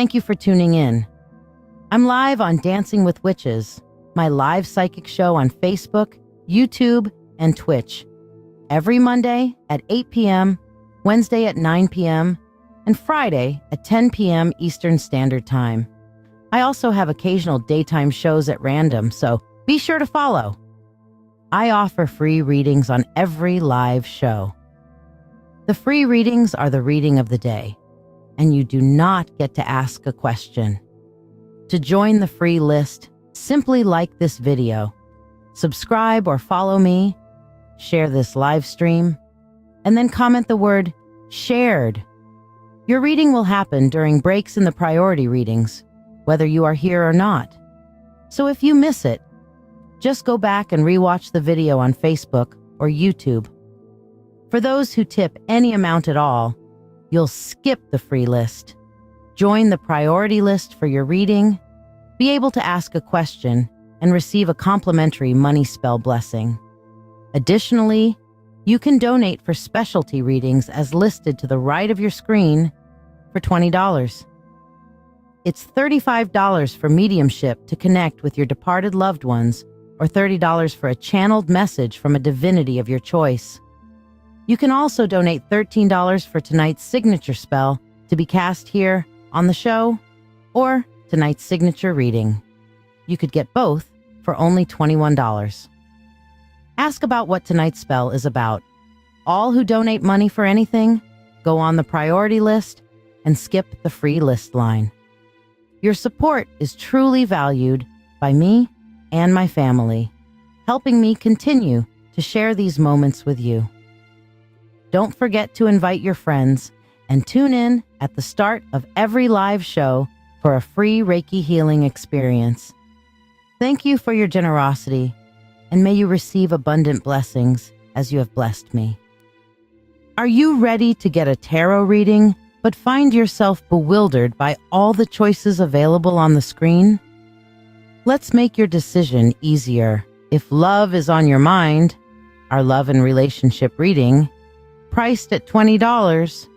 thank you for tuning in. I'm live on Dancing with Witches, my live psychic show on Facebook, YouTube, and Twitch, every Monday at 8 p.m., Wednesday at 9 p.m., and Friday at 10 p.m. Eastern Standard Time. I also have occasional daytime shows at random, so be sure to follow. I offer free readings on every live show. The free readings are the reading of the day, and you do not get to ask a question. To join the free list, simply like this video, subscribe or follow me, share this live stream, and then comment the word shared. Your reading will happen during breaks in the priority readings, whether you are here or not. So if you miss it, just go back and rewatch the video on Facebook or YouTube. For those who tip any amount at all, you'll skip the free list, join the priority list for your reading, be able to ask a question, and receive a complimentary money spell blessing. Additionally, you can donate for specialty readings as listed to the right of your screen for $20. It's $35 for mediumship to connect with your departed loved ones, or $30 for a channeled message from a divinity of your choice. You can also donate $13 for tonight's signature spell to be cast here on the show, or tonight's signature reading. You could get both for only $21. Ask about what tonight's spell is about. All who donate money for anything go on the priority list and skip the free list line. Your support is truly valued by me and my family, helping me continue to share these moments with you. Don't forget to invite your friends and tune in at the start of every live show for a free Reiki healing experience. Thank you for your generosity, and may you receive abundant blessings as you have blessed me. Are you ready to get a tarot reading, but find yourself bewildered by all the choices available on the screen? Let's make your decision easier. If love is on your mind, our love and relationship reading, priced at $20,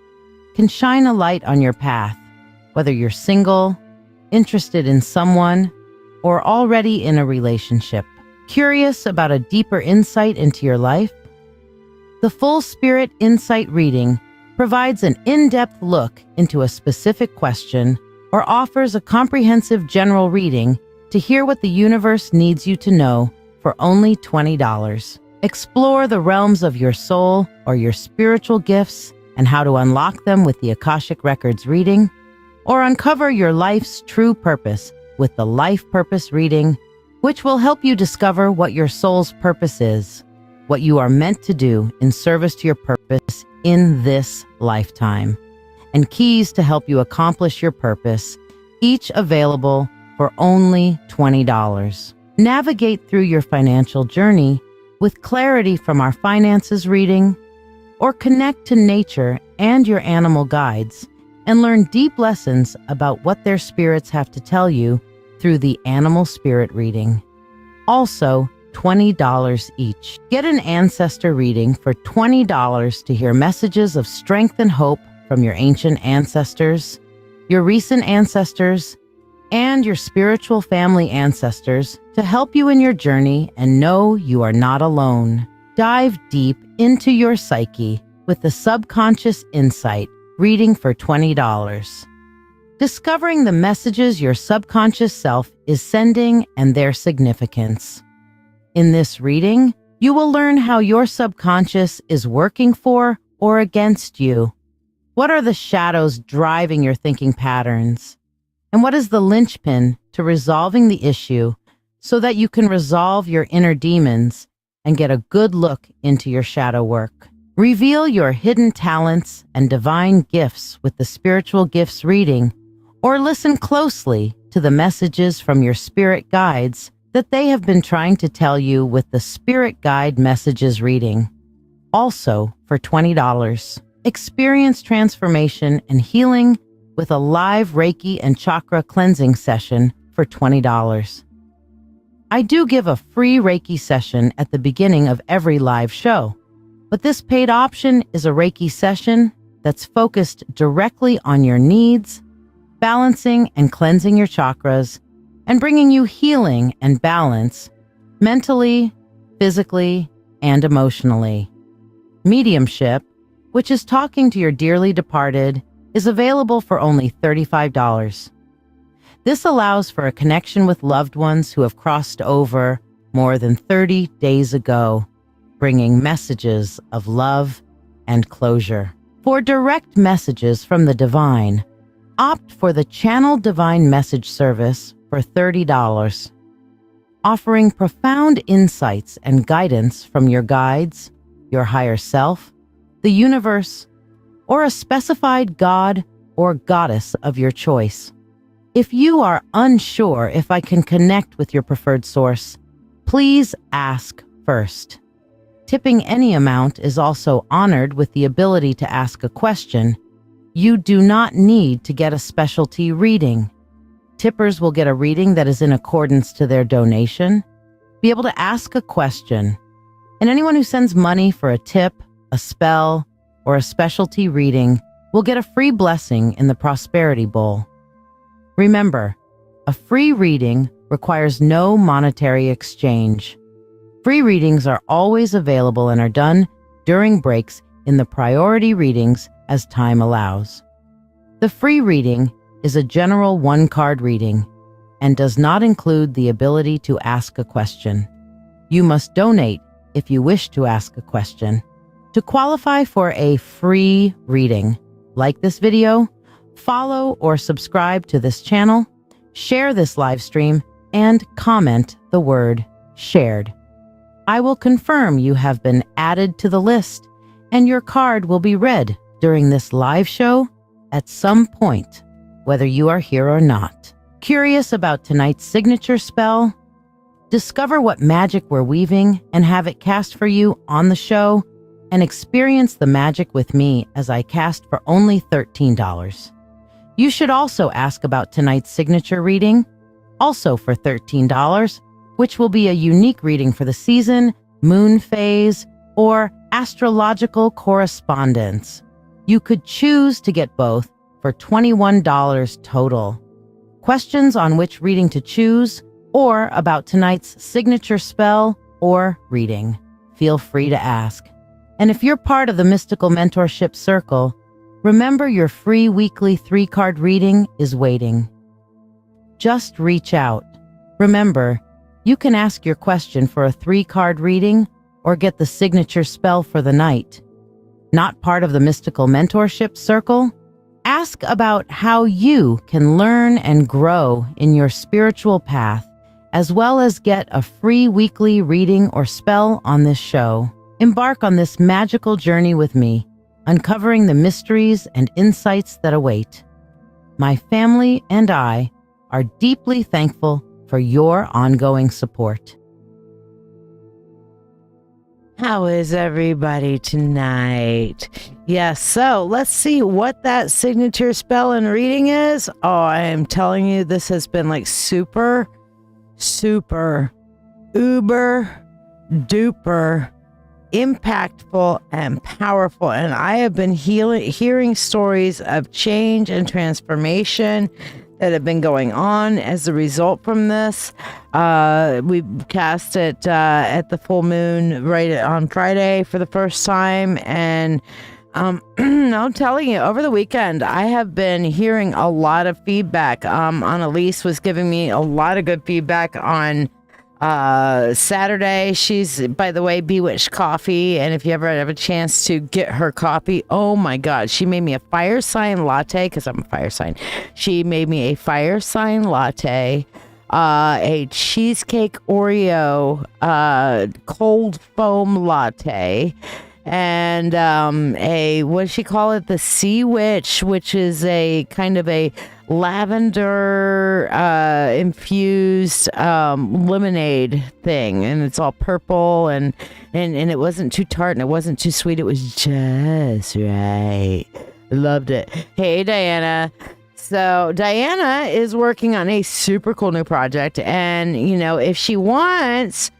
can shine a light on your path, whether you're single, interested in someone, or already in a relationship. Curious about a deeper insight into your life? The Full Spirit Insight reading provides an in-depth look into a specific question or offers a comprehensive general reading to hear what the universe needs you to know for only $20. Explore the realms of your soul or your spiritual gifts and how to unlock them with the Akashic Records reading, or uncover your life's true purpose with the Life Purpose reading, which will help you discover what your soul's purpose is, what you are meant to do in service to your purpose in this lifetime, and keys to help you accomplish your purpose, each available for only $20. Navigate through your financial journey with clarity from our finances reading, or connect to nature and your animal guides and learn deep lessons about what their spirits have to tell you through the Animal Spirit reading. Also, $20 each. Get an ancestor reading for $20 to hear messages of strength and hope from your ancient ancestors, your recent ancestors, and your spiritual family ancestors to help you in your journey and know you are not alone. Dive deep into your psyche with the Subconscious Insight reading for $20. Discovering the messages your subconscious self is sending and their significance. In this reading, you will learn how your subconscious is working for or against you. What are the shadows driving your thinking patterns? And what is the linchpin to resolving the issue so that you can resolve your inner demons and get a good look into your shadow work? Reveal your hidden talents and divine gifts with the Spiritual Gifts reading, or listen closely to the messages from your spirit guides that they have been trying to tell you with the Spirit Guide Messages reading. Also for $20. Experience transformation and healing with a live Reiki and chakra cleansing session for $20. I do give a free Reiki session at the beginning of every live show, but this paid option is a Reiki session that's focused directly on your needs balancing and cleansing your chakras, and bringing you healing and balance mentally, physically, and emotionally. Mediumship, which is talking to your dearly departed, is available for only $35. This allows for a connection with loved ones who have crossed over more than 30 days ago, bringing messages of love and closure. For direct messages from the divine, opt for the Channel Divine Message service for $30, offering profound insights and guidance from your guides, your higher self, the universe, or a specified god or goddess of your choice. If you are unsure if I can connect with your preferred source, please ask first. Tipping any amount is also honored with the ability to ask a question. You do not need to get a specialty reading. Tippers will get a reading that is in accordance to their donation, be able to ask a question, and anyone who sends money for a tip, a spell, or a specialty reading will get a free blessing in the Prosperity Bowl. Remember, a free reading requires no monetary exchange. Free readings are always available and are done during breaks in the priority readings as time allows. The free reading is a general one-card reading and does not include the ability to ask a question. You must donate if you wish to ask a question. To qualify for a free reading, like this video, follow or subscribe to this channel, share this live stream, and comment the word shared. I will confirm you have been added to the list, and your card will be read during this live show at some point, whether you are here or not. Curious about tonight's signature spell? Discover what magic we're weaving and have it cast for you on the show, and experience the magic with me as I cast for only $13. You should also ask about tonight's signature reading, also for $13, which will be a unique reading for the season, moon phase, or astrological correspondence. You could choose to get both for $21 total. Questions on which reading to choose or about tonight's signature spell or reading, feel free to ask. And if you're part of the Mystical Mentorship Circle, remember your free weekly 3-card reading is waiting. Just reach out. Remember, you can ask your question for a 3-card reading or get the signature spell for the night. Not part of the Mystical Mentorship Circle? Ask about how you can learn and grow in your spiritual path, as well as get a free weekly reading or spell on this show. Embark on this magical journey with me, uncovering the mysteries and insights that await. My family and I are deeply thankful for your ongoing support. How is everybody tonight? Yes, so let's see what that signature spell and reading is. Oh, I am telling you, this has been like super, uber, duper impactful and powerful, and I have been hearing stories of change and transformation that have been going on as a result from this. We cast it at the full moon right on Friday for the first time, and I'm telling you, over the weekend I have been hearing a lot of feedback. Annalise was giving me a lot of good feedback on Saturday. She's, by the way, Bewitched Coffee, and if you ever have a chance to get her coffee, oh my god, she made me a fire sign latte, because I'm a fire sign. She made me a fire sign latte, a cheesecake Oreo cold foam latte, and a, what does she call it, the Sea Witch, which is a kind of a lavender infused lemonade thing, and it's all purple, and it wasn't too tart and it wasn't too sweet. It was just right. Loved it. Hey Diana. So Diana is working on a super cool new project, and you know, if she wants,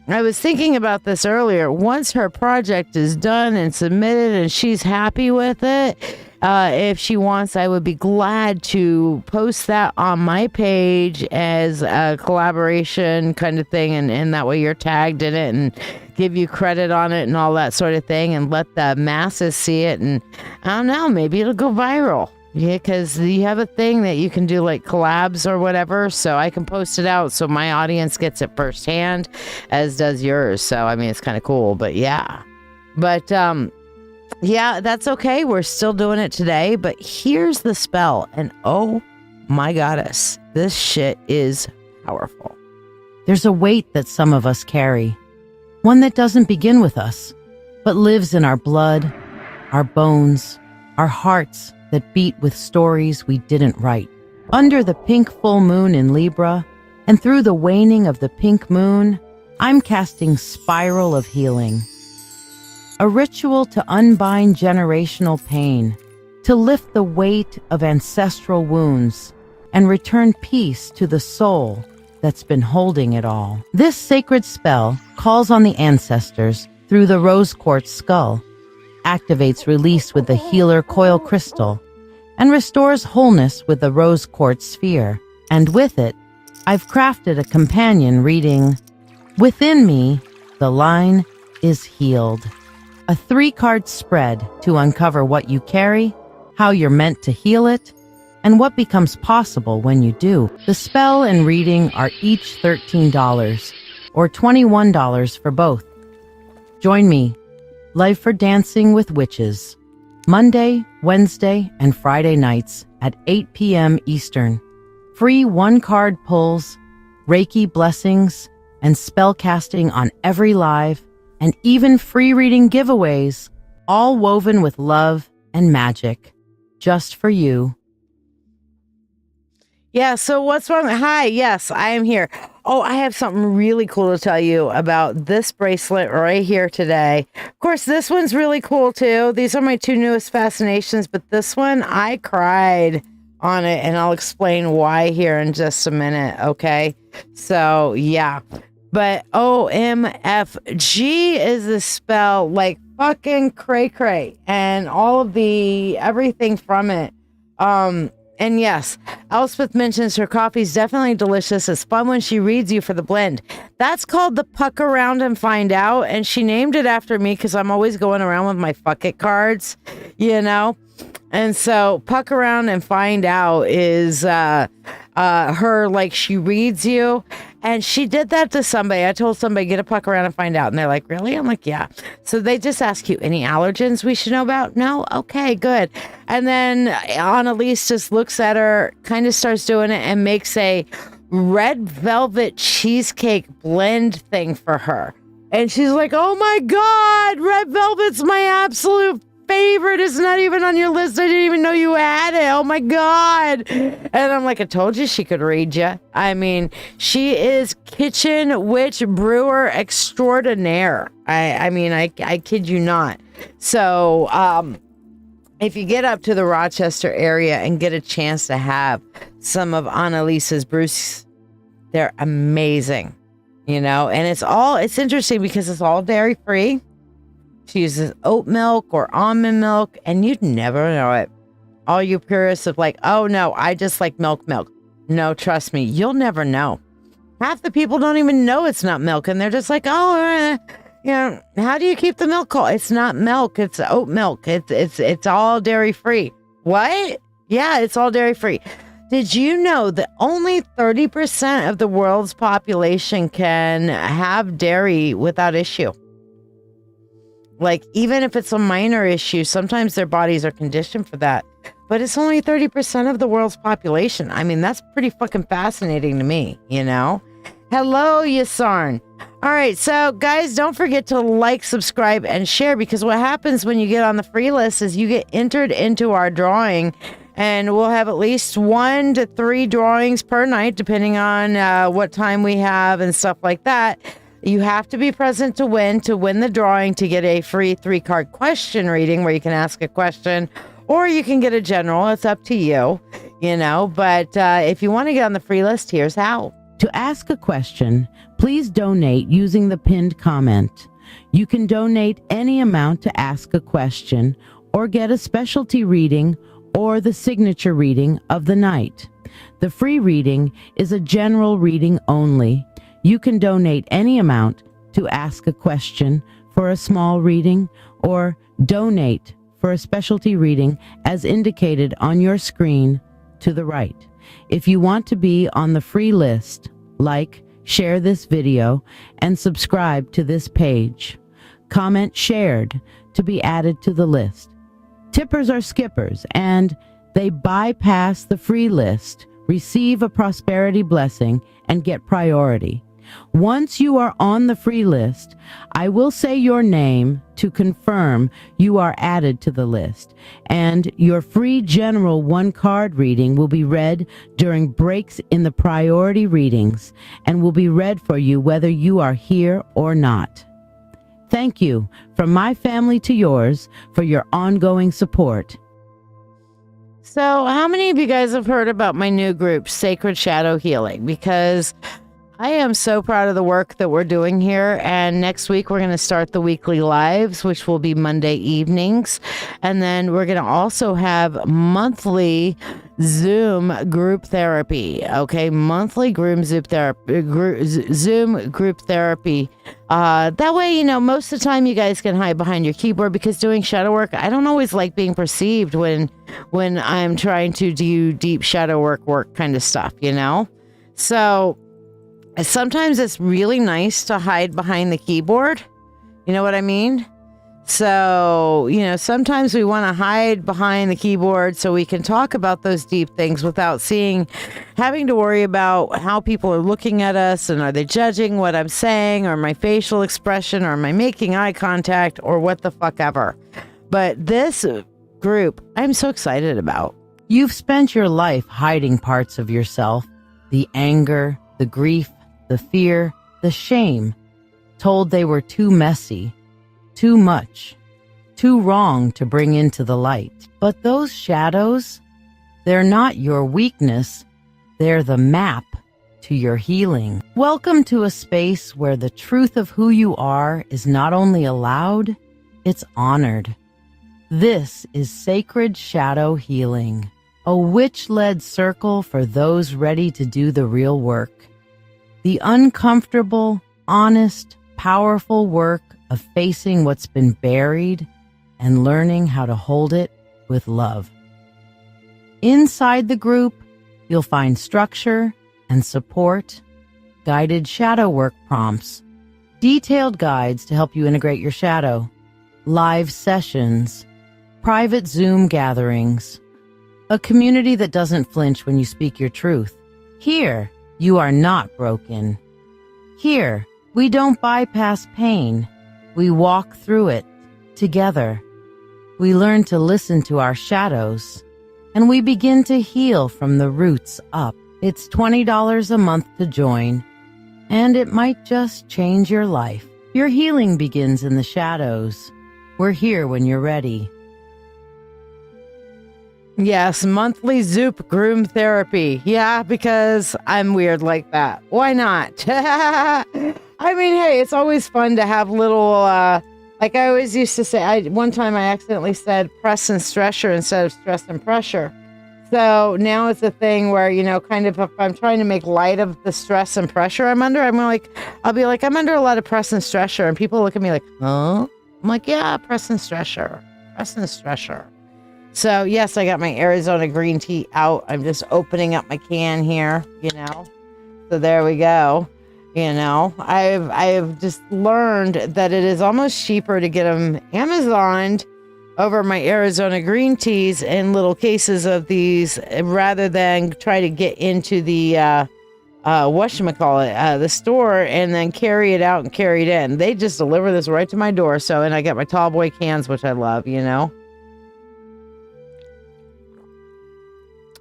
I was thinking about this earlier, once her project is done and submitted and she's happy with it, If she wants, I would be glad to post that on my page as a collaboration kind of thing, and that way you're tagged in it and give you credit on it and all that sort of thing, and let the masses see it. And I don't know, maybe it'll go viral. Yeah, because you have a thing that you can do like collabs or whatever, so I can post it out so my audience gets it firsthand, as does yours. So I mean, it's kind of cool. But yeah, yeah, that's okay. We're still doing it today. But here's the spell, and oh my goddess, this shit is powerful. There's a weight that some of us carry, one that doesn't begin with us, but lives in our blood, our bones, our hearts that beat with stories we didn't write. Under the pink full moon in Libra, and through the waning of the pink moon, I'm casting Spiral of Healing. A ritual to unbind generational pain, to lift the weight of ancestral wounds, and return peace to the soul that's been holding it all. This sacred spell calls on the ancestors through the rose quartz skull, activates release with the healer coil crystal, and restores wholeness with the rose quartz sphere. And with it, I've crafted a companion reading, Within Me, the Line is Healed. A 3-card spread to uncover what you carry, how you're meant to heal it, and what becomes possible when you do. The spell and reading are each $13, or $21 for both. Join me, Live for Dancing with Witches, Monday, Wednesday, and Friday nights at 8 p.m. Eastern. Free 1-card pulls, Reiki blessings, and spell casting on every live, and even free reading giveaways, all woven with love and magic, just for you. Yeah, so what's wrong? Hi, yes, I am here. Oh, I have something really cool to tell you about this bracelet right here today. Of course, this one's really cool too. These are my 2 newest fascinations, but this one, I cried on it, and I'll explain why here in just a minute, okay? So, yeah. But OMFG is the spell, like fucking cray-cray, and all of the everything from it. And yes, Elspeth mentions her coffee's definitely delicious. It's fun when she reads you for the blend. That's called the Puck Around and Find Out. And she named it after me because I'm always going around with my fuck it cards, you know? And so Puck Around and Find Out is her, like, she reads you. And she did that to somebody. I told somebody, get a puck around and find out. And they're like, really? I'm like, yeah. So they just ask you, any allergens we should know about? No? Okay, good. And then Annalise just looks at her, kind of starts doing it, and makes a red velvet cheesecake blend thing for her. And she's like, oh my God, red velvet's my absolute favorite. It's not even on your list. I didn't even know you had it. Oh my God. And I'm like, I told you she could read you. I mean, she is kitchen witch brewer extraordinaire. I kid you not. So, if you get up to the Rochester area and get a chance to have some of Annalise's brews, they're amazing, you know, and it's interesting because it's all dairy free. She uses oat milk or almond milk, and you'd never know it. All you purists of like, oh no, I just like milk. No, trust me, you'll never know. Half the people don't even know it's not milk, and they're just like, oh, you know, how do you keep the milk cold? It's not milk, it's oat milk. It's all dairy free. What? Yeah, it's all dairy free. Did you know that only 30% of the world's population can have dairy without issue? Like, even if it's a minor issue, sometimes their bodies are conditioned for that. But it's only 30% of the world's population. I mean, that's pretty fucking fascinating to me, you know? Hello, Yasarn. All right, so guys, don't forget to like, subscribe, and share, because what happens when you get on the free list is you get entered into our drawing, and we'll have at least 1 to 3 drawings per night, depending on what time we have and stuff like that. You have to be present to win the drawing, to get a free 3-card question reading where you can ask a question, or you can get a general. It's up to you, you know, but if you want to get on the free list, here's how. To ask a question, please donate using the pinned comment. You can donate any amount to ask a question, or get a specialty reading or the signature reading of the night. The free reading is a general reading only. You can donate any amount to ask a question for a small reading or donate for a specialty reading as indicated on your screen to the right. If you want to be on the free list, like, share this video, and subscribe to this page. Comment shared to be added to the list. Tippers are skippers, and they bypass the free list, receive a prosperity blessing, and get priority. Once you are on the free list, I will say your name to confirm you are added to the list, and your free general one-card reading will be read during breaks in the priority readings and will be read for you whether you are here or not. Thank you from my family to yours for your ongoing support. So, how many of you guys have heard about my new group, Sacred Shadow Healing? Because I am so proud of the work that we're doing here. And next week, we're going to start the weekly lives, which will be Monday evenings. And then we're going to also have monthly Zoom group therapy. Okay, monthly Zoom group therapy. That way, you know, most of the time you guys can hide behind your keyboard, because doing shadow work, I don't always like being perceived when I'm trying to do deep shadow work kind of stuff, you know? So sometimes it's really nice to hide behind the keyboard. You know what I mean? So, you know, sometimes we want to hide behind the keyboard so we can talk about those deep things without having to worry about how people are looking at us and are they judging what I'm saying or my facial expression or am I making eye contact or what the fuck ever. But this group, I'm so excited about. You've spent your life hiding parts of yourself, the anger, the grief, the fear, the shame, told they were too messy, too much, too wrong to bring into the light. But those shadows, they're not your weakness, they're the map to your healing. Welcome to a space where the truth of who you are is not only allowed, it's honored. This is Sacred Shadow Healing, a witch-led circle for those ready to do the real work. The uncomfortable, honest, powerful work of facing what's been buried and learning how to hold it with love. Inside the group, you'll find structure and support, guided shadow work prompts, detailed guides to help you integrate your shadow, live sessions, private Zoom gatherings, a community that doesn't flinch when you speak your truth. Here, you are not broken. Here, we don't bypass pain. We walk through it together. We learn to listen to our shadows, and we begin to heal from the roots up. It's $20 a month to join, and it might just change your life. Your healing begins in the shadows. We're here when you're ready. Yes, monthly Zoop groom therapy. Yeah, because I'm weird like that. Why not? I mean, hey, it's always fun to have little, like I always used to say, one time I accidentally said press and stressor instead of stress and pressure. So now it's a thing where, you know, kind of if I'm trying to make light of the stress and pressure I'm under, I'll be like, I'm under a lot of press and stressor. And people look at me like, huh? I'm like, yeah, press and stressor. So, yes, I got my Arizona green tea out. I'm just opening up my can here, you know. So there we go. You know, I've just learned that it is almost cheaper to get them Amazoned over my Arizona green teas in little cases of these rather than try to get into the the store and then carry it out and carry it in. They just deliver this right to my door. So, and I got my tall boy cans, which I love, you know.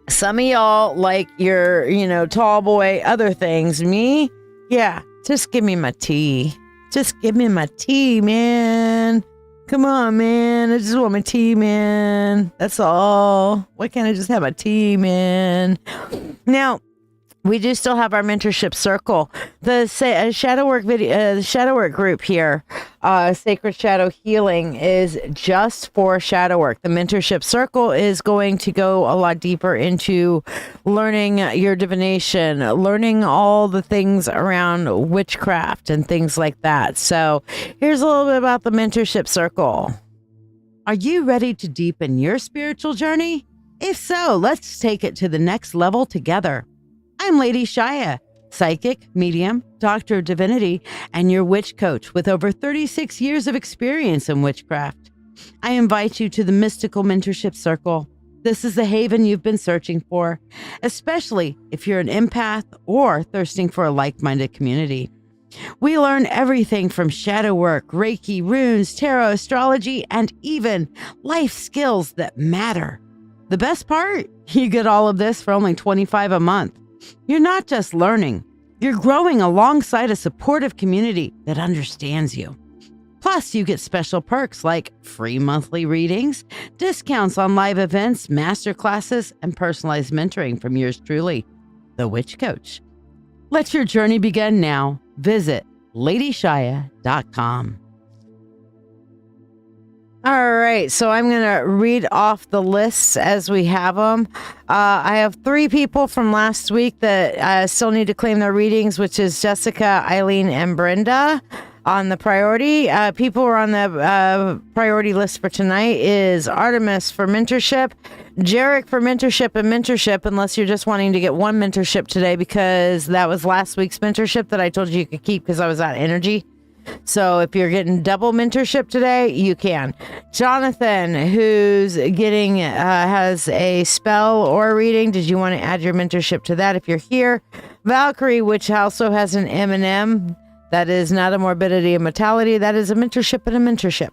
Some of y'all like your, you know, tall boy, other things. Me, yeah, just give me my tea. Just give me my tea, man. Come on, man. I just want my tea, man. That's all. Why can't I just have my tea, man? Now, we do still have our mentorship circle. The shadow work video, the shadow work group here, Sacred Shadow Healing, is just for shadow work. The mentorship circle is going to go a lot deeper into learning your divination, learning all the things around witchcraft and things like that. So here's a little bit about the mentorship circle. Are you ready to deepen your spiritual journey? If so, let's take it to the next level together. I'm Lady Shiya, psychic, medium, doctor of divinity, and your witch coach with over 36 years of experience in witchcraft. I invite you to the Mystical Mentorship Circle. This is the haven you've been searching for, especially if you're an empath or thirsting for a like-minded community. We learn everything from shadow work, Reiki, runes, tarot, astrology, and even life skills that matter. The best part? You get all of this for only $25 a month. You're not just learning, you're growing alongside a supportive community that understands you. Plus, you get special perks like free monthly readings, discounts on live events, master classes, and personalized mentoring from yours truly, the Witch Coach. Let your journey begin now. Visit LadyShiya.com. All right, so I'm going to read off the lists as we have them. I have 3 people from last week that still need to claim their readings, which is Jessica, Eileen, and Brenda on the priority. People who are on the priority list for tonight is Artemis for mentorship, Jarek for mentorship and mentorship, unless you're just wanting to get one mentorship today because that was last week's mentorship that I told you could keep because I was out of energy. So if you're getting double mentorship today, you can. Jonathan, who's getting has a spell or a reading. Did you want to add your mentorship to that if you're here? Valkyrie, which also has an M&M. That is not a morbidity and mortality. That is a mentorship and a mentorship.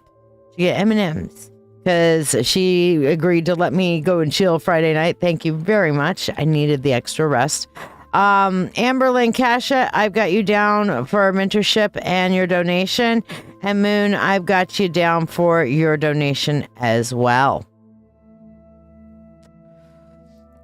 You get M&Ms because she agreed to let me go and chill Friday night. Thank you very much. I needed the extra rest. Amberlyn Kasha, I've got you down for mentorship and your donation. And Moon, I've got you down for your donation as well.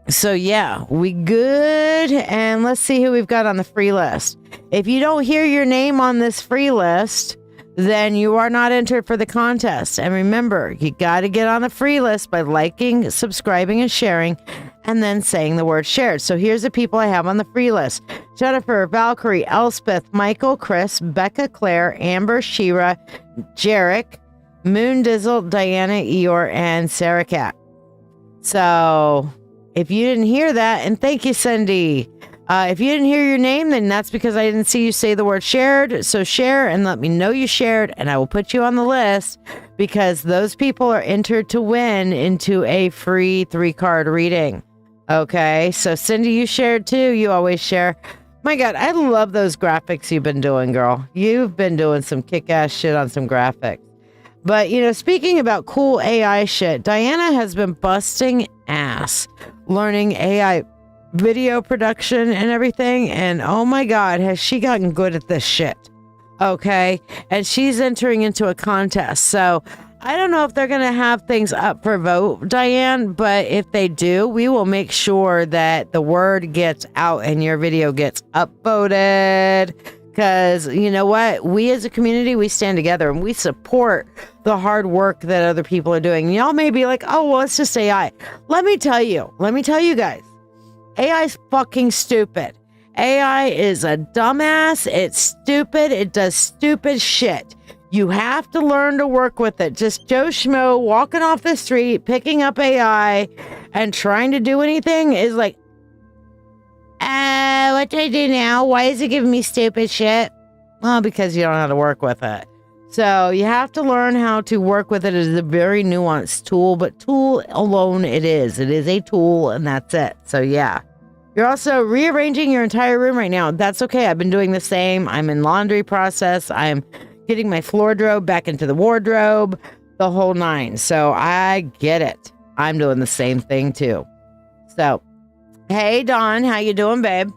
So yeah, we good. And let's see who we've got on the free list. If you don't hear your name on this free list, then you are not entered for the contest. And remember, you got to get on the free list by liking, subscribing, and sharing, and then saying the word shared. So here's the people I have on the free list: Jennifer, Valkyrie, Elspeth, Michael, Chris, Becca, Claire, Amber, Shira, Jarek, Moon Dizzle, Diana, Eeyore, and Sarah Cat. So if you didn't hear that, and thank you, Cindy. If you didn't hear your name, then that's because I didn't see you say the word shared. So share and let me know you shared, and I will put you on the list because those people are entered to win into a free 3-card reading. Okay, so Cindy, you shared too. You always share. My God, I love those graphics you've been doing, girl. You've been doing some kick-ass shit on some graphics. But, you know, speaking about cool AI shit, Diana has been busting ass learning AI video production and everything, and oh my God, has she gotten good at this shit. Okay, and she's entering into a contest, so I don't know if they're gonna have things up for vote, Diane, but if they do, we will make sure that the word gets out and your video gets upvoted, because you know what, we as a community, we stand together and we support the hard work that other people are doing. Y'all may be like, oh well, it's just AI. Let me tell you guys, AI is fucking stupid. AI is a dumbass. It's stupid. It does stupid shit. You have to learn to work with it. Just Joe Schmo walking off the street, picking up AI and trying to do anything is like, what do I do now? Why is it giving me stupid shit? Well, because you don't know how to work with it. So you have to learn how to work with it. It is a very nuanced tool, but tool alone it is. It is a tool and that's it. So yeah. You're also rearranging your entire room right now. That's okay. I've been doing the same. I'm in laundry process. I'm getting my wardrobe back into the wardrobe, the whole 9. So I get it. I'm doing the same thing too. So, hey Dawn, how you doing, babe?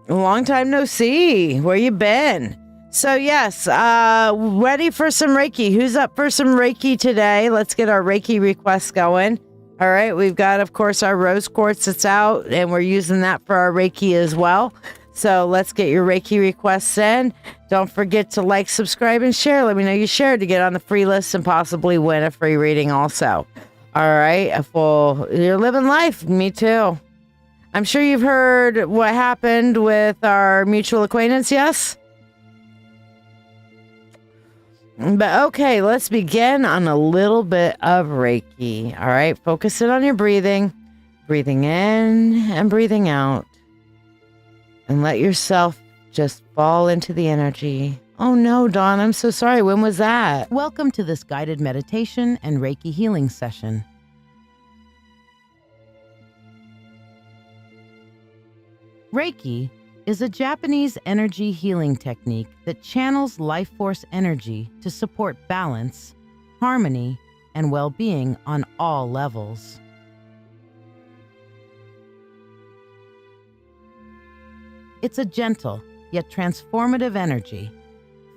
Long time no see. Where you been? So yes, ready for some Reiki. Who's up for some Reiki today? Let's get our Reiki requests going. All right, we've got, of course, our rose quartz that's out, and we're using that for our Reiki as well. So let's get your Reiki requests in. Don't forget to like, subscribe, and share. Let me know you shared to get on the free list and possibly win a free reading also. All right, well, you're living life. Me too. I'm sure you've heard what happened with our mutual acquaintance, yes? But okay, let's begin on a little bit of Reiki. All right, focus in on your breathing. Breathing in and breathing out. And let yourself just fall into the energy. Oh no, Dawn, I'm so sorry. When was that? Welcome to this guided meditation and Reiki healing session. Reiki is a Japanese energy healing technique that channels life force energy to support balance, harmony, and well-being on all levels. It's a gentle yet transformative energy,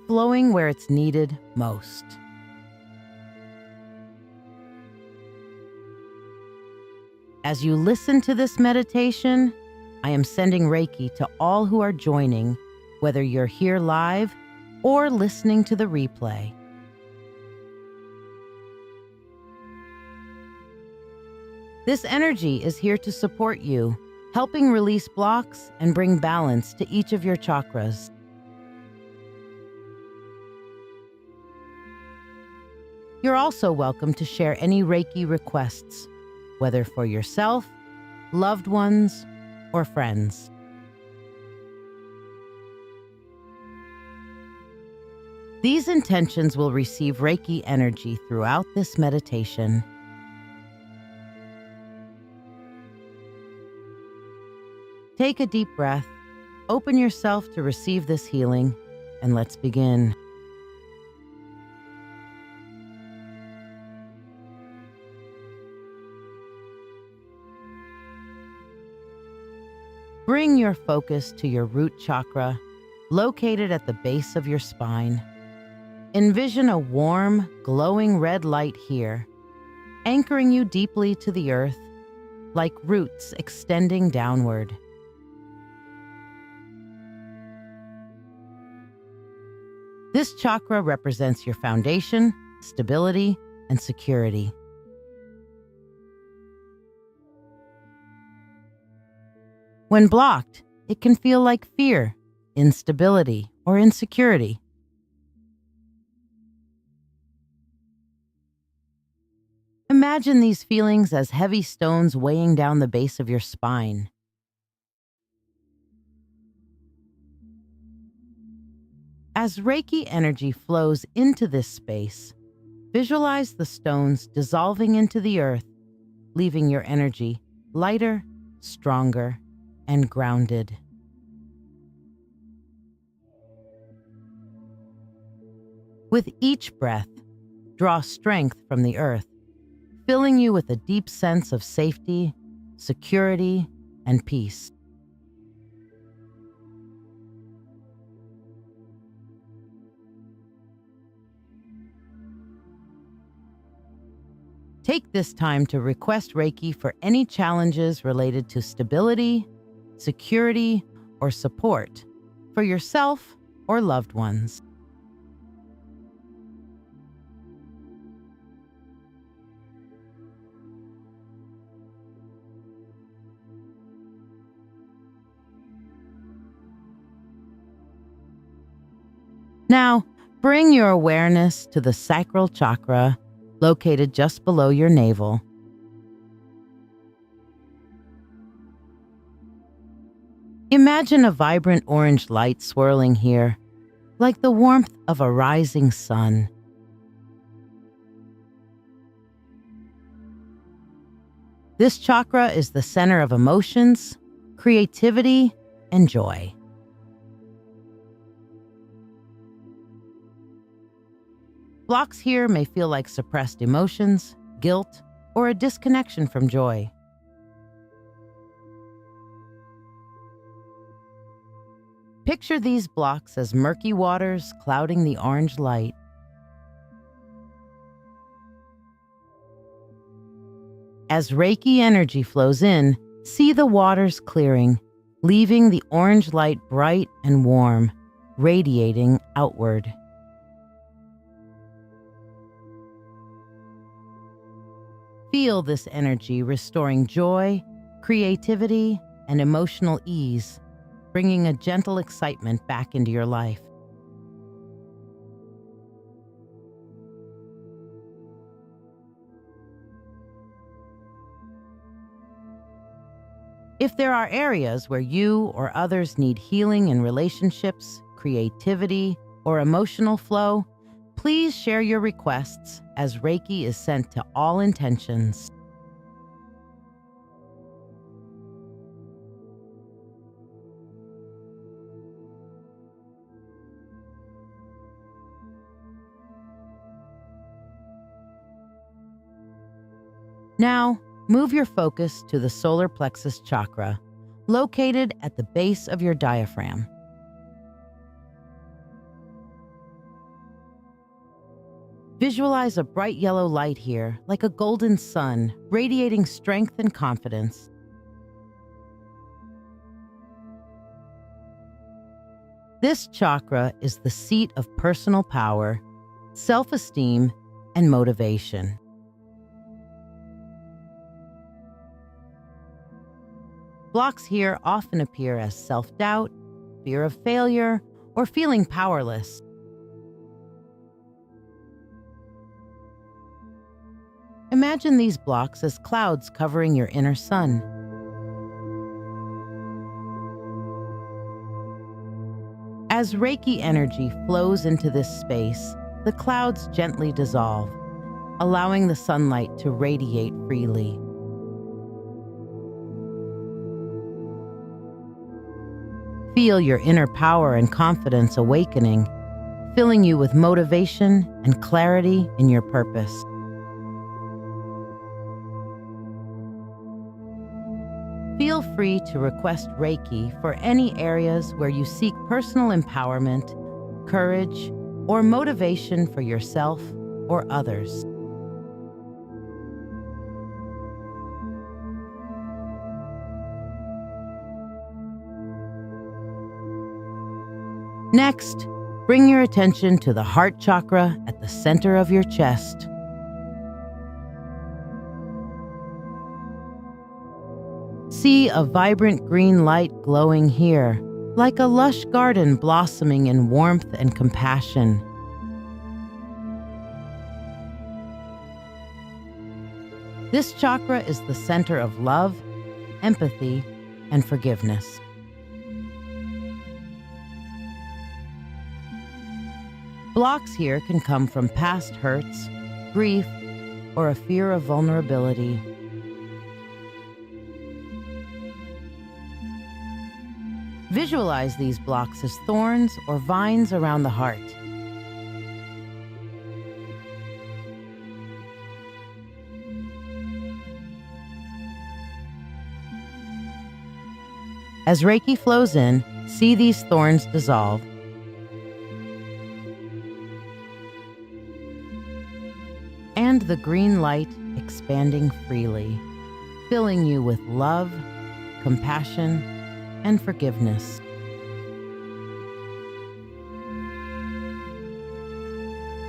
flowing where it's needed most. As you listen to this meditation, I am sending Reiki to all who are joining, whether you're here live or listening to the replay. This energy is here to support you, helping release blocks and bring balance to each of your chakras. You're also welcome to share any Reiki requests, whether for yourself, loved ones, or friends. These intentions will receive Reiki energy throughout this meditation. Take a deep breath, open yourself to receive this healing, and let's begin. Bring your focus to your root chakra, located at the base of your spine. Envision a warm, glowing red light here, anchoring you deeply to the earth, like roots extending downward. This chakra represents your foundation, stability, and security. When blocked, it can feel like fear, instability, or insecurity. Imagine these feelings as heavy stones weighing down the base of your spine. As Reiki energy flows into this space, visualize the stones dissolving into the earth, leaving your energy lighter, stronger, and grounded. With each breath, draw strength from the earth, filling you with a deep sense of safety, security, and peace. Take this time to request Reiki for any challenges related to stability, security, or support for yourself or loved ones. Now, bring your awareness to the sacral chakra located just below your navel. Imagine a vibrant orange light swirling here, like the warmth of a rising sun. This chakra is the center of emotions, creativity, and joy. Blocks here may feel like suppressed emotions, guilt, or a disconnection from joy. Picture these blocks as murky waters clouding the orange light. As Reiki energy flows in, see the waters clearing, leaving the orange light bright and warm, radiating outward. Feel this energy restoring joy, creativity, and emotional ease, bringing a gentle excitement back into your life. If there are areas where you or others need healing in relationships, creativity, or emotional flow, please share your requests as Reiki is sent to all intentions. Now, move your focus to the solar plexus chakra, located at the base of your diaphragm. Visualize a bright yellow light here, like a golden sun, radiating strength and confidence. This chakra is the seat of personal power, self-esteem, and motivation. Blocks here often appear as self-doubt, fear of failure, or feeling powerless. Imagine these blocks as clouds covering your inner sun. As Reiki energy flows into this space, the clouds gently dissolve, allowing the sunlight to radiate freely. Feel your inner power and confidence awakening, filling you with motivation and clarity in your purpose. Feel free to request Reiki for any areas where you seek personal empowerment, courage, or motivation for yourself or others. Next, bring your attention to the heart chakra at the center of your chest. See a vibrant green light glowing here, like a lush garden blossoming in warmth and compassion. This chakra is the center of love, empathy, and forgiveness. Blocks here can come from past hurts, grief, or a fear of vulnerability. Visualize these blocks as thorns or vines around the heart. As Reiki flows in, see these thorns dissolve. And the green light expanding freely, filling you with love, compassion, and forgiveness.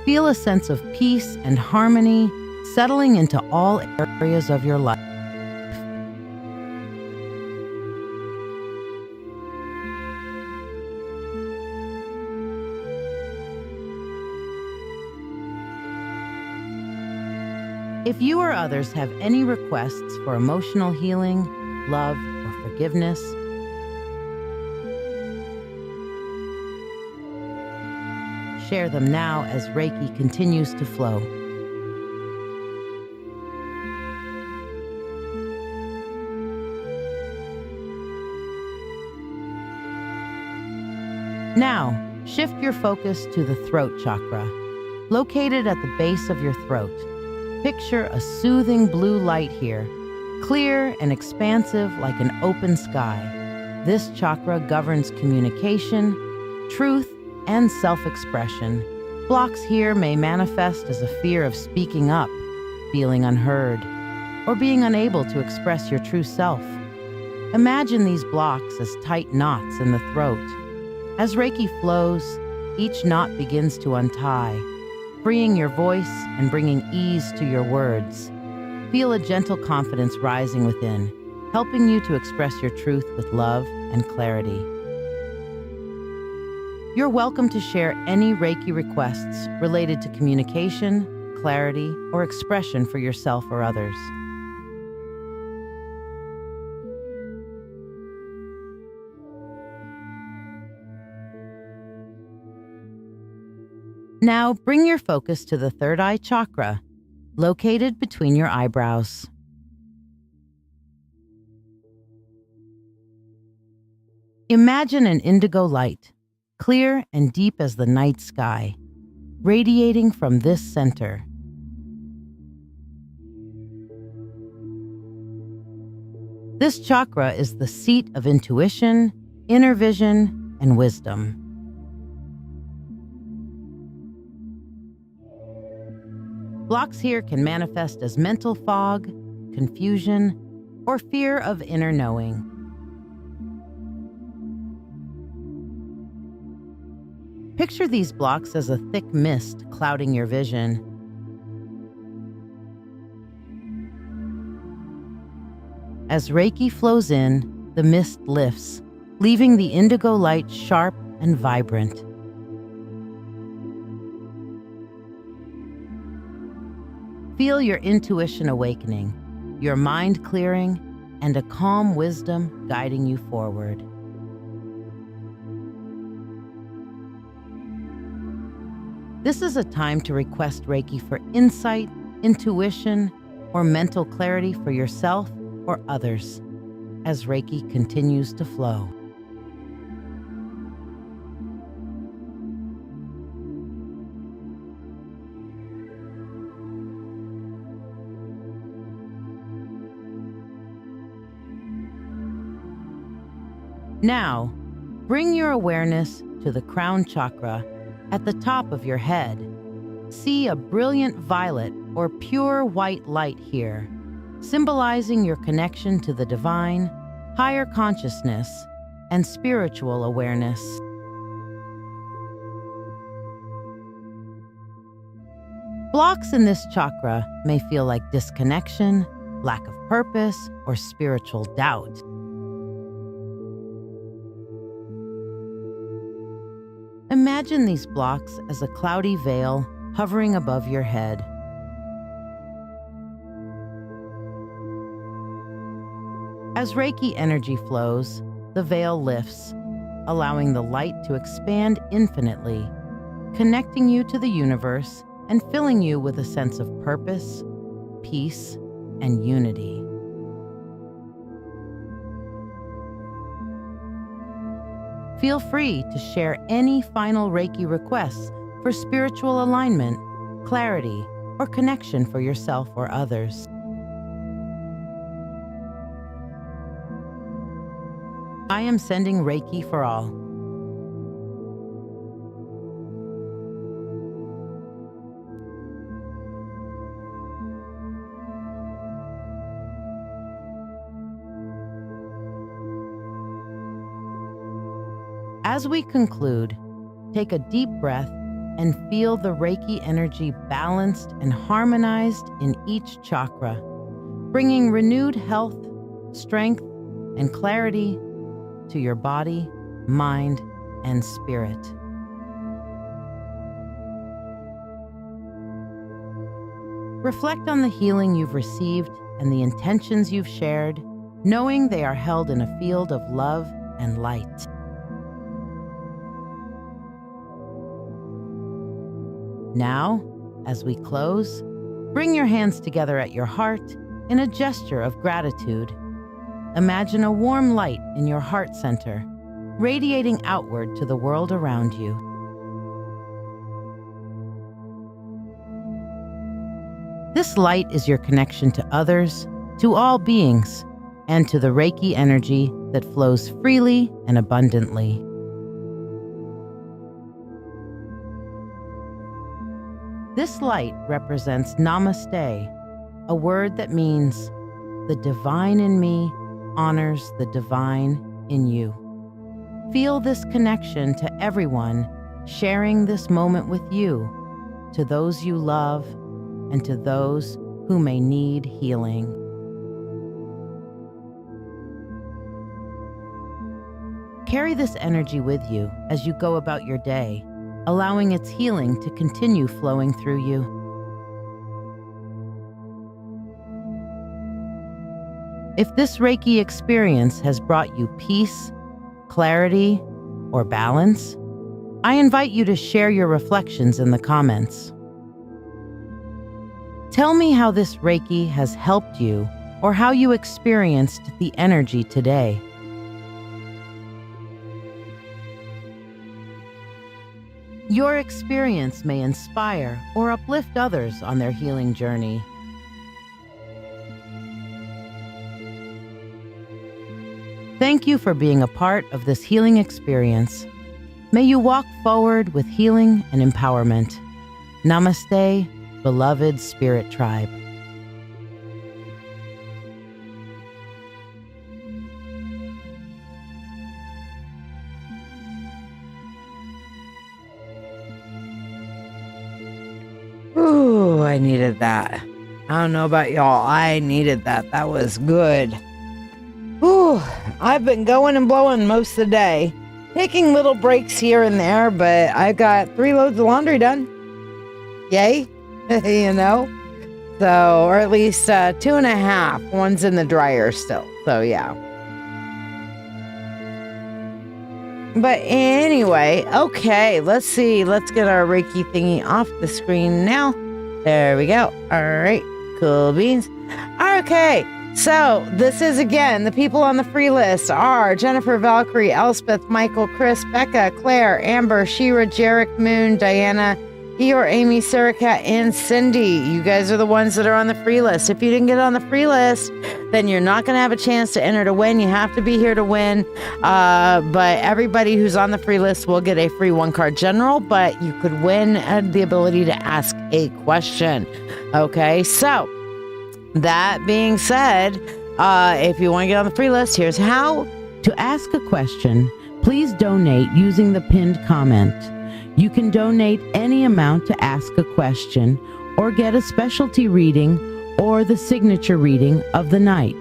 Feel a sense of peace and harmony settling into all areas of your life. If you or others have any requests for emotional healing, love, or forgiveness, share them now as Reiki continues to flow. Now, shift your focus to the throat chakra, located at the base of your throat. Picture a soothing blue light here, clear and expansive like an open sky. This chakra governs communication, truth, and self-expression. Blocks here may manifest as a fear of speaking up, feeling unheard, or being unable to express your true self. Imagine these blocks as tight knots in the throat. As Reiki flows, each knot begins to untie, freeing your voice and bringing ease to your words. Feel a gentle confidence rising within, helping you to express your truth with love and clarity. You're welcome to share any Reiki requests related to communication, clarity, or expression for yourself or others. Now, bring your focus to the third eye chakra, located between your eyebrows. Imagine an indigo light, clear and deep as the night sky, radiating from this center. This chakra is the seat of intuition, inner vision, and wisdom. Blocks here can manifest as mental fog, confusion, or fear of inner knowing. Picture these blocks as a thick mist clouding your vision. As Reiki flows in, the mist lifts, leaving the indigo light sharp and vibrant. Feel your intuition awakening, your mind clearing, and a calm wisdom guiding you forward. This is a time to request Reiki for insight, intuition, or mental clarity for yourself or others as Reiki continues to flow. Now, bring your awareness to the crown chakra at the top of your head. See a brilliant violet or pure white light here, symbolizing your connection to the divine, higher consciousness, and spiritual awareness. Blocks in this chakra may feel like disconnection, lack of purpose, or spiritual doubt. Imagine these blocks as a cloudy veil hovering above your head. As Reiki energy flows, the veil lifts, allowing the light to expand infinitely, connecting you to the universe and filling you with a sense of purpose, peace, and unity. Feel free to share any final Reiki requests for spiritual alignment, clarity, or connection for yourself or others. I am sending Reiki for all. As we conclude, take a deep breath and feel the Reiki energy balanced and harmonized in each chakra, bringing renewed health, strength, and clarity to your body, mind, and spirit. Reflect on the healing you've received and the intentions you've shared, knowing they are held in a field of love and light. Now, as we close, bring your hands together at your heart in a gesture of gratitude. Imagine a warm light in your heart center, radiating outward to the world around you. This light is your connection to others, to all beings, and to the Reiki energy that flows freely and abundantly. This light represents Namaste, a word that means the divine in me honors the divine in you. Feel this connection to everyone sharing this moment with you, to those you love, and to those who may need healing. Carry this energy with you as you go about your day, allowing its healing to continue flowing through you. If this Reiki experience has brought you peace, clarity, or balance, I invite you to share your reflections in the comments. Tell me how this Reiki has helped you or how you experienced the energy today. Your experience may inspire or uplift others on their healing journey. Thank you for being a part of this healing experience. May you walk forward with healing and empowerment. Namaste, beloved Spirit Tribe. Ooh, I needed that. I don't know about y'all. I needed that. That was good. Ooh, I've been going and blowing most of the day. Taking little breaks here and there, but I got 3 loads of laundry done. Yay. You know? So, or at least 2.5. One's in the dryer still. So, yeah. But anyway, okay, let's see. Let's get our Reiki thingy off the screen now. There we go. All right, cool beans. Okay, so this is again, the people on the free list are Jennifer, Valkyrie, Elspeth, Michael, Chris, Becca, Claire, Amber, Shira, Jarek, Moon, Diana, Eeyore, Amy, Sarah Cat, and Cindy. You guys are the ones that are on the free list. If you didn't get on the free list, then you're not going to have a chance to enter to win. You have to be here to win. But everybody who's on the free list will get a free 1-card general, but you could win the ability to ask a question. Okay, so that being said, if you want to get on the free list, here's how. To ask a question, please donate using the pinned comment. You can donate any amount to ask a question or get a specialty reading or the signature reading of the night.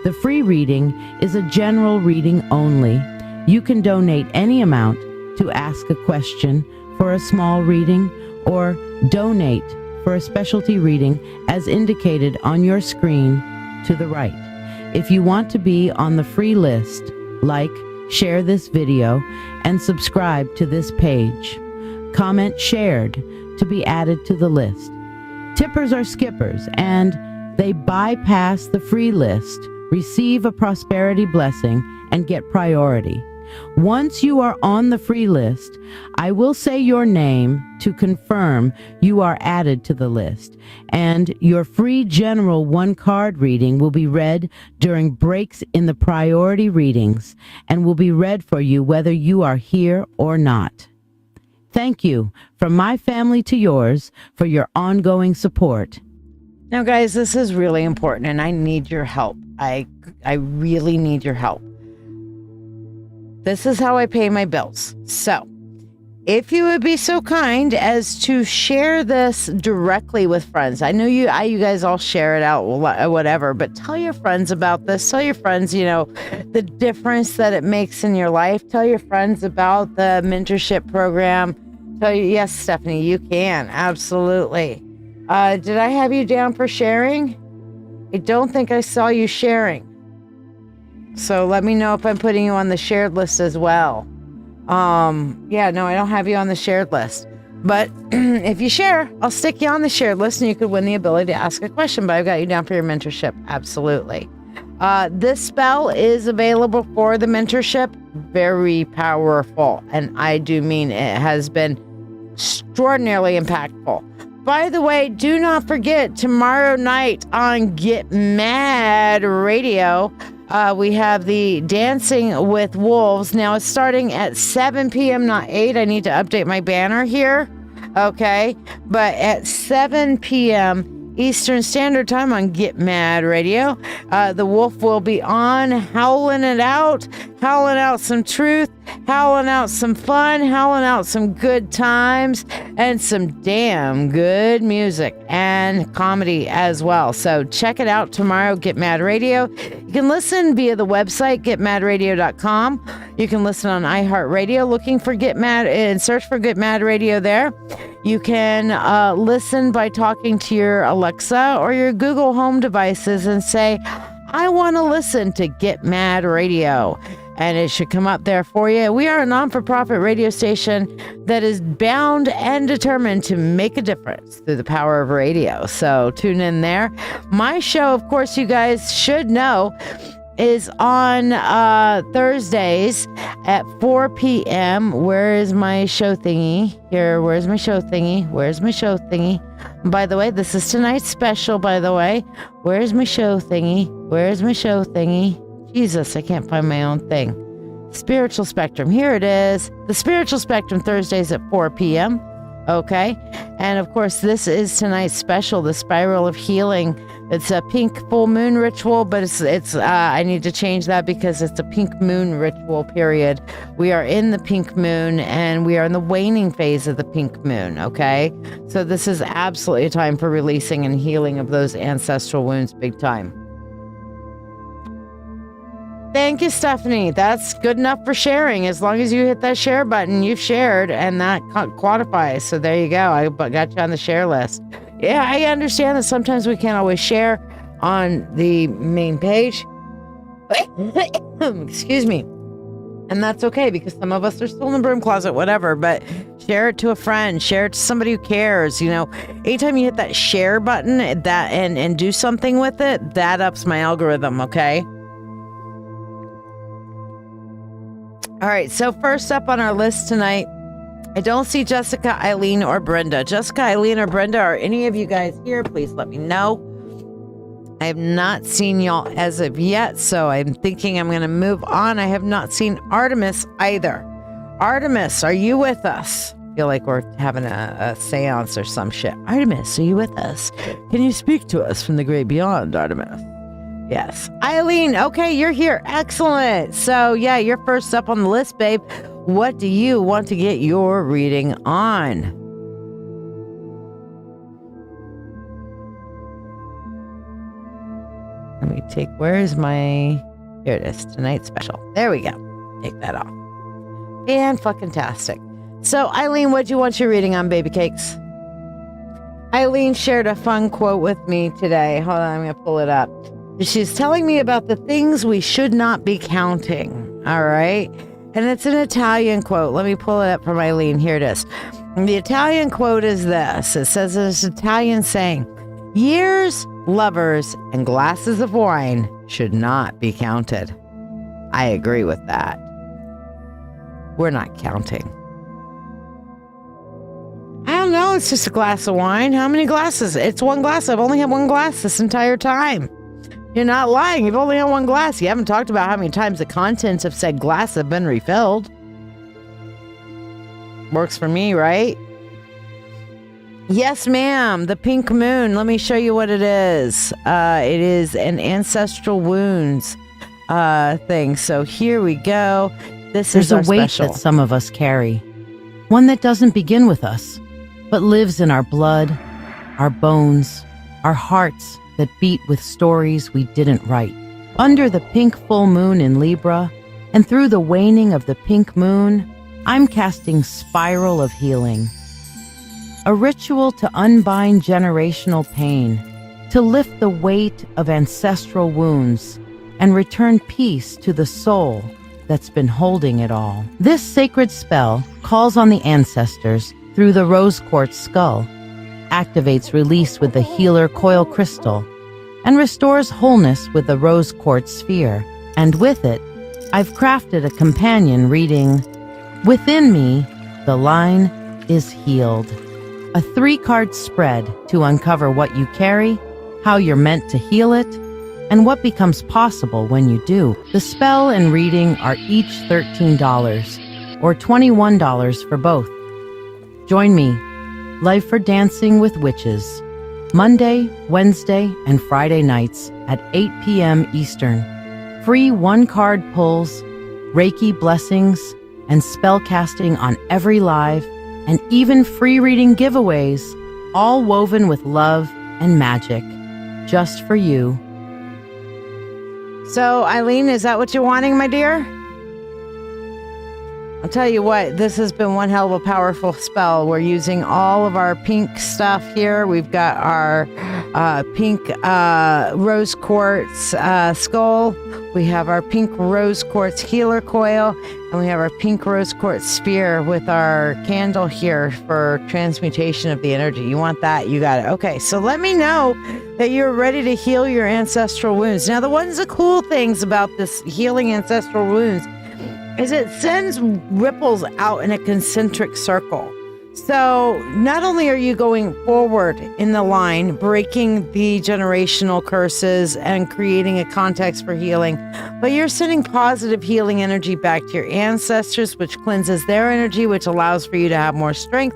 The free reading is a general reading only. You can donate any amount to ask a question for a small reading or donate for a specialty reading as indicated on your screen to the right. If you want to be on the free list, like, share this video, and subscribe to this page. Comment shared to be added to the list. Tippers are skippers, and they bypass the free list, receive a prosperity blessing, and get priority. Once you are on the free list, I will say your name to confirm you are added to the list, and your free general 1-card reading will be read during breaks in the priority readings and will be read for you whether you are here or not. Thank you, from my family to yours, for your ongoing support. Now, guys, this is really important, and I need your help. I really need your help. This is how I pay my bills. So, if you would be so kind as to share this directly with friends. I know you guys all share it out, whatever, but tell your friends about this. Tell your friends, the difference that it makes in your life. Tell your friends about the mentorship program. Yes, Stephanie, you can. Absolutely. Did I have you down for sharing? I don't think I saw you sharing. So let me know if I'm putting you on the shared list as well. Yeah, no, I don't have you on the shared list. But if you share, I'll stick you on the shared list and you could win the ability to ask a question. But I've got you down for your mentorship. Absolutely. This spell is available for the mentorship. Very powerful. And I do mean it has been extraordinarily impactful. By the way, do not forget tomorrow night on Get Mad Radio, we have the Dancing with Wolves. Now it's starting at 7 p.m., not 8. I need to update my banner here. Okay. But at 7 p.m. Eastern Standard Time on Get Mad Radio. The wolf will be on, howling out some truth, howling out some fun, howling out some good times, and some damn good music and comedy as well. So check it out tomorrow, Get Mad Radio. You can listen via the website, getmadradio.com. You can listen on iHeartRadio, looking for Get Mad and search for Get Mad Radio there. You can listen by talking to your Alexa or your Google Home devices and say, I want to listen to Get Mad Radio. And it should come up there for you. We are a non-for-profit radio station that is bound and determined to make a difference through the power of radio. So tune in there. My show, of course, you guys should know, is on Thursdays at 4 p.m. Where is my show thingy? Here, where's my show thingy? Where's my show thingy? By the way, this is tonight's special, by the way. Where's my show thingy? Where's my show thingy? Jesus, I can't find my own thing. Spiritual Spectrum. Here it is. The Spiritual Spectrum, Thursdays at 4 p.m. Okay. And of course, this is tonight's special, the Spiral of Healing. It's a pink full moon ritual, but it's I need to change that because it's a pink moon ritual period. We are in the pink moon and we are in the waning phase of the pink moon. Okay. So this is absolutely a time for releasing and healing of those ancestral wounds big time. Thank you, Stephanie. That's good enough for sharing. As long as you hit that share button, you've shared, and that quantifies. So there you go. I got you on the share list. Yeah, I understand that sometimes we can't always share on the main page. Excuse me. And that's okay, because some of us are still in the broom closet, whatever. But share it to a friend. Share it to somebody who cares. You know, anytime you hit that share button that and do something with it, that ups my algorithm, okay? All right, so first up on our list tonight, I don't see Jessica, Eileen, or Brenda. Jessica, Eileen, or Brenda, are any of you guys here? Please let me know. I have not seen y'all as of yet, so I'm thinking I'm going to move on. I have not seen Artemis either. Artemis, are you with us? I feel like we're having a seance or some shit. Artemis, are you with us? Can you speak to us from the great beyond, Artemis? Yes. Eileen, okay, you're here. Excellent. So, yeah, you're first up on the list, babe. What do you want to get your reading on? Let me take, where's my, here it is, tonight's special. There we go. Take that off. Fan-fucking-tastic. So, Eileen, what do you want your reading on, baby cakes? Eileen shared a fun quote with me today. Hold on, I'm going to pull it up. She's telling me about the things we should not be counting. All right. And it's an Italian quote. Let me pull it up from Eileen. Here it is. And the Italian quote is this. It says, it's an Italian saying, years, lovers, and glasses of wine should not be counted. I agree with that. We're not counting. I don't know. It's just a glass of wine. How many glasses? It's one glass. I've only had one glass this entire time. You're not lying. You've only had one glass. You haven't talked about how many times the contents of said glass have been refilled. Works for me, right? Yes, ma'am. The pink moon. Let me show you what it is. It is an ancestral wounds thing. So here we go. There's a weight special that some of us carry. One that doesn't begin with us, but lives in our blood, our bones, our hearts, that beat with stories we didn't write. Under the pink full moon in Libra, and through the waning of the pink moon, I'm casting Spiral of Healing. A ritual to unbind generational pain, to lift the weight of ancestral wounds, and return peace to the soul that's been holding it all. This sacred spell calls on the ancestors through the rose quartz skull, activates release with the healer coil crystal, and restores wholeness with the rose quartz sphere. And with it, I've crafted a companion reading, Within Me, the line is healed. A 3-card spread to uncover what you carry, how you're meant to heal it, and what becomes possible when you do. The spell and reading are each $13 or $21 for both. Join me, Life for Dancing with Witches, Monday, Wednesday, and Friday nights at 8 p.m. Eastern. Free one-card pulls, Reiki blessings, and spell casting on every live, and even free reading giveaways, all woven with love and magic, just for you. So, Eileen, is that what you're wanting, my dear? I'll tell you what, this has been one hell of a powerful spell. We're using all of our pink stuff here. We've got our pink rose quartz skull. We have our pink rose quartz healer coil. And we have our pink rose quartz spear with our candle here for transmutation of the energy. You want that? You got it. Okay, so let me know that you're ready to heal your ancestral wounds. Now, one of the cool things about this healing ancestral wounds is it sends ripples out in a concentric circle. So not only are you going forward in the line, breaking the generational curses and creating a context for healing, but you're sending positive healing energy back to your ancestors, which cleanses their energy, which allows for you to have more strength.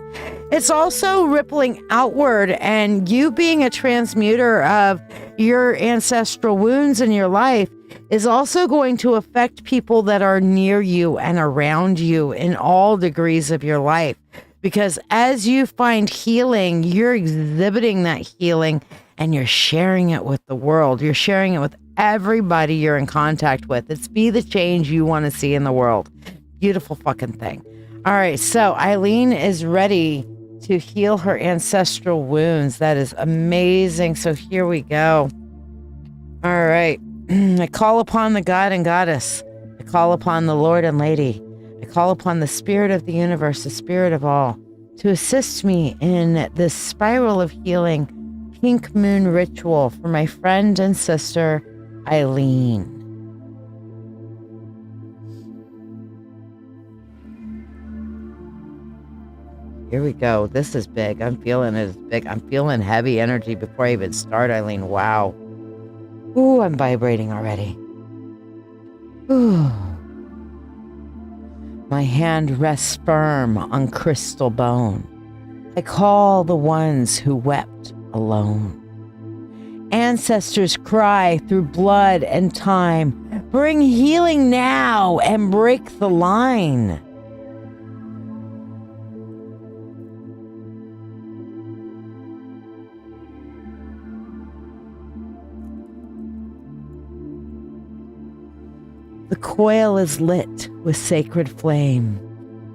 It's also rippling outward, and you being a transmuter of your ancestral wounds in your life is also going to affect people that are near you and around you in all degrees of your life. Because as you find healing, you're exhibiting that healing and you're sharing it with the world. You're sharing it with everybody you're in contact with. It's be the change you want to see in the world. Beautiful fucking thing. All right, so Eileen is ready to heal her ancestral wounds. That is amazing. So here we go. All right. I call upon the God and Goddess. I call upon the Lord and Lady. I call upon the Spirit of the universe, the Spirit of all, to assist me in this spiral of healing pink moon ritual for my friend and sister, Eileen. Here we go. This is big. I'm feeling it is big. I'm feeling heavy energy before I even start, Eileen. Wow. Ooh, I'm vibrating already. Ooh. My hand rests firm on crystal bone. I call the ones who wept alone. Ancestors cry through blood and time. Bring healing now and break the line. The coil is lit with sacred flame,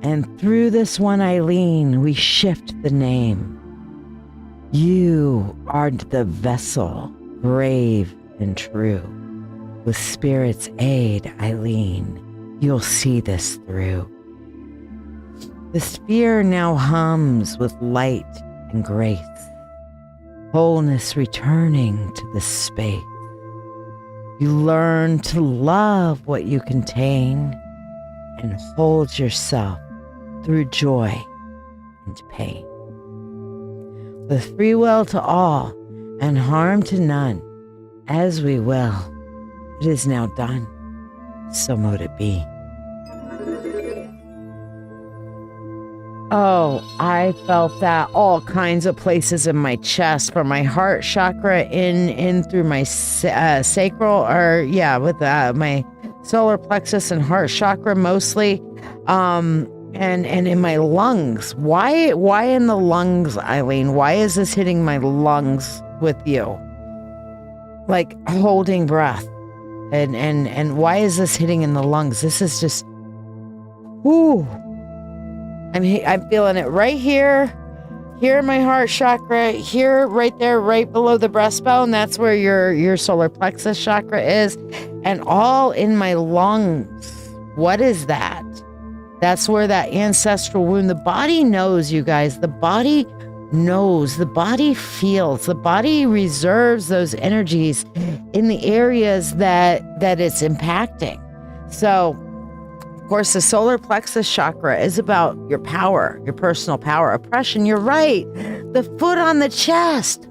and through this one Eileen, we shift the name. You are the vessel, brave and true. With Spirit's aid, Eileen, you'll see this through. The sphere now hums with light and grace, wholeness returning to the space. You learn to love what you contain and hold yourself through joy and pain. With free will to all and harm to none, as we will, it is now done, so mote it be. Oh, I felt that all kinds of places in my chest, from my heart chakra in through my sacral, or with my solar plexus and heart chakra mostly, and in my lungs. Why in the lungs, Eileen? Why is this hitting my lungs with you? Like holding breath, and why is this hitting in the lungs? This is just, whoo. I'm feeling it right here in my heart chakra, here, right there, right below the breastbone. That's where your solar plexus chakra is, and all in my lungs. What is that? That's where that ancestral wound, the body knows, you guys. The body knows, the body feels, the body reserves those energies in the areas that it's impacting. So, of course, the solar plexus chakra is about your power, your personal power, oppression. You're right. The foot on the chest.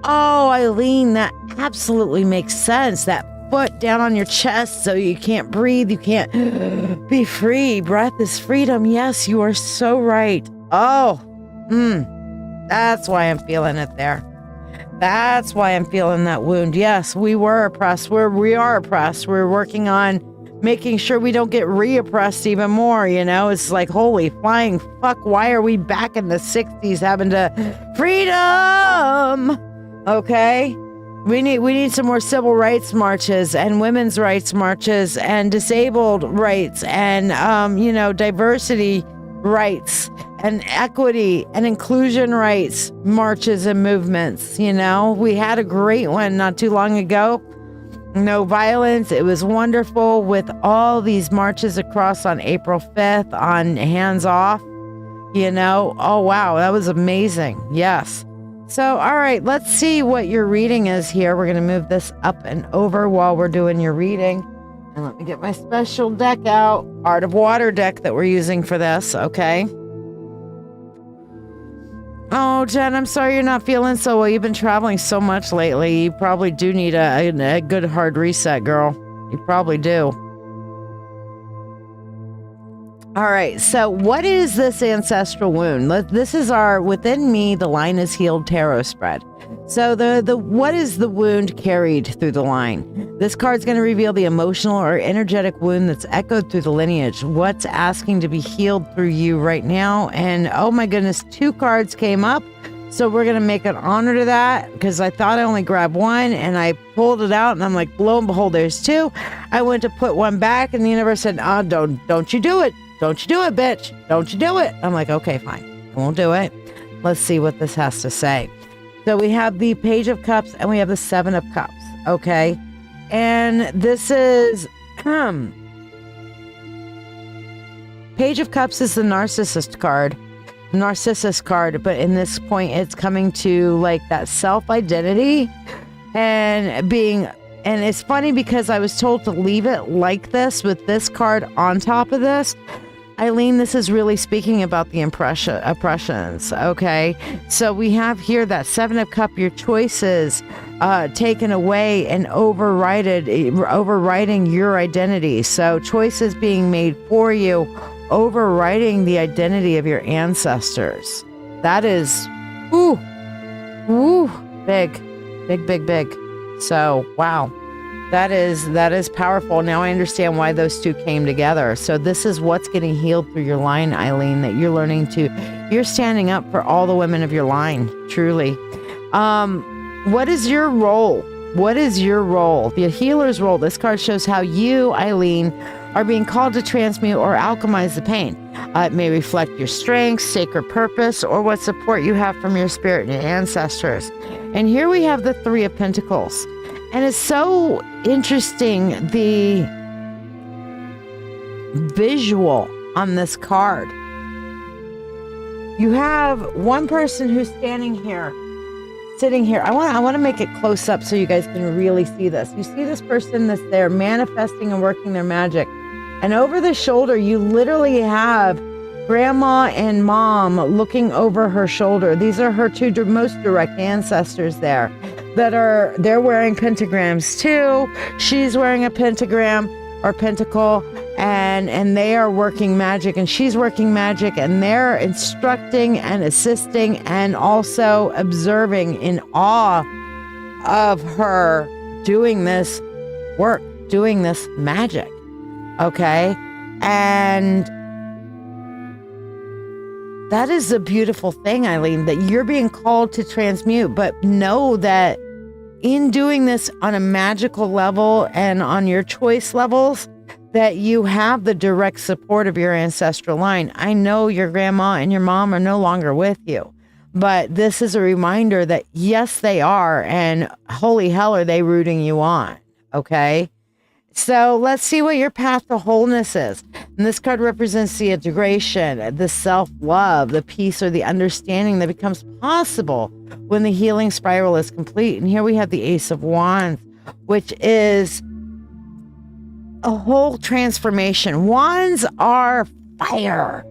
Oh, Eileen, that absolutely makes sense. That foot down on your chest so you can't breathe. You can't be free. Breath is freedom. Yes, you are so right. Oh, that's why I'm feeling it there. That's why I'm feeling that wound. Yes, we were oppressed. We are oppressed. We're working on making sure we don't get re-oppressed even more. You know, it's like, holy flying fuck, why are we back in the 60s having to freedom? Okay, we need some more civil rights marches and women's rights marches and disabled rights and diversity rights and equity and inclusion rights marches and movements. You know, we had a great one not too long ago. No violence. It was wonderful with all these marches across on April 5th on Hands Off. You know, oh wow, that was amazing. Yes. So, all right, let's see what your reading is here. We're going to move this up and over while we're doing your reading. And let me get my special deck out. Art of Water deck that we're using for this, okay? Oh, Jen, I'm sorry you're not feeling so well. You've been traveling so much lately. You probably do need a good hard reset, girl. You probably do. All right, so what is this ancestral wound? This is our Within Me, the Line is Healed tarot spread. So the what is the wound carried through the line? This card's going to reveal the emotional or energetic wound that's echoed through the lineage. What's asking to be healed through you right now? And oh my goodness, 2 cards came up. So we're going to make an honor to that because I thought I only grabbed 1 and I pulled it out and I'm like, lo and behold, there's 2. I went to put 1 back and the universe said, don't you do it. Don't you do it, bitch. Don't you do it. I'm like, okay, fine. I won't do it. Let's see what this has to say. So we have the Page of Cups and we have the 7 of Cups. Okay. And this is, Page of Cups is the narcissist card, but in this point, it's coming to like that self-identity and it's funny because I was told to leave it like this with this card on top of this. Eileen, this is really speaking about the oppressions, okay? So we have here that 7 of Cups, your choices taken away and overriding your identity. So choices being made for you, overriding the identity of your ancestors. That is, big. So, wow. That is powerful. Now I understand why those 2 came together. So this is what's getting healed through your line, Eileen, that you're learning you're standing up for all the women of your line, truly. What is your role? What is your role? The healer's role. This card shows how you, Eileen, are being called to transmute or alchemize the pain. It may reflect your strengths, sacred purpose, or what support you have from your spirit and your ancestors. And here we have the 3 of Pentacles. And it's so interesting, the visual on this card. You have one person who's sitting here. I want to make it close up so you guys can really see this. You see this person that's there manifesting and working their magic. And over the shoulder, you literally have grandma and mom looking over her shoulder. These are her 2 most direct ancestors there. They're wearing pentagrams too. She's wearing a pentagram or pentacle, and they are working magic, and she's working magic, and they're instructing and assisting and also observing in awe of her doing this work, doing this magic. Okay? And that is a beautiful thing, Eileen, that you're being called to transmute, but know that in doing this on a magical level and on your choice levels, that you have the direct support of your ancestral line. I know your grandma and your mom are no longer with you, but this is a reminder that yes, they are, and holy hell are they rooting you on, okay? So let's see what your path to wholeness is. And this card represents the integration, the self-love, the peace, or the understanding that becomes possible when the healing spiral is complete. And here we have the Ace of Wands, which is a whole transformation. Wands are fire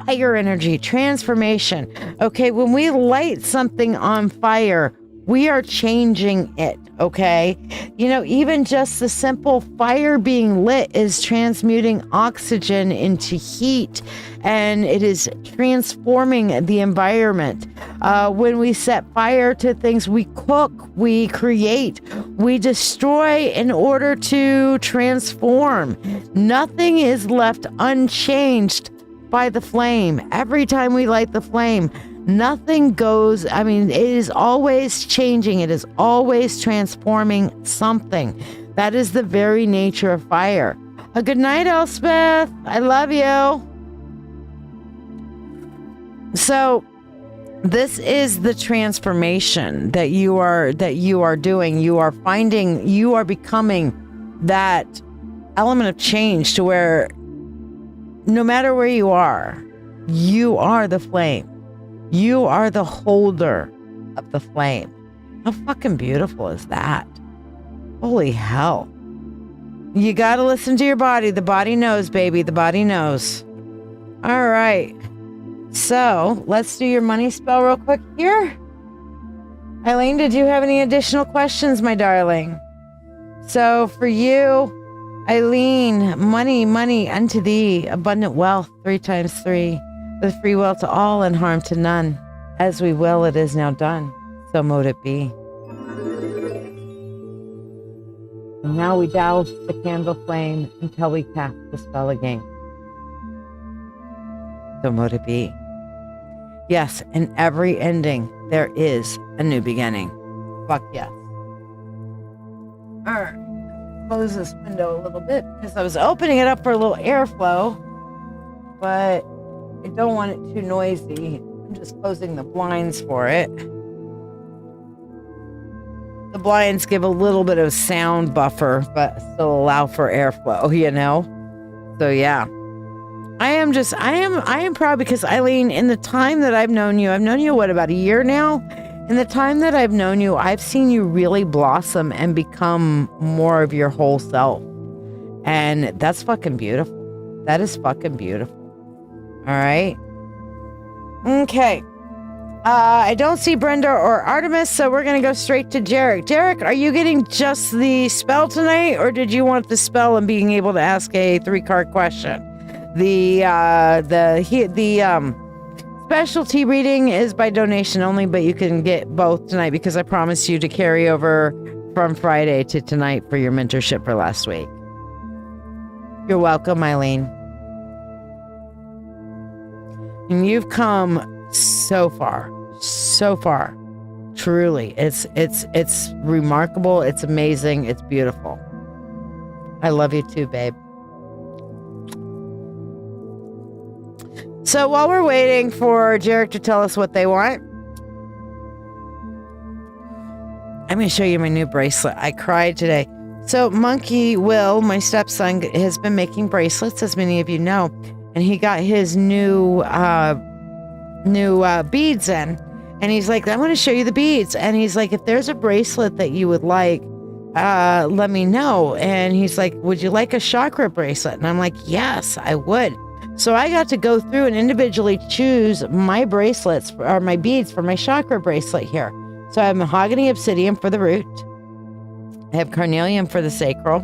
energy, transformation. Okay, when we light something on fire, We are changing it, okay? You know, even just the simple fire being lit is transmuting oxygen into heat, and it is transforming the environment. When we set fire to things, we cook, we create, we destroy in order to transform. Nothing is left unchanged by the flame. Every time we light the flame, nothing goes, I mean, it is always changing. It is always transforming something. That is the very nature of fire. A good night, Elspeth. I love you. So this is the transformation that you are doing. You are finding, you are becoming that element of change to where no matter where you are the flame. You are the holder of the flame. How fucking beautiful is that? Holy hell. You got to listen to your body. The body knows, baby. The body knows. All right. So let's do your money spell real quick here. Eileen, did you have any additional questions, my darling? So for you, Eileen, money unto thee, abundant wealth, 3 times 3. With free will to all and harm to none. As we will, it is now done. So mote it be. And now we douse the candle flame until we cast the spell again. So mote it be. Yes, in every ending, there is a new beginning. Fuck yes. All right. Close this window a little bit because I was opening it up for a little airflow, but I don't want it too noisy. I'm just closing the blinds for it. The blinds give a little bit of sound buffer, but still allow for airflow, you know? So yeah. I am proud because Eileen, in the time that I've known you, what, about a year now? In the time that I've known you, I've seen you really blossom and become more of your whole self. And that's fucking beautiful. That is fucking beautiful. All right. Okay. I don't see Brenda or Artemis, so we're going to go straight to Jarek. Jarek, are you getting just the spell tonight, or did you want the spell and being able to ask a 3-card question? The specialty reading is by donation only, but you can get both tonight because I promised you to carry over from Friday to tonight for your mentorship for last week. You're welcome, Eileen. And you've come so far. Truly. It's remarkable. It's amazing. It's beautiful. I love you too, babe. So while we're waiting for Jarek to tell us what they want, I'm going to show you my new bracelet. I cried today. So Monkey Will, my stepson, has been making bracelets, as many of you know. And he got his new beads in. And he's like, I want to show you the beads. And he's like, if there's a bracelet that you would like, let me know. And he's like, would you like a chakra bracelet? And I'm like, yes, I would. So I got to go through and individually choose my bracelets or my beads for my chakra bracelet here. So I have mahogany obsidian for the root. I have carnelian for the sacral.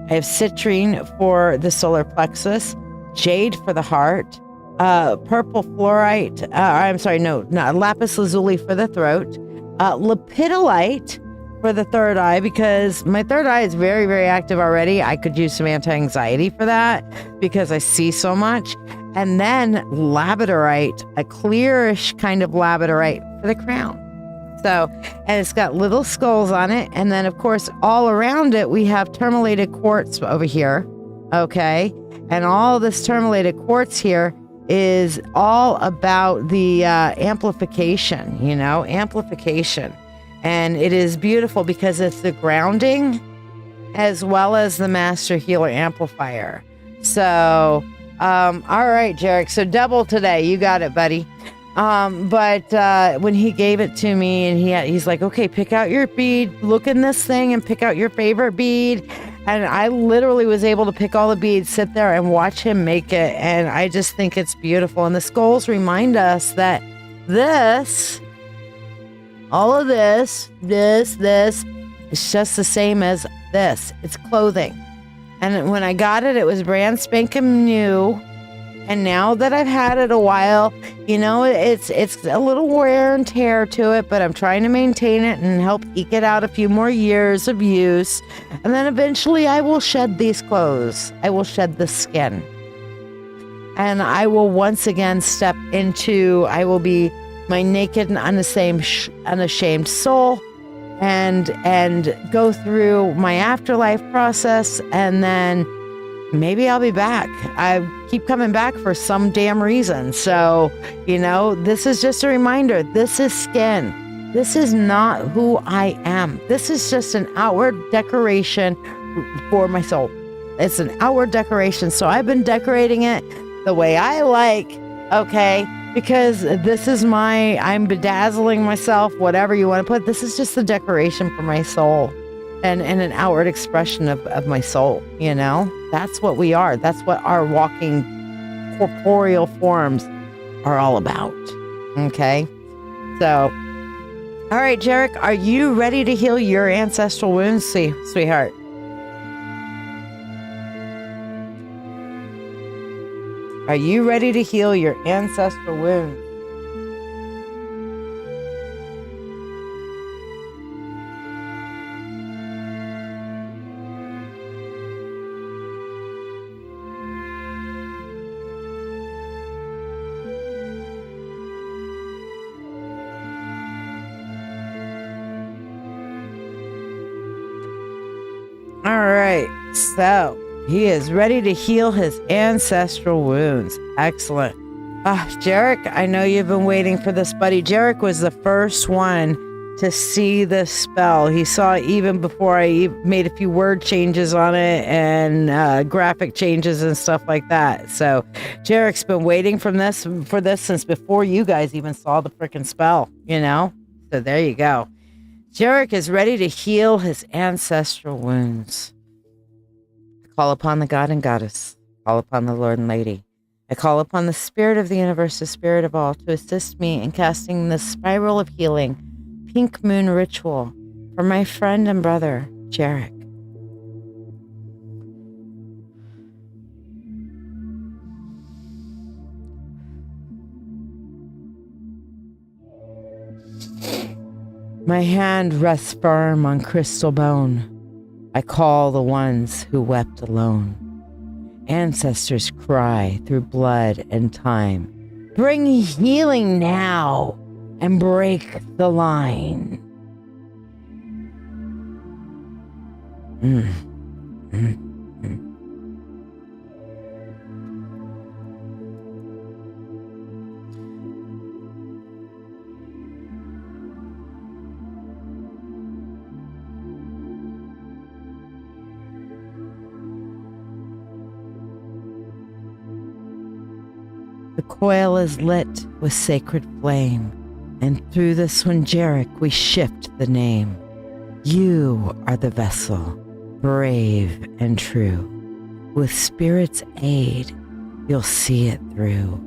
I have citrine for the solar plexus. Jade for the heart, purple fluorite, lapis lazuli for the throat, lepidolite for the third eye, because my third eye is very, very active already. I could use some anti-anxiety for that because I see so much. And then labradorite, a clearish kind of labradorite for the crown. So, and it's got little skulls on it. And then, of course, all around it, we have tourmalated quartz over here. Okay. And all this tourmalated quartz here is all about the amplification, amplification. And it is beautiful because it's the grounding as well as the master healer amplifier. So, all right, Jarek. So double today. You got it, buddy. But when he gave it to me and he's like, okay, pick out your bead, look in this thing and pick out your favorite bead. And I literally was able to pick all the beads, sit there and watch him make it. And I just think it's beautiful. And the skulls remind us that this All of this, it's just the same as this. It's clothing. And when I got it, it was brand spanking new. And now that I've had it a while, you know, it's a little wear and tear to it, but I'm trying to maintain it and help eke it out a few more years of use. And then eventually I will shed these clothes. I will shed the skin. And I will once again I will be my naked and unashamed soul and go through my afterlife process, and then maybe I'll be back. I keep coming back for some damn reason. So, you know, this is just a reminder. This is skin. This is not who I am. This is just an outward decoration for my soul. It's an outward decoration. So I've been decorating it the way I like, okay? Because this is I'm bedazzling myself, whatever you want to put. This is just the decoration for my soul. And an outward expression of my soul, you know? That's what we are. That's what our walking corporeal forms are all about, okay? So, all right, Jarek, are you ready to heal your ancestral wounds, sweetheart? Are you ready to heal your ancestral wounds? All right, so he is ready to heal his ancestral wounds. Excellent. Jarek, I know you've been waiting for this, buddy. Jarek was the first one to see this spell. He saw it even before I made a few word changes on it and graphic changes and stuff like that. So Jarek's been waiting for this since before you guys even saw the freaking spell, you know? So there you go. Jarek is ready to heal his ancestral wounds. I call upon the God and Goddess. I call upon the Lord and Lady. I call upon the Spirit of the Universe, the Spirit of all, to assist me in casting the spiral of healing, pink moon ritual, for my friend and brother, Jarek. My hand rests firm on crystal bone. I call the ones who wept alone. Ancestors cry through blood and time. Bring healing now and break the line. The coil is lit with sacred flame, and through this one, Jarek, we shift the name. You are the vessel, brave and true. With spirit's aid, you'll see it through.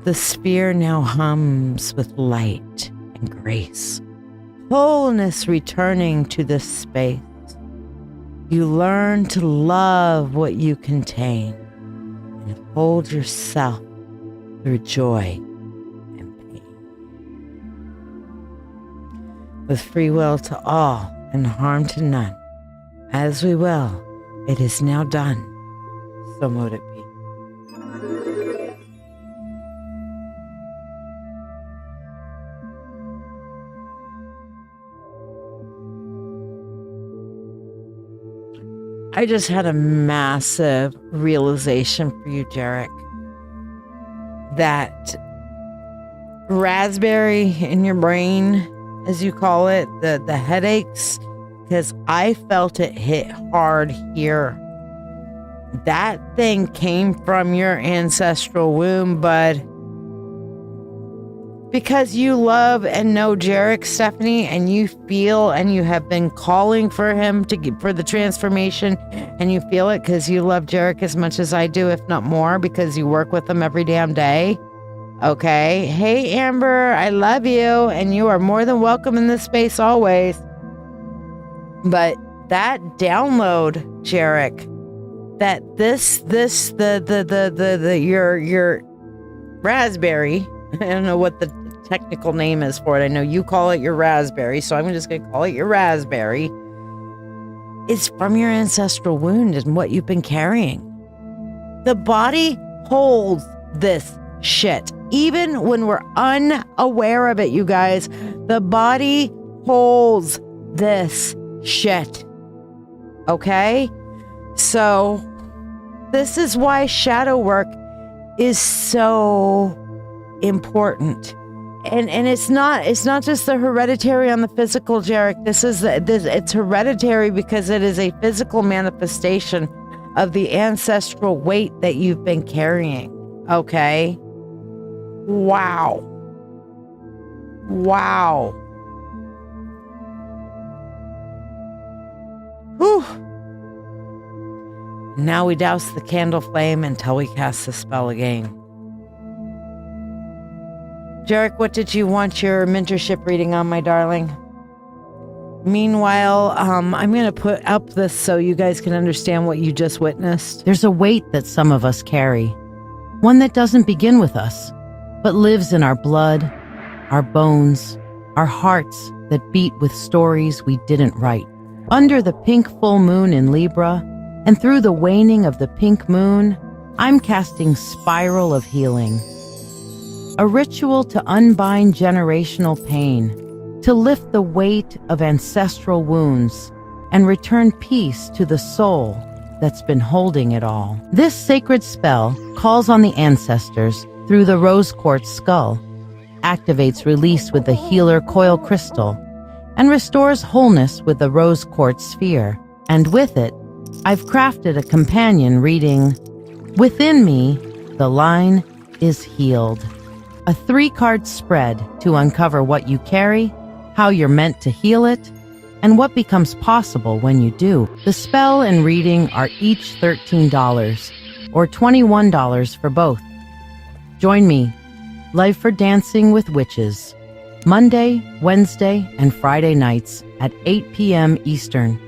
The sphere now hums with light and grace, wholeness returning to this space. You learn to love what you contain and hold yourself through joy and pain. With free will to all and harm to none, as we will, it is now done. So mote it be. I just had a massive realization for you, Jarek, that raspberry in your brain, as you call it, the headaches, because I felt it hit hard here. That thing came from your ancestral womb, bud. Because you love and know Jarek, Stephanie, and you feel and you have been calling for him for the transformation, and you feel it because you love Jarek as much as I do, if not more, because you work with him every damn day. Okay. Hey, Amber, I love you, and you are more than welcome in this space always. But that download, Jarek, that your raspberry, I don't know what the technical name is for it. I know you call it your raspberry, so I'm just going to call it your raspberry. It's from your ancestral wound and what you've been carrying. The body holds this shit. Even when we're unaware of it, you guys, the body holds this shit. Okay? So, this is why shadow work is so important. And it's not just the hereditary on the physical, Jarek. It's hereditary because it is a physical manifestation of the ancestral weight that you've been carrying. Okay? Wow. Whew. Now we douse the candle flame until we cast the spell again. Jarek, what did you want your mentorship reading on, my darling? Meanwhile, I'm going to put up this so you guys can understand what you just witnessed. There's a weight that some of us carry, one that doesn't begin with us, but lives in our blood, our bones, our hearts that beat with stories we didn't write. Under the pink full moon in Libra, and through the waning of the pink moon, I'm casting Spiral of Healing. A ritual to unbind generational pain, to lift the weight of ancestral wounds, and return peace to the soul that's been holding it all. This sacred spell calls on the ancestors through the rose quartz skull, activates release with the healer coil crystal, and restores wholeness with the rose quartz sphere. And with it, I've crafted a companion reading, Within Me, the line is healed. A 3-card spread to uncover what you carry, how you're meant to heal it, and what becomes possible when you do. The spell and reading are each $13 or $21 for both. Join me, Live for Dancing with Witches, Monday, Wednesday, and Friday nights at 8 p.m. Eastern.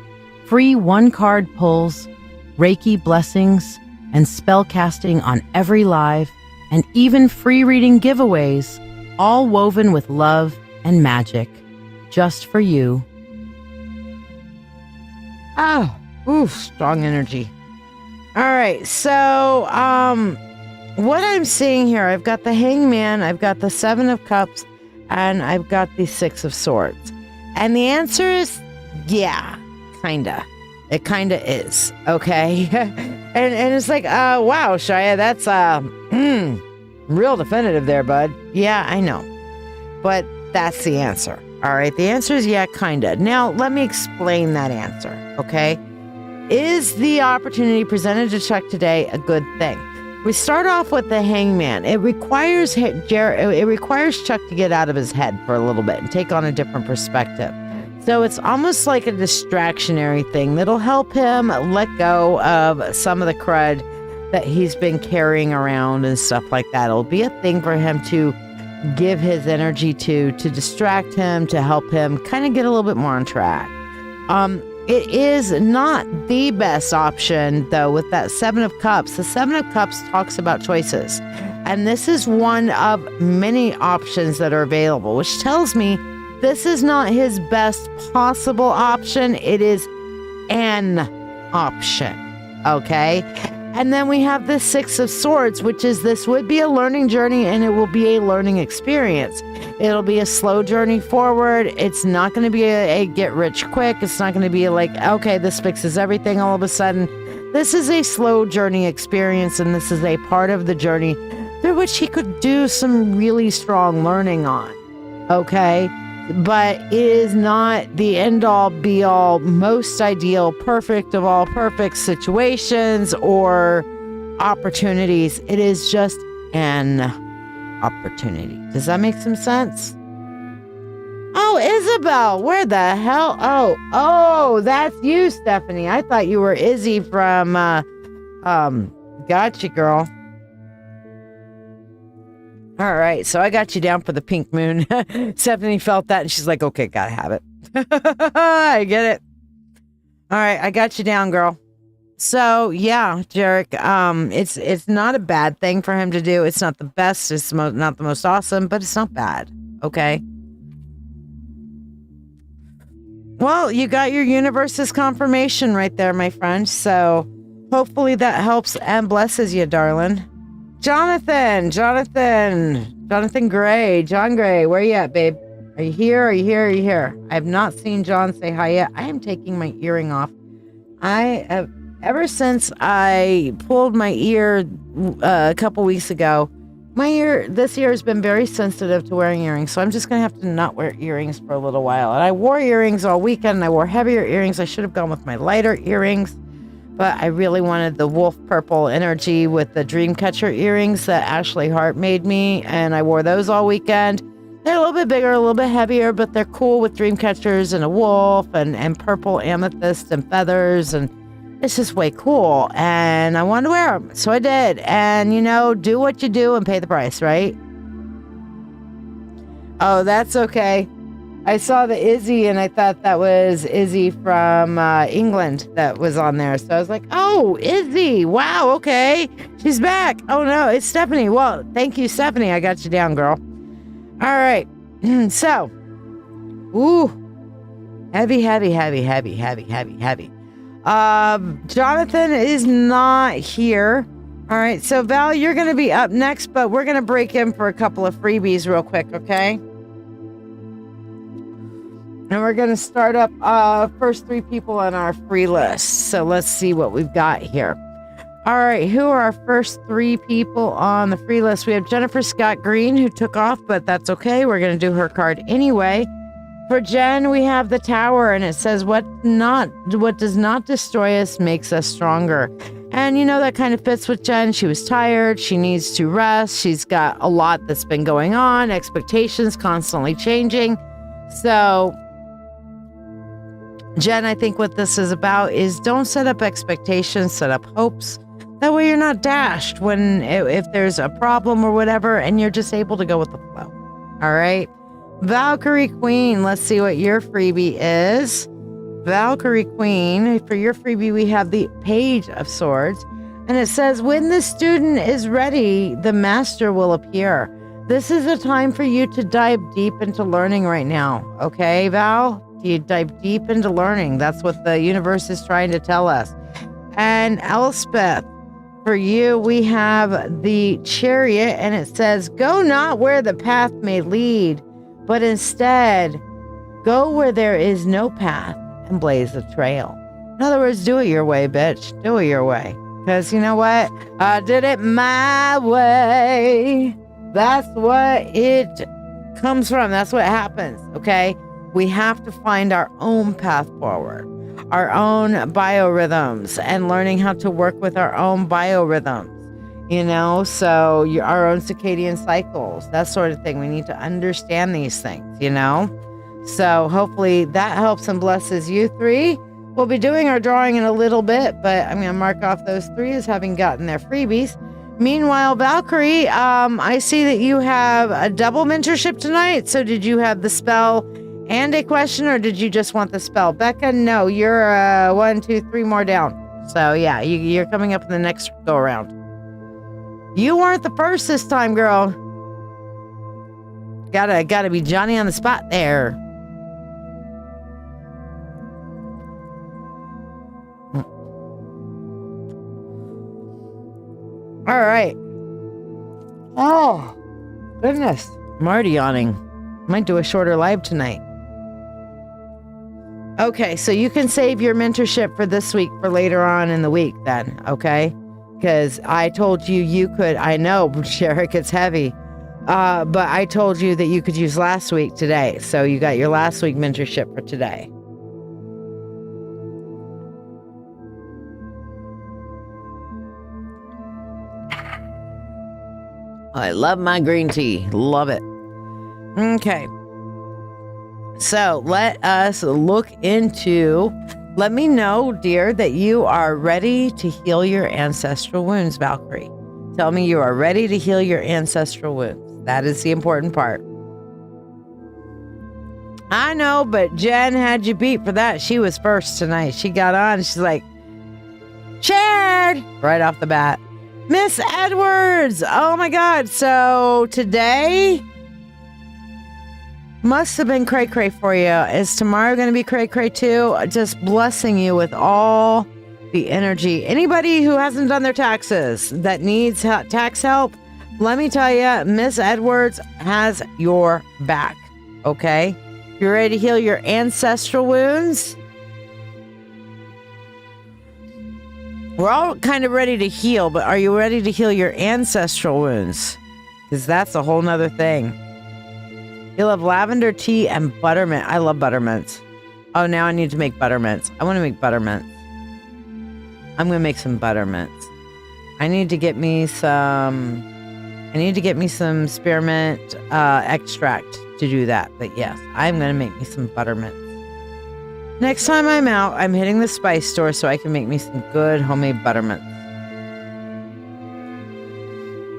Free 1-card pulls, Reiki blessings, and spell casting on every live, and even free reading giveaways, all woven with love and magic, just for you. Oh, oof, strong energy. All right, so what I'm seeing here, I've got the Hangman, I've got the 7 of Cups, and I've got the 6 of Swords. And the answer is, yeah, kinda. It kinda is, okay? and it's like, wow, Shiya, that's real definitive there, bud. Yeah, I know. But that's the answer. All right, the answer is yeah, kinda. Now, let me explain that answer, okay? Is the opportunity presented to Chuck today a good thing? We start off with the Hangman. It requires Chuck to get out of his head for a little bit and take on a different perspective. So it's almost like a distractionary thing that'll help him let go of some of the crud that he's been carrying around and stuff like that. It'll be a thing for him to give his energy to distract him, to help him kind of get a little bit more on track. It is not the best option, though, with that 7 of Cups. The 7 of Cups talks about choices. And this is one of many options that are available, which tells me this is not his best possible option. It is an option. Okay? And then we have the 6 of Swords, which is this would be a learning journey and it will be a learning experience. It'll be a slow journey forward. It's not going to be a get rich quick. It's not going to be like, okay, this fixes everything all of a sudden. This is a slow journey experience, and this is a part of the journey through which he could do some really strong learning on. Okay? But it is not the end-all, be-all, most ideal, perfect of all perfect situations or opportunities. It is just an opportunity. Does that make some sense? Oh, Isabel, where the hell? Oh, that's you, Stephanie. I thought you were Izzy from, Gotcha, girl. All right, so I got you down for the pink moon. Stephanie felt that, and she's like, okay, gotta have it. I get it. All right, I got you down, girl. So, yeah, Jarek, it's not a bad thing for him to do. It's not the best. It's not the most awesome, but it's not bad, okay? Well, you got your universe's confirmation right there, my friend. So, hopefully that helps and blesses you, darling. Jonathan Gray, John Gray, where you at, babe? Are you here? Are you here? Are you here? I have not seen John say hi yet. I am taking my earring off. I have, ever since I pulled my ear a couple weeks ago, this ear has been very sensitive to wearing earrings, so I'm just going to have to not wear earrings for a little while. And I wore earrings all weekend, and I wore heavier earrings. I should have gone with my lighter earrings. But I really wanted the wolf purple energy with the Dreamcatcher earrings that Ashley Hart made me. And I wore those all weekend. They're a little bit bigger, a little bit heavier, but they're cool with Dreamcatchers and a wolf and purple amethyst and feathers. And it's just way cool. And I wanted to wear them. So I did. And, do what you do and pay the price, right? Oh, that's okay. I saw the Izzy, and I thought that was Izzy from England that was on there. So I was like, oh, Izzy. Wow, okay. She's back. Oh, no, it's Stephanie. Well, thank you, Stephanie. I got you down, girl. All right. So, heavy. Jonathan is not here. All right. So, Val, you're going to be up next, but we're going to break in for a couple of freebies real quick, okay? And we're going to start up first 3 people on our free list. So let's see what we've got here. All right, who are our first 3 people on the free list? We have Jennifer Scott Green, who took off, but that's okay. We're going to do her card anyway. For Jen, we have the Tower, and it says, what does not destroy us makes us stronger. And that kind of fits with Jen. She was tired. She needs to rest. She's got a lot that's been going on, expectations constantly changing. So, Jen, I think what this is about is don't set up expectations, set up hopes. That way you're not dashed if there's a problem or whatever, and you're just able to go with the flow. All right. Valkyrie Queen, let's see what your freebie is. Valkyrie Queen, for your freebie, we have the Page of Swords. And it says, when the student is ready, the master will appear. This is a time for you to dive deep into learning right now. Okay, Val? You dive deep into learning. That's what the universe is trying to tell us. And Elspeth, for you, we have the Chariot, and it says, go not where the path may lead, but instead go where there is no path and blaze the trail. In other words, do it your way, bitch. Do it your way. Because you know what? I did it my way. That's what it comes from. That's what happens, okay? We have to find our own path forward, our own biorhythms, and learning how to work with our own biorhythms, so our own circadian cycles, that sort of thing. We need to understand these things, So hopefully that helps and blesses you 3. We'll be doing our drawing in a little bit, but I'm going to mark off those 3 as having gotten their freebies. Meanwhile, Valkyrie, I see that you have a double mentorship tonight. So did you have the spell and a question, or did you just want the spell? Becca, no, you're 1, 2, 3 more down. So yeah, you're coming up in the next go around. You weren't the first this time, girl. Gotta be Johnny on the spot there. All right. Oh, goodness. I'm already yawning. Might do a shorter live tonight. Okay, so you can save your mentorship for this week for later on in the week then, okay? Because I told you could, I know, Sherrick, it's heavy, but I told you that you could use last week today. So you got your last week mentorship for today. I love my green tea. Love it. Okay. So let us look into, let me know, dear, that you are ready to heal your ancestral wounds, Valkyrie. Tell me you are ready to heal your ancestral wounds. That is the important part. I know, but Jen had you beat for that. She was first tonight. She got on. She's like, shared right off the bat. Miss Edwards. Oh my God. So today must have been cray cray for you. Is tomorrow going to be cray cray too? Just blessing you with all the energy. Anybody who hasn't done their taxes that needs tax help, let me tell you, Miss Edwards has your back. Okay? You're ready to heal your ancestral wounds? We're all kind of ready to heal, but are you ready to heal your ancestral wounds? Because that's a whole nother thing. You'll have lavender tea and buttermint. I love buttermints. Oh, now I need to make buttermints. I want to make buttermints. I'm going to make some buttermints. I need to get me some spearmint extract to do that. But yes, I'm going to make me some buttermints. Next time I'm out, I'm hitting the spice store so I can make me some good homemade buttermints.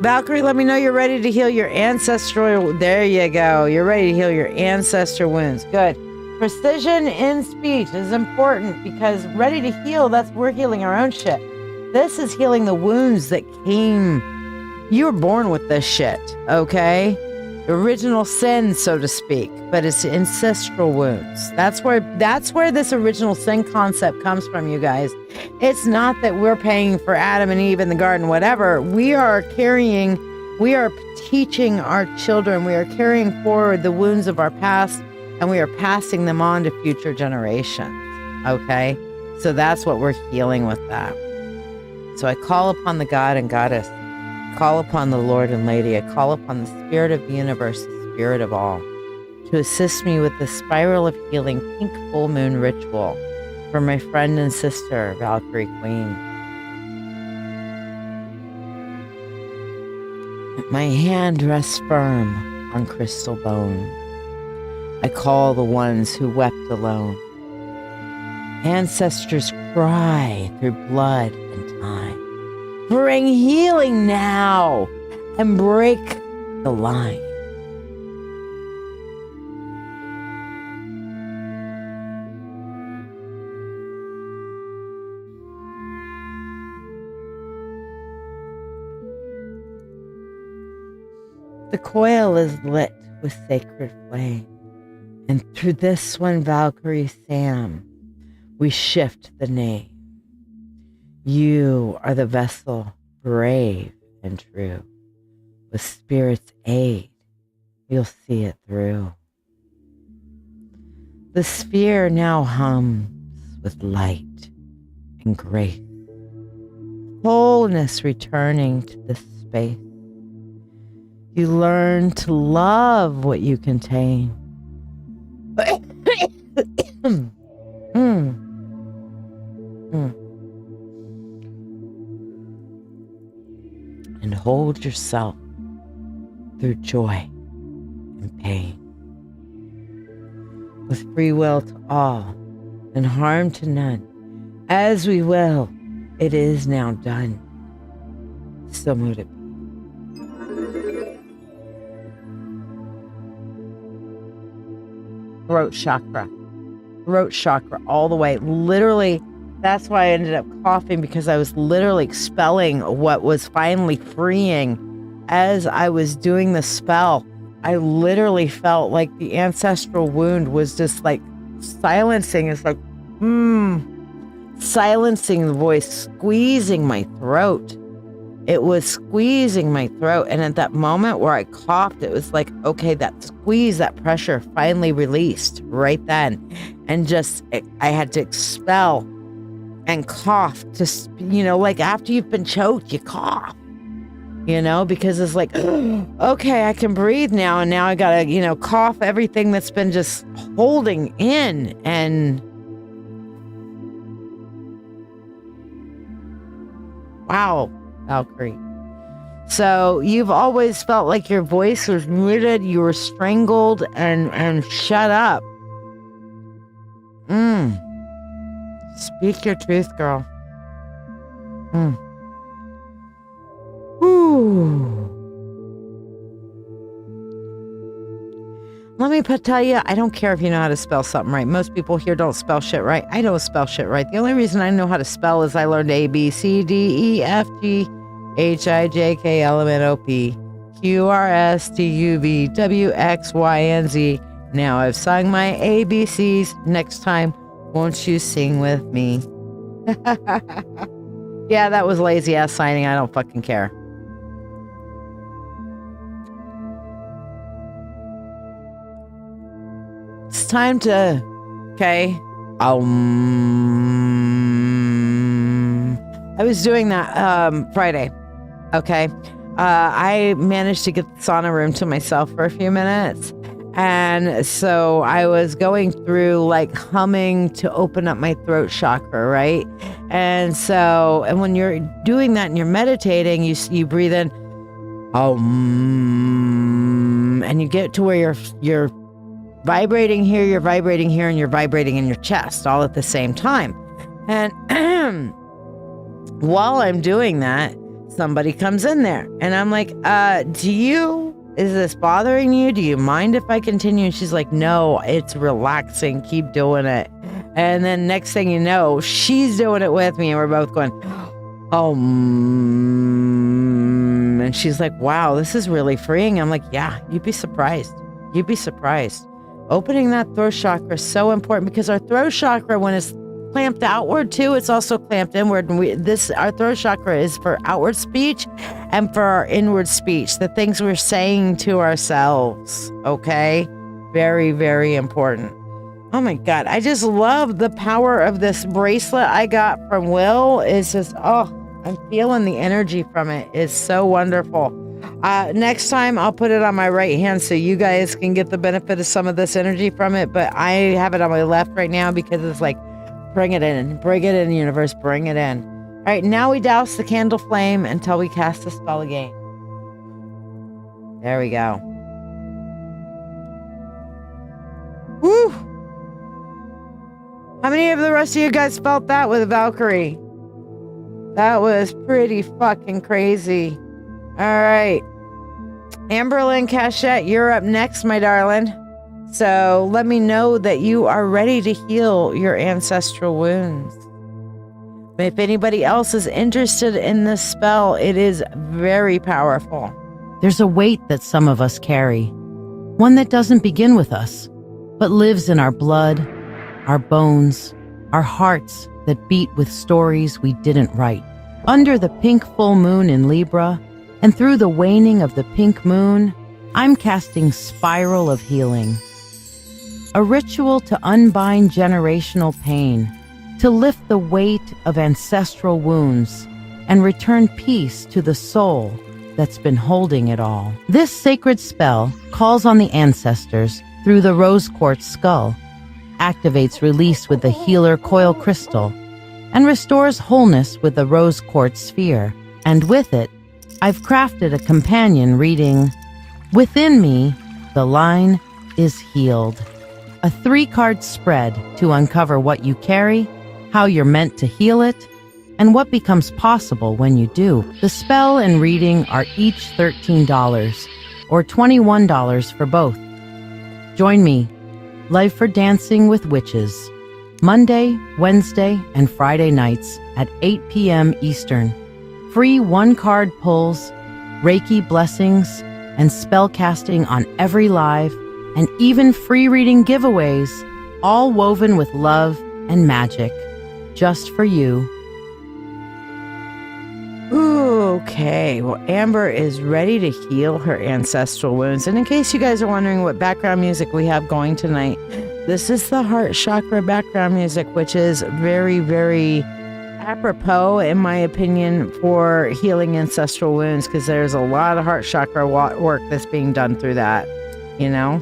Valkyrie, let me know you're ready to heal your ancestral. There you go. You're ready to heal your ancestor wounds. Good. Precision in speech is important because ready to heal, we're healing our own shit. This is healing the wounds that came. You were born with this shit, okay? Original sin, so to speak, but it's ancestral wounds. That's where this original sin concept comes from, you guys. It's not that we're paying for Adam and Eve in the garden, whatever. We are teaching our children, we are carrying forward the wounds of our past, and we are passing them on to future generations, okay? So that's what we're healing with that. So I call upon the God and Goddess, call upon the Lord and Lady, I call upon the Spirit of the universe, the Spirit of all, to assist me with the spiral of healing pink full moon ritual for my friend and sister, Valkyrie Queen. My hand rests firm on crystal bone. I call the ones who wept alone. Ancestors cry through blood and time. Bring healing now and break the line. The coil is lit with sacred flame, and through this one Valkyrie Sam, we shift the name. You are the vessel, brave and true. With Spirit's aid, you'll see it through. The sphere now hums with light and grace, wholeness returning to this space. You learn to love what you contain. And hold yourself through joy and pain. With free will to all and harm to none. As we will, it is now done. So mote it be. Throat chakra all the way. Literally, that's why I ended up coughing, because I was literally expelling what was finally freeing as I was doing the spell. I literally felt like the ancestral wound was just like silencing. It's like, silencing the voice, squeezing my throat. It was squeezing my throat. And at that moment where I coughed, it was like, okay, that squeeze, that pressure finally released right then. And I had to expel and cough to, like after you've been choked, you cough, because it's like, okay, I can breathe now. And now I gotta, cough everything that's been just holding in. And wow, Valkyrie. So you've always felt like your voice was muted, you were strangled and shut up. Speak your truth, girl. Ooh. tell you, I don't care if you know how to spell something right. Most people here don't spell shit right. I don't spell shit right. The only reason I know how to spell is I learned A, B, C, D, E, F, G, H, I, J, K, L, M, N, O, P, Q, R, S, T, U, V, W, X, Y, and Z. Now I've sung my ABCs. Next time, won't you sing with me? Yeah, that was lazy ass signing. I don't fucking care. It's time to, okay. I was doing that Friday. Okay. I managed to get the sauna room to myself for a few minutes. And so I was going through like humming to open up my throat chakra, right? And when you're doing that and you're meditating, you breathe in, and you get to where you're vibrating here, you're vibrating here, and you're vibrating in your chest all at the same time. And while I'm doing that, somebody comes in there and I'm like, is this bothering you? Do you mind if I continue? And she's like, no, it's relaxing. Keep doing it. And then next thing you know, she's doing it with me and we're both going, and she's like, wow, this is really freeing. I'm like, yeah, you'd be surprised. You'd be surprised. Opening that throat chakra is so important because our throat chakra, when it's clamped outward too, it's also clamped inward. And our throat chakra is for outward speech and for our inward speech, the things we're saying to ourselves. Okay, very, very important. Oh my God, I just love the power of this bracelet I got from Will. It's just, I'm feeling the energy from it. It's so wonderful. Next time I'll put it on my right hand so you guys can get the benefit of some of this energy from it, but I have it on my left right now because it's like, bring it in, universe, bring it in. All right, now we douse the candle flame until we cast the spell again. There we go. Woo! How many of the rest of you guys felt that with Valkyrie? That was pretty fucking crazy. All right. Amberlynn Cachette, you're up next, my darling. So let me know that you are ready to heal your ancestral wounds. If anybody else is interested in this spell, it is very powerful. There's a weight that some of us carry, one that doesn't begin with us, but lives in our blood, our bones, our hearts that beat with stories we didn't write. Under the pink full moon in Libra, and through the waning of the pink moon, I'm casting Spiral of Healing. A ritual to unbind generational pain, to lift the weight of ancestral wounds, and return peace to the soul that's been holding it all. This sacred spell calls on the ancestors through the rose quartz skull, activates release with the healer coil crystal, and restores wholeness with the rose quartz sphere. And with it, I've crafted a companion reading, Within Me, the line is healed. A 3-card spread to uncover what you carry, how you're meant to heal it, and what becomes possible when you do. The spell and reading are each $13 or $21 for both. Join me, Live for Dancing with Witches, Monday, Wednesday, and Friday nights at 8 p.m. Eastern. Free 1-card pulls, Reiki blessings, and spell casting on every live, and even free reading giveaways, all woven with love and magic, just for you. Okay, well, Amber is ready to heal her ancestral wounds. And in case you guys are wondering what background music we have going tonight, this is the heart chakra background music, which is very, very apropos, in my opinion, for healing ancestral wounds, because there's a lot of heart chakra work that's being done through that, you know?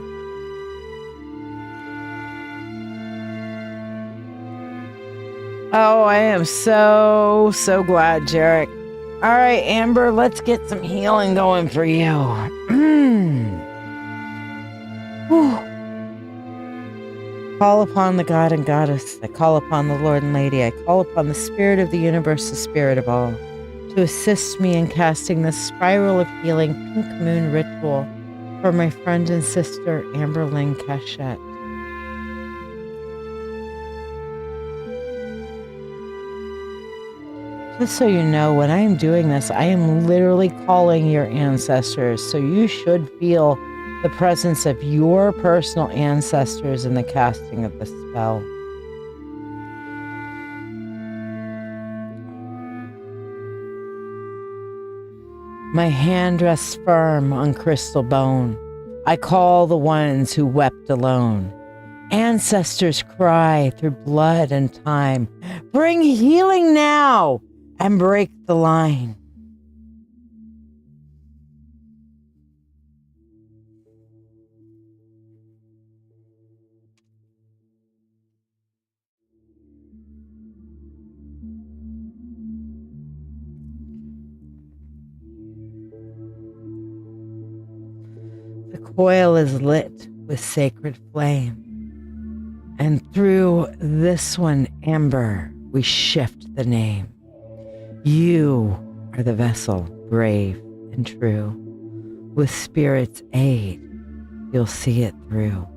Oh, I am so glad, Jarek. All right, Amber, let's get some healing going for you. Call upon the God and Goddess. I call upon the Lord and Lady. I call upon the Spirit of the Universe, the Spirit of all, to assist me in casting the Spiral of Healing Pink Moon Ritual for my friend and sister, Amberlynn Cachette. Just so you know, when I am doing this, I am literally calling your ancestors. So you should feel the presence of your personal ancestors in the casting of the spell. My hand rests firm on crystal bone. I call the ones who wept alone. Ancestors cry through blood and time. Bring healing now and break the line. The coil is lit with sacred flame. And through this one, Amber, we shift the name. You are the vessel, brave and true. With Spirit's aid, you'll see it through.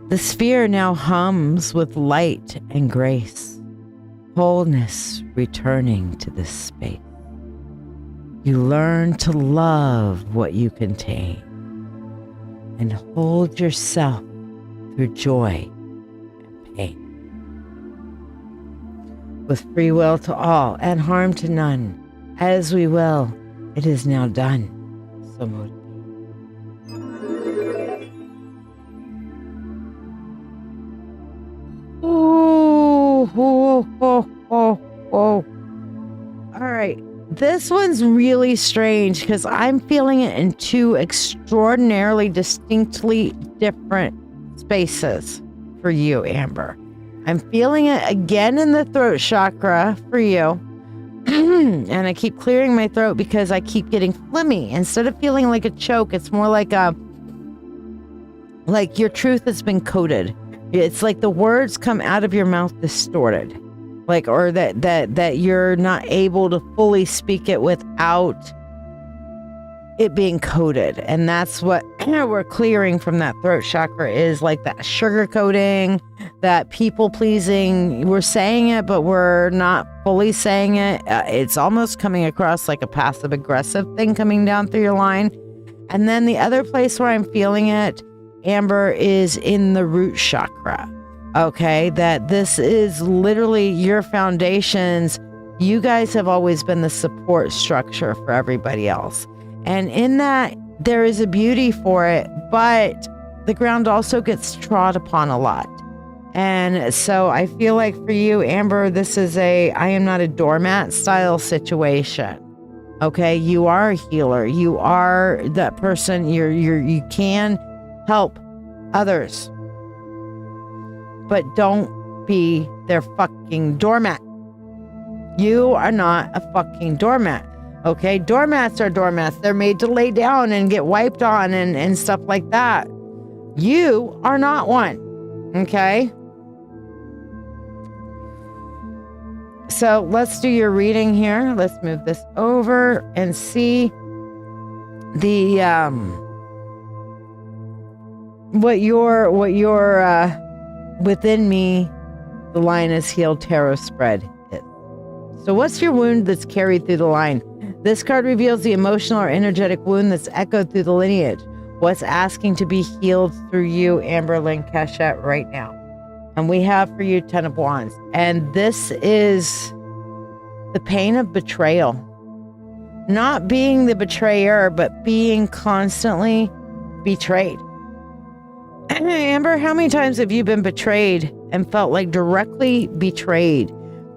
The sphere now hums with light and grace, wholeness returning to this space. You learn to love what you contain and hold yourself through joy and pain. With free will to all and harm to none, as we will, it is now done. So mote it be. Oh. All right. This one's really strange because I'm feeling it in two extraordinarily distinctly different spaces for you, Amber. I'm feeling it again in the throat chakra for you. And I keep clearing my throat because I keep getting phlegmy. Instead of feeling like a choke, it's more like your truth has been coated. It's like the words come out of your mouth distorted. Or that you're not able to fully speak it without it being coded. And that's what we're clearing from that throat chakra, is like that sugar coating, that people pleasing. We're saying it, but we're not fully saying it. It's almost coming across like a passive aggressive thing coming down through your line. And then the other place where I'm feeling it, Amber, is in the root chakra. Okay, that this is literally your foundations. You guys have always been the support structure for everybody else. And in that, there is a beauty for it, but the ground also gets trod upon a lot. And so I feel like for you, Amber, this is I am not a doormat style situation. Okay, you are a healer. You are that person. You can help others. But don't be their fucking doormat. You are not a fucking doormat. Okay? Doormats are doormats. They're made to lay down and get wiped on and stuff like that. You are not one. Okay? So let's do your reading here. Let's move this over and see the what your within me, the line is healed tarot spread. So what's your wound that's carried through the line? This card reveals the emotional or energetic wound that's echoed through the lineage. What's asking to be healed through you, Amberlynn Cachette, right now? And we have for you 10 of Wands. And this is the pain of betrayal. Not being the betrayer, but being constantly betrayed. Amber, how many times have you been betrayed and felt like directly betrayed,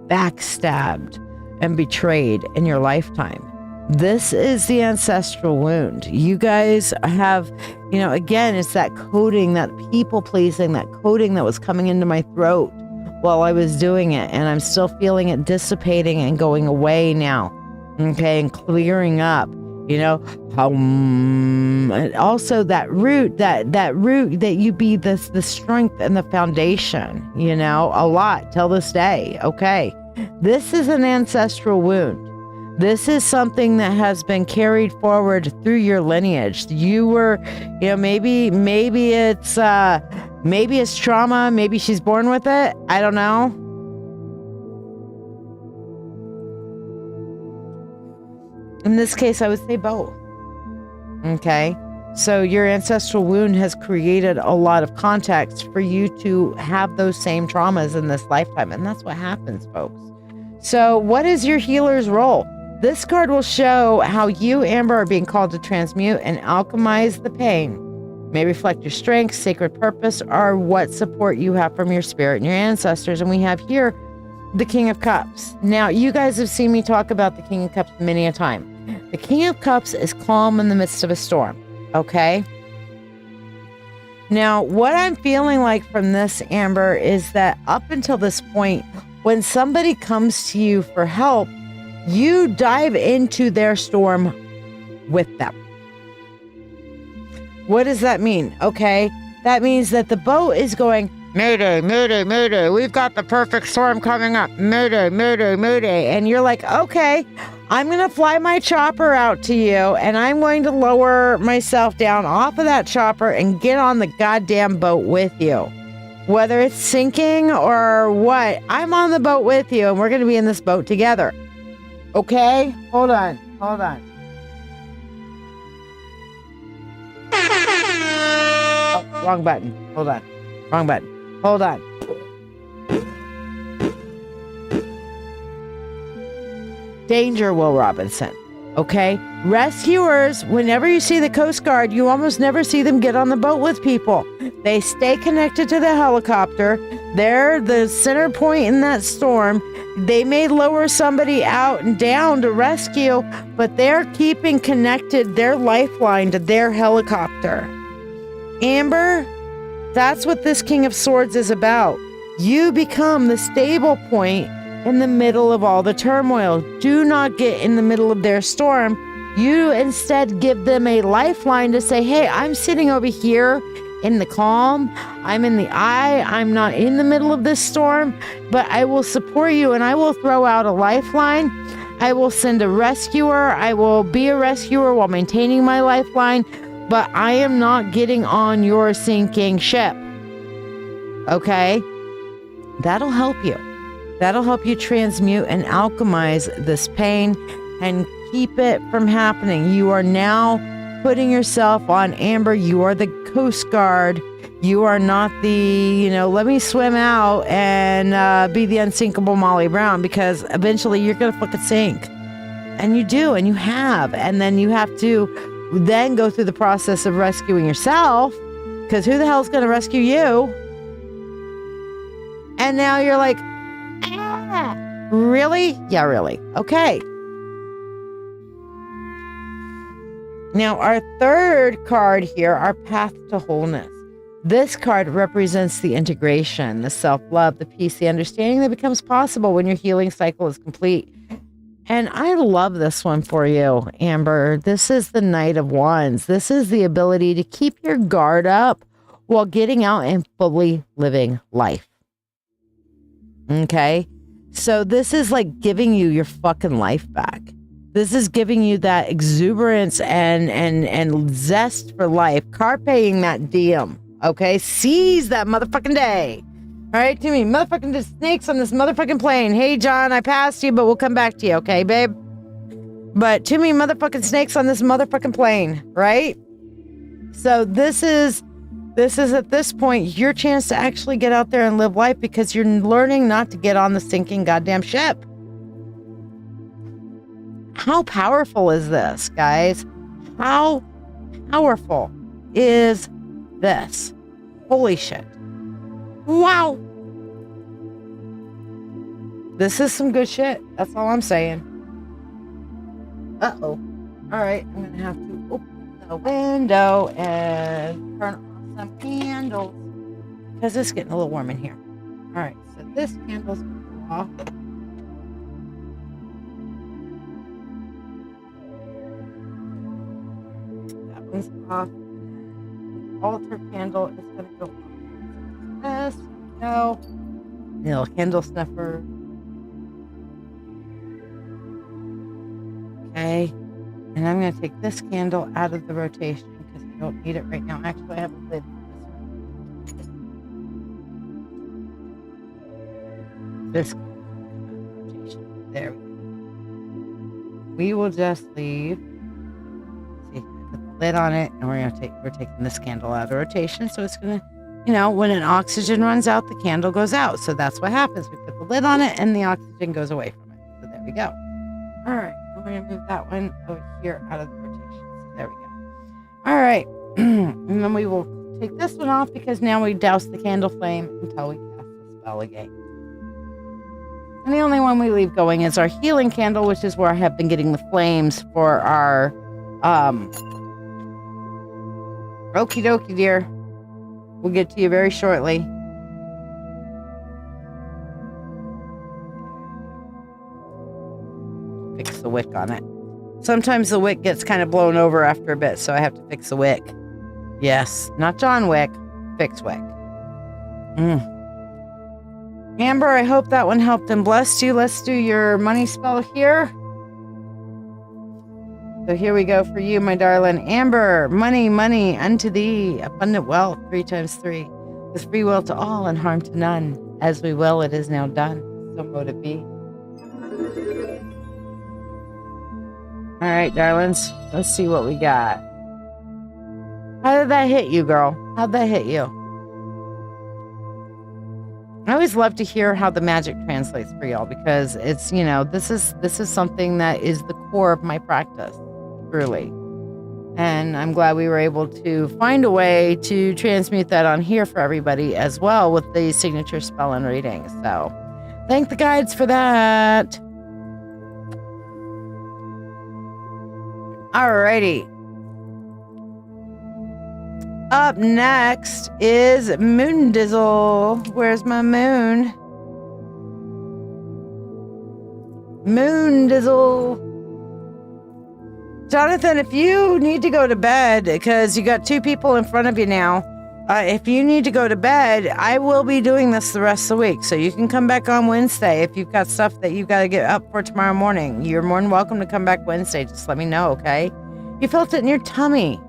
backstabbed, and betrayed in your lifetime? This is the ancestral wound. You guys have, again, it's that coding, that people pleasing, that coding that was coming into my throat while I was doing it. And I'm still feeling it dissipating and going away now. Okay, and clearing up. And also that root that you be the strength and the foundation, a lot till this day. Okay, this is an ancestral wound. This is something that has been carried forward through your lineage. You were, maybe it's trauma. Maybe she's born with it. I don't know. In this case, I would say both. Okay. So your ancestral wound has created a lot of context for you to have those same traumas in this lifetime. And that's what happens, folks. So what is your healer's role? This card will show how you, Amber, are being called to transmute and alchemize the pain. May reflect your strength, sacred purpose, or what support you have from your spirit and your ancestors. And we have here the King of Cups. Now, you guys have seen me talk about the King of Cups many a time. The King of Cups is calm in the midst of a storm. Okay. Now, what I'm feeling like from this, Amber, is that up until this point, when somebody comes to you for help, you dive into their storm with them. What does that mean? Okay. That means that the boat is going, Mayday, mayday, mayday. We've got the perfect storm coming up. Mayday, mayday, mayday. And you're like, okay, I'm going to fly my chopper out to you and I'm going to lower myself down off of that chopper and get on the goddamn boat with you. Whether it's sinking or what, I'm on the boat with you and we're going to be in this boat together. Okay? Hold on. Oh, wrong button. Hold on. Wrong button. Hold on. Danger, Will Robinson. Okay? Rescuers, whenever you see the Coast Guard, you almost never see them get on the boat with people. They stay connected to the helicopter. They're the center point in that storm. They may lower somebody out and down to rescue, but they're keeping connected their lifeline to their helicopter. Amber, that's what this King of Swords is about. You become the stable point in the middle of all the turmoil. Do not get in the middle of their storm. You instead give them a lifeline to say, hey, I'm sitting over here in the calm. I'm in the eye. I'm not in the middle of this storm, but I will support you and I will throw out a lifeline. I will send a rescuer. I will be a rescuer while maintaining my lifeline, but I am not getting on your sinking ship. Okay? That'll help you. That'll help you transmute and alchemize this pain and keep it from happening. You are now putting yourself on, Amber. You are the Coast Guard. You are not the, let me swim out and be the unsinkable Molly Brown, because eventually you're going to fucking sink. And you do, and you have. And then you have to then go through the process of rescuing yourself, because who the hell's going to rescue you? And now you're like, really? Yeah, really. Okay. Now, our third card here, our path to wholeness. This card represents the integration, the self-love, the peace, the understanding that becomes possible when your healing cycle is complete. And I love this one for you, Amber. This is the Knight of Wands. This is the ability to keep your guard up while getting out and fully living life. Okay? So this is like giving you your fucking life back. This is giving you that exuberance and zest for life. Carpeing that diem. Okay? Seize that motherfucking day. All right, to me, motherfucking snakes on this motherfucking plane. Hey, John, I passed you, but we'll come back to you, okay, babe? But to me, motherfucking snakes on this motherfucking plane, right? So this is at this point your chance to actually get out there and live life, because you're learning not to get on the sinking goddamn ship. How powerful is this, guys? How powerful is this? Holy shit. Wow. This is some good shit. That's all I'm saying. Uh-oh. All right. I'm going to have to open the window and turn on some candles, because it's getting a little warm in here. All right. So this candle's off. That one's off. The altar candle is going to go off. Yes, no. Little candle snuffer. Okay. And I'm going to take this candle out of the rotation because I don't need it right now. Actually, I have a lid for this one. This rotation. There we go. We will just leave. See, I put the lid on it, and we're taking this candle out of rotation. So it's gonna, when an oxygen runs out, the candle goes out. So that's what happens. We put the lid on it, and the oxygen goes away from it. So there we go. All right, we're gonna move that one over here out of the rotation. So there we go. All right, and then we will take this one off because now we douse the candle flame until we cast the spell again. And the only one we leave going is our healing candle, which is where I have been getting the flames for our, okie dokie, dear. We'll get to you very shortly. Fix the wick on it. Sometimes the wick gets kind of blown over after a bit, so I have to fix the wick. Yes, not John Wick, fix wick. Amber, I hope that one helped and blessed you. Let's do your money spell here. So here we go for you, my darling. Amber, money, money unto thee, abundant wealth, 3 times 3, with free will to all and harm to none. As we will, it is now done. So mote it be. All right, darlings, let's see what we got. How did that hit you, girl? How'd that hit you? I always love to hear how the magic translates for y'all because it's, this is something that is the core of my practice, truly. And I'm glad we were able to find a way to transmute that on here for everybody as well with the signature spell and reading. So thank the guides for that. Alrighty. Up next is Moon Dizzle. Where's my moon? Moon Dizzle. Jonathan, if you need to go to bed, because you got 2 people in front of you now, if you need to go to bed, I will be doing this the rest of the week. So you can come back on Wednesday if you've got stuff that you've got to get up for tomorrow morning. You're more than welcome to come back Wednesday. Just let me know, okay? You felt it in your tummy.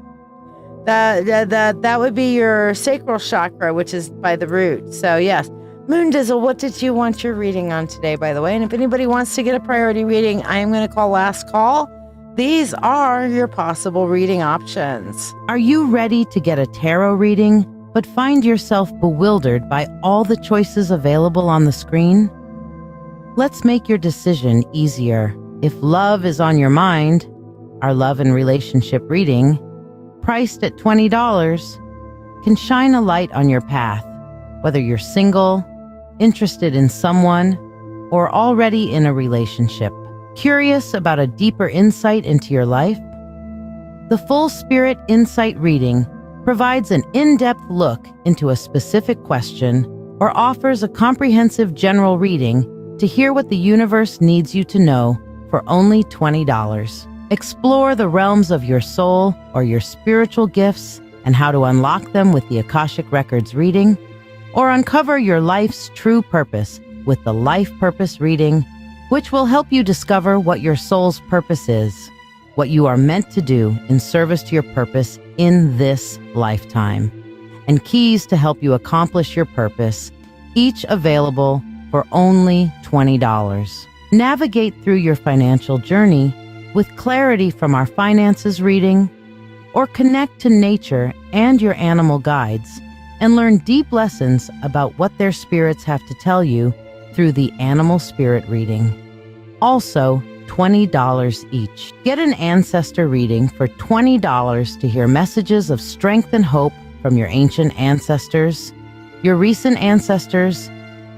That would be your sacral chakra, which is by the root. So yes, Moon Dizzle, what did you want your reading on today, by the way? And if anybody wants to get a priority reading, I am going to call last call. These are your possible reading options. Are you ready to get a tarot reading, but find yourself bewildered by all the choices available on the screen? Let's make your decision easier. If love is on your mind, our love and relationship reading, priced at $20, can shine a light on your path, whether you're single, interested in someone, or already in a relationship. Curious about a deeper insight into your life? The Full Spirit Insight reading provides an in-depth look into a specific question or offers a comprehensive general reading to hear what the universe needs you to know for only $20. Explore the realms of your soul or your spiritual gifts and how to unlock them with the Akashic Records reading, or uncover your life's true purpose with the Life Purpose reading, which will help you discover what your soul's purpose is, what you are meant to do in service to your purpose in this lifetime, and keys to help you accomplish your purpose, each available for only $20. Navigate through your financial journey with clarity from our finances reading, or connect to nature and your animal guides and learn deep lessons about what their spirits have to tell you through the Animal Spirit reading. Also, $20 each. Get an ancestor reading for $20 to hear messages of strength and hope from your ancient ancestors, your recent ancestors,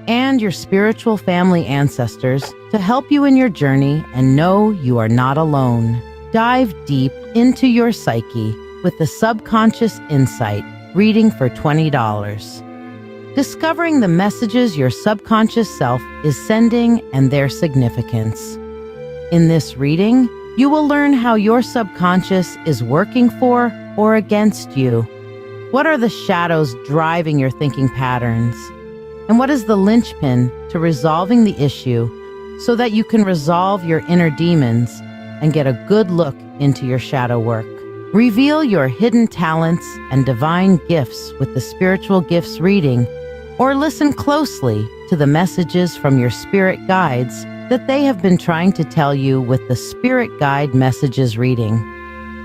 and your spiritual family ancestors to help you in your journey and know you are not alone. Dive deep into your psyche with the Subconscious Insight reading for $20. Discovering the messages your subconscious self is sending and their significance. In this reading, you will learn how your subconscious is working for or against you. What are the shadows driving your thinking patterns? And what is the linchpin to resolving the issue so that you can resolve your inner demons and get a good look into your shadow work. Reveal your hidden talents and divine gifts with the spiritual gifts reading, or listen closely to the messages from your spirit guides that they have been trying to tell you with the Spirit Guide Messages reading.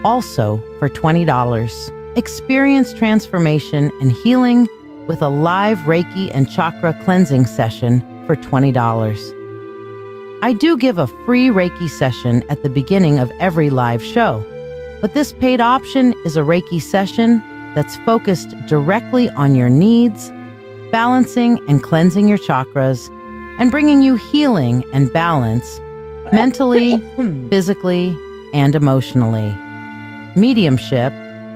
Also, for $20, experience transformation and healing with a live Reiki and chakra cleansing session for $20. I do give a free Reiki session at the beginning of every live show, but this paid option is a Reiki session that's focused directly on your needs, balancing and cleansing your chakras, and bringing you healing and balance mentally, physically, and emotionally. Mediumship,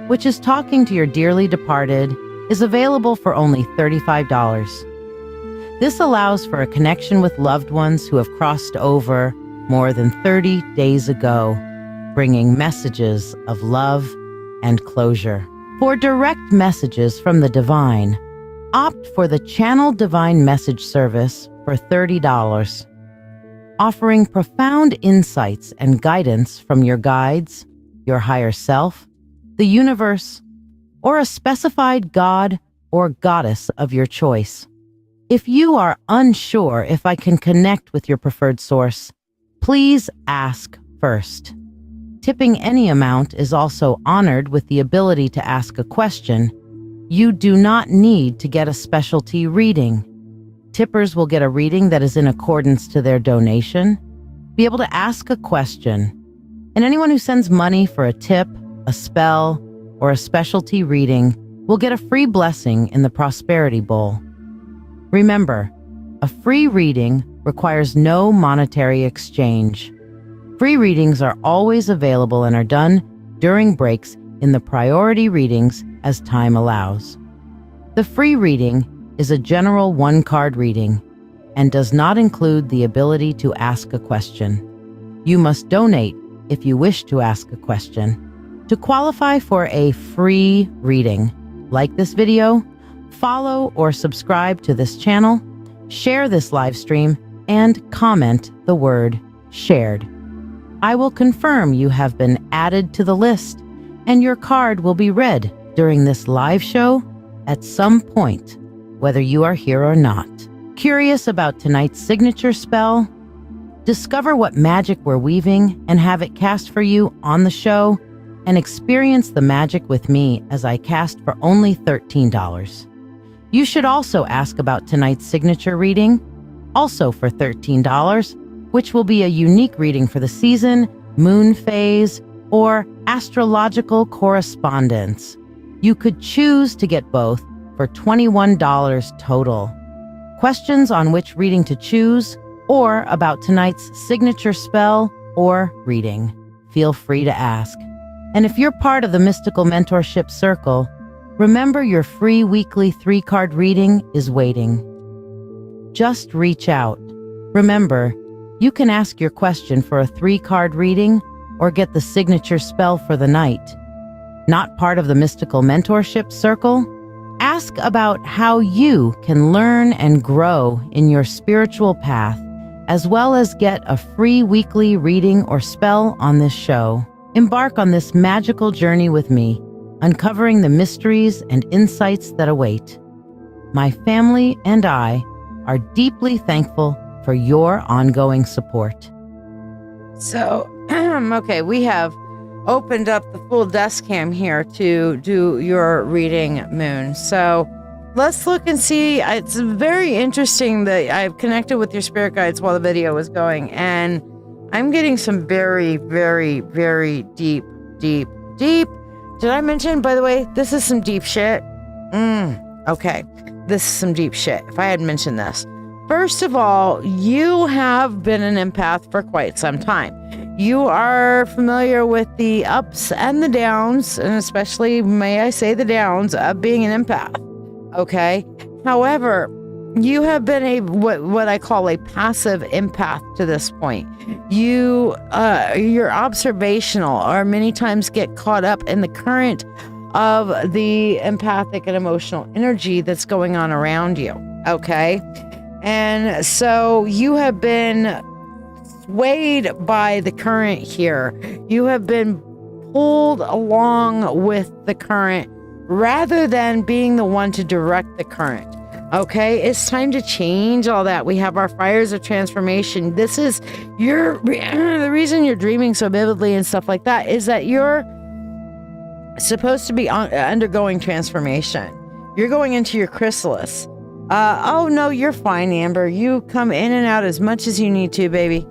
which is talking to your dearly departed, is available for only $35. This allows for a connection with loved ones who have crossed over more than 30 days ago, bringing messages of love and closure. For direct messages from the divine, opt for the Channel Divine Message service for $30, offering profound insights and guidance from your guides, your higher self, the universe, or a specified god or goddess of your choice. If you are unsure if I can connect with your preferred source, please ask first. Tipping any amount is also honored with the ability to ask a question. You do not need to get a specialty reading. Tippers will get a reading that is in accordance to their donation, be able to ask a question, and anyone who sends money for a tip, a spell, or a specialty reading will get a free blessing in the Prosperity Bowl. Remember, a free reading requires no monetary exchange. Free readings are always available and are done during breaks in the priority readings as time allows. The free reading is a general one-card reading and does not include the ability to ask a question. You must donate if you wish to ask a question. To qualify for a free reading, like this video, follow or subscribe to this channel, share this live stream, and comment the word shared. I will confirm you have been added to the list, and your card will be read during this live show at some point, whether you are here or not. Curious about tonight's signature spell? Discover what magic we're weaving and have it cast for you on the show, and experience the magic with me as I cast for only $13. You should also ask about tonight's signature reading, also for $13, which will be a unique reading for the season, moon phase, or astrological correspondence. You could choose to get both for $21 total. Questions on which reading to choose or about tonight's signature spell or reading, feel free to ask. And if you're part of the Mystical Mentorship Circle, remember your free weekly 3-card reading is waiting. Just reach out. Remember, you can ask your question for a 3-card reading or get the signature spell for the night. Not part of the Mystical Mentorship Circle? Ask about how you can learn and grow in your spiritual path, as well as get a free weekly reading or spell on this show. Embark on this magical journey with me, uncovering the mysteries and insights that await. My family and I are deeply thankful for your ongoing support. So, okay, we have opened up the full desk cam here to do your reading, Moon. So let's look and see. It's very interesting that I've connected with your spirit guides while the video was going, and I'm getting some very, very, very deep. Did I mention, by the way, this is some deep shit? Okay, this is some deep shit, if I hadn't mentioned this. First of all, you have been an empath for quite some time. You are familiar with the ups and the downs, and especially, may I say, the downs of being an empath. Okay? However, you have been what I call a passive empath to this point. You're observational, or many times get caught up in the current of the empathic and emotional energy that's going on around you. Okay? And so you have been swayed by the current here. You have been pulled along with the current rather than being the one to direct the current. Okay, it's time to change all that. We have our fires of transformation. This is the reason you're dreaming so vividly and stuff like that is that you're supposed to be undergoing transformation. You're going into your chrysalis. Oh no, you're fine, Amber. You come in and out as much as you need to, baby.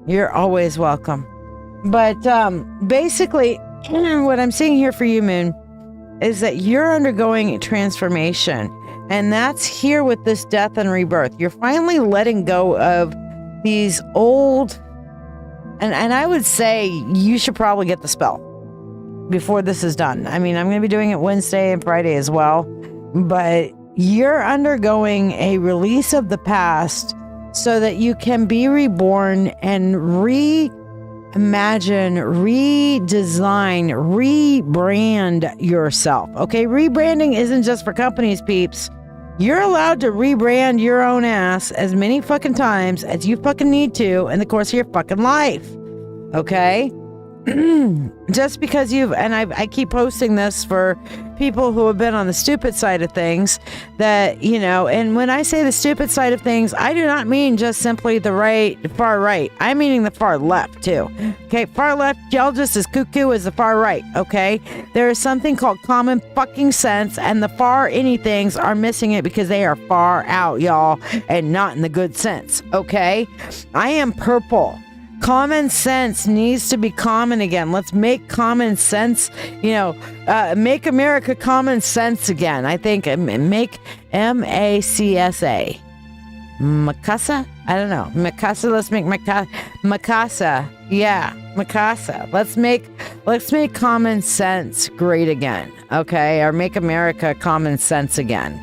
You're always welcome. But basically, what I'm seeing here for you, Moon, is that you're undergoing a transformation. And that's here with this death and rebirth. You're finally letting go of these old, and I would say you should probably get the spell before this is done. I mean, I'm going to be doing it Wednesday and Friday as well, but you're undergoing a release of the past so that you can be reborn and reimagine, redesign, rebrand yourself. Okay, rebranding isn't just for companies, peeps. You're allowed to rebrand your own ass as many fucking times as you fucking need to in the course of your fucking life. Okay? Just because I keep posting this for people who have been on the stupid side of things that, and when I say the stupid side of things, I do not mean just simply the far right. I'm meaning the far left too. Okay, far left, y'all just as cuckoo as the far right. Okay, there is something called common fucking sense, and the far anythings are missing it because they are far out, y'all, and not in the good sense. Okay, I am purple. Common sense needs to be common again. Let's make common sense, make America common sense again. I think make M-A-C-S-A. Macasa? I don't know. Macasa, let's make Macasa. Yeah, Macasa. Let's make common sense great again. Okay? Or make America common sense again.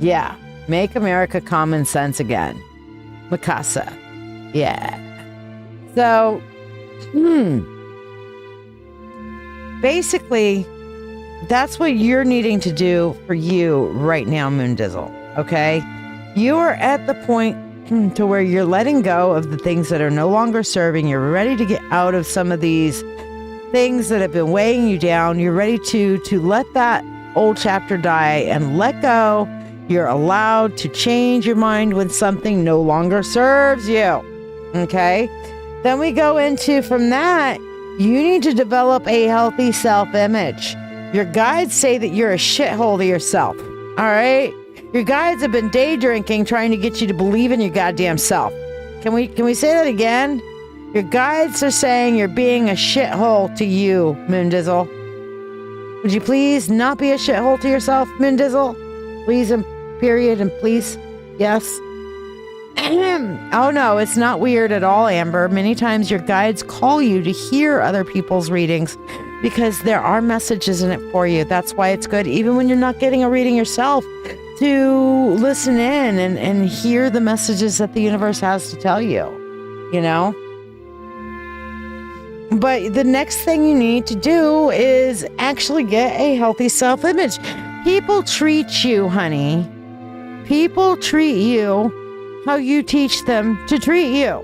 Yeah. Make America common sense again. Macasa. Yeah. So, basically, that's what you're needing to do for you right now, Moondizzle, okay? You are at the point to where you're letting go of the things that are no longer serving. You're ready to get out of some of these things that have been weighing you down. You're ready to let that old chapter die and let go. You're allowed to change your mind when something no longer serves you, okay? Then we go into, from that, you need to develop a healthy self-image. Your guides say that you're a shithole to yourself, all right? Your guides have been day drinking, trying to get you to believe in your goddamn self. Can we say that again? Your guides are saying you're being a shithole to you, Moondizzle. Would you please not be a shithole to yourself, Moondizzle? Please, and period, and please, yes. Oh no, it's not weird at all, Amber. Many times your guides call you to hear other people's readings because there are messages in it for you. That's why it's good, even when you're not getting a reading yourself, to listen in and hear the messages that the universe has to tell you, But the next thing you need to do is actually get a healthy self-image. People treat you, honey. People treat you how you teach them to treat you.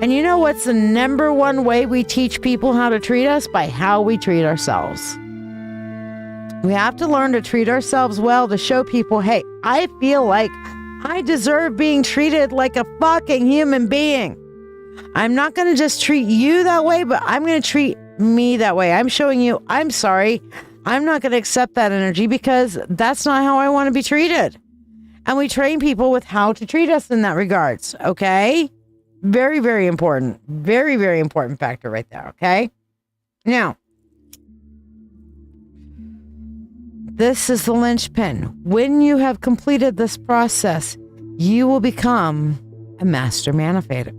And you know what's the number one way we teach people how to treat us? By how we treat ourselves. We have to learn to treat ourselves well to show people, hey, I feel like I deserve being treated like a fucking human being. I'm not going to just treat you that way, but I'm going to treat me that way. I'm showing you, I'm sorry. I'm not going to accept that energy because that's not how I want to be treated. And we train people with how to treat us in that regards, okay? Very, very important. Very, very important factor right there, okay? Now, this is the linchpin. When you have completed this process, you will become a master manifester.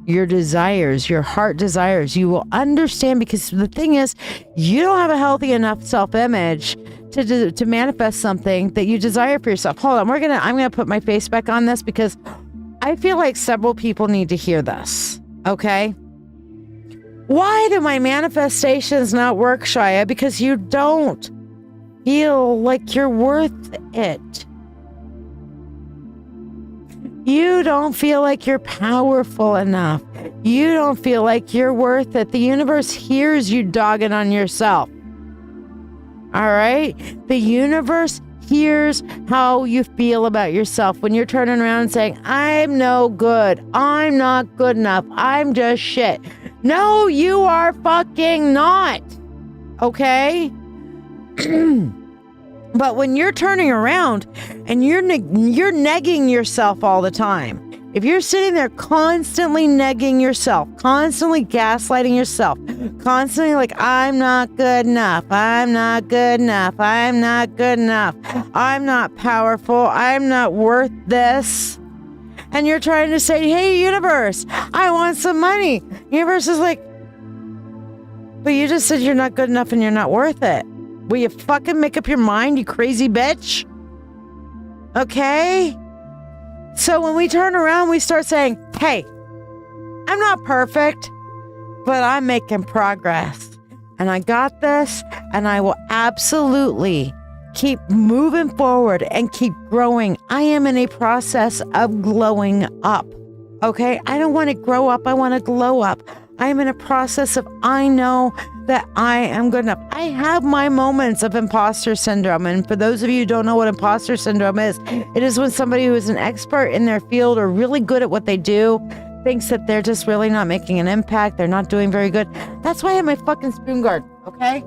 Your desires, your heart desires, you will understand, because the thing is, you don't have a healthy enough self-image to manifest something that you desire for yourself. Hold on, I'm gonna put my face back on this because I feel like several people need to hear this. Okay? Why do my manifestations not work, Shiya? Because you don't feel like you're worth it. You don't feel like you're powerful enough. You don't feel like you're worth it. The universe hears you dogging on yourself. All right? The universe hears how you feel about yourself when you're turning around and saying, I'm no good. I'm not good enough. I'm just shit. No, you are fucking not. Okay? But when you're turning around and you're negging yourself all the time, if you're sitting there constantly negging yourself, constantly gaslighting yourself, constantly like, I'm not good enough, I'm not good enough, I'm not good enough, I'm not powerful, I'm not worth this, and you're trying to say, hey, universe, I want some money. Universe is like, but you just said you're not good enough and you're not worth it. Will you fucking make up your mind, you crazy bitch? Okay? So when we turn around, we start saying, hey, I'm not perfect, but I'm making progress. And I got this, and I will absolutely keep moving forward and keep growing. I am in a process of glowing up. Okay? I don't want to grow up. I want to glow up. I am in a process of, I know that I am good enough. I have my moments of imposter syndrome. And for those of you who don't know what imposter syndrome is, it is when somebody who is an expert in their field or really good at what they do thinks that they're just really not making an impact. They're not doing very good. That's why I have my fucking spoon garden, okay?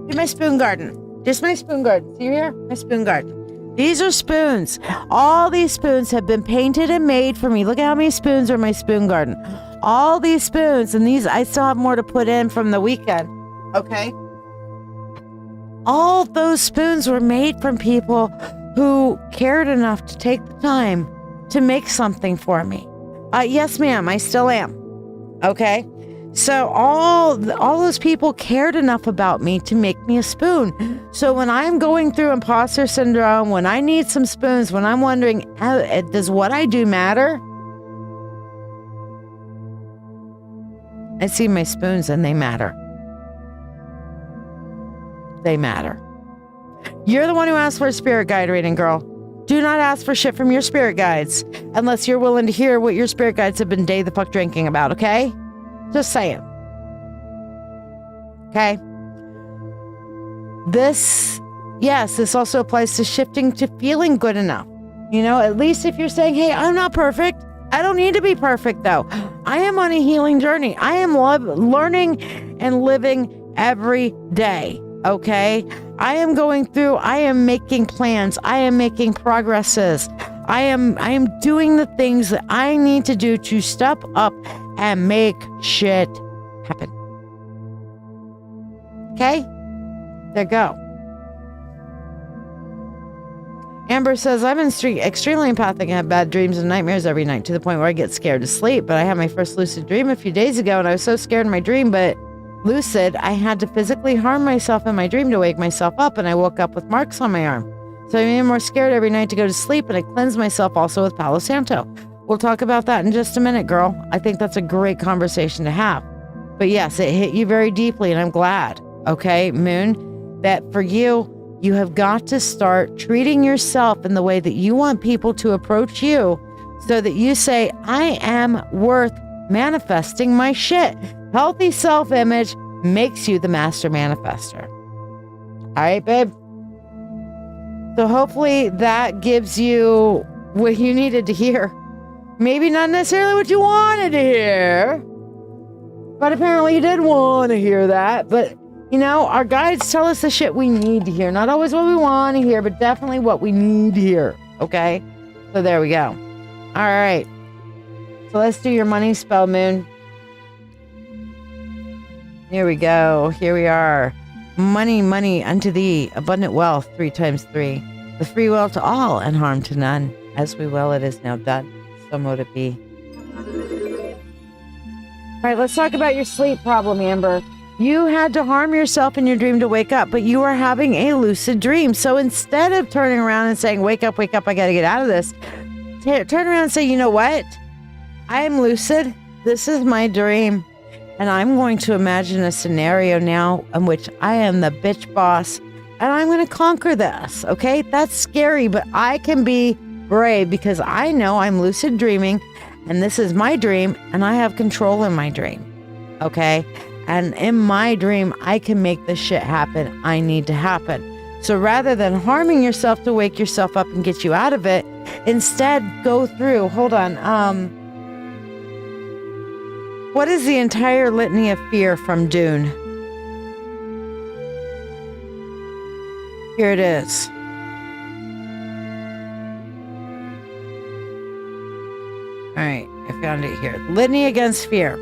See my spoon garden. Just my spoon garden. See here? My spoon garden. These are spoons. All these spoons have been painted and made for me. Look at how many spoons are in my spoon garden. All these spoons, and these, I still have more to put in from the weekend, okay? All those spoons were made from people who cared enough to take the time to make something for me. Yes, ma'am, I still am, okay? So all those people cared enough about me to make me a spoon. So when I'm going through imposter syndrome, when I need some spoons, when I'm wondering, does what I do matter? I see my spoons and they matter. They matter. You're the one who asked for a spirit guide reading, girl. Do not ask for shit from your spirit guides unless you're willing to hear what your spirit guides have been day the fuck drinking about, okay? Just saying. Okay? This also applies to shifting to feeling good enough. You know, at least if you're saying, hey, I'm not perfect. I don't need to be perfect, though. I am on a healing journey. I am learning and living every day, okay? I am going through, I am making plans. I am making progresses. I am doing the things that I need to do to step up and make shit happen. Okay? There you go. Amber says, I'm extremely empathic and have bad dreams and nightmares every night to the point where I get scared to sleep. But I had my first lucid dream a few days ago and I was so scared in my dream, but lucid, I had to physically harm myself in my dream to wake myself up, and I woke up with marks on my arm. So I'm even more scared every night to go to sleep, and I cleanse myself also with Palo Santo. We'll talk about that in just a minute, girl. I think that's a great conversation to have. But yes, it hit you very deeply, and I'm glad, okay, Moon, that for you, you have got to start treating yourself in the way that you want people to approach you so that you say, I am worth manifesting my shit. Healthy self-image makes you the master manifester. All right, babe? So hopefully that gives you what you needed to hear. Maybe not necessarily what you wanted to hear, but apparently you did want to hear that. But you know, our guides tell us the shit we need to hear. Not always what we want to hear, but definitely what we need to hear. Okay? So there we go. All right. So let's do your money spell, Moon. Here we go. Here we are. Money, money unto thee. Abundant wealth, 3 times 3. The free will to all and harm to none. As we will, it is now done. So mote it be. All right, let's talk about your sleep problem, Amber. You had to harm yourself in your dream to wake up, but you are having a lucid dream. So instead of turning around and saying, wake up, I got to get out of this, turn around and say, you know what? I am lucid. This is my dream. And I'm going to imagine a scenario now in which I am the bitch boss and I'm going to conquer this. Okay? That's scary, but I can be brave because I know I'm lucid dreaming and this is my dream and I have control in my dream. Okay? And in my dream, I can make the shit happen I need to happen. So rather than harming yourself to wake yourself up and get you out of it, instead go through, hold on, what is the entire litany of fear from Dune? Here it is. All right, I found it here. Litany Against Fear.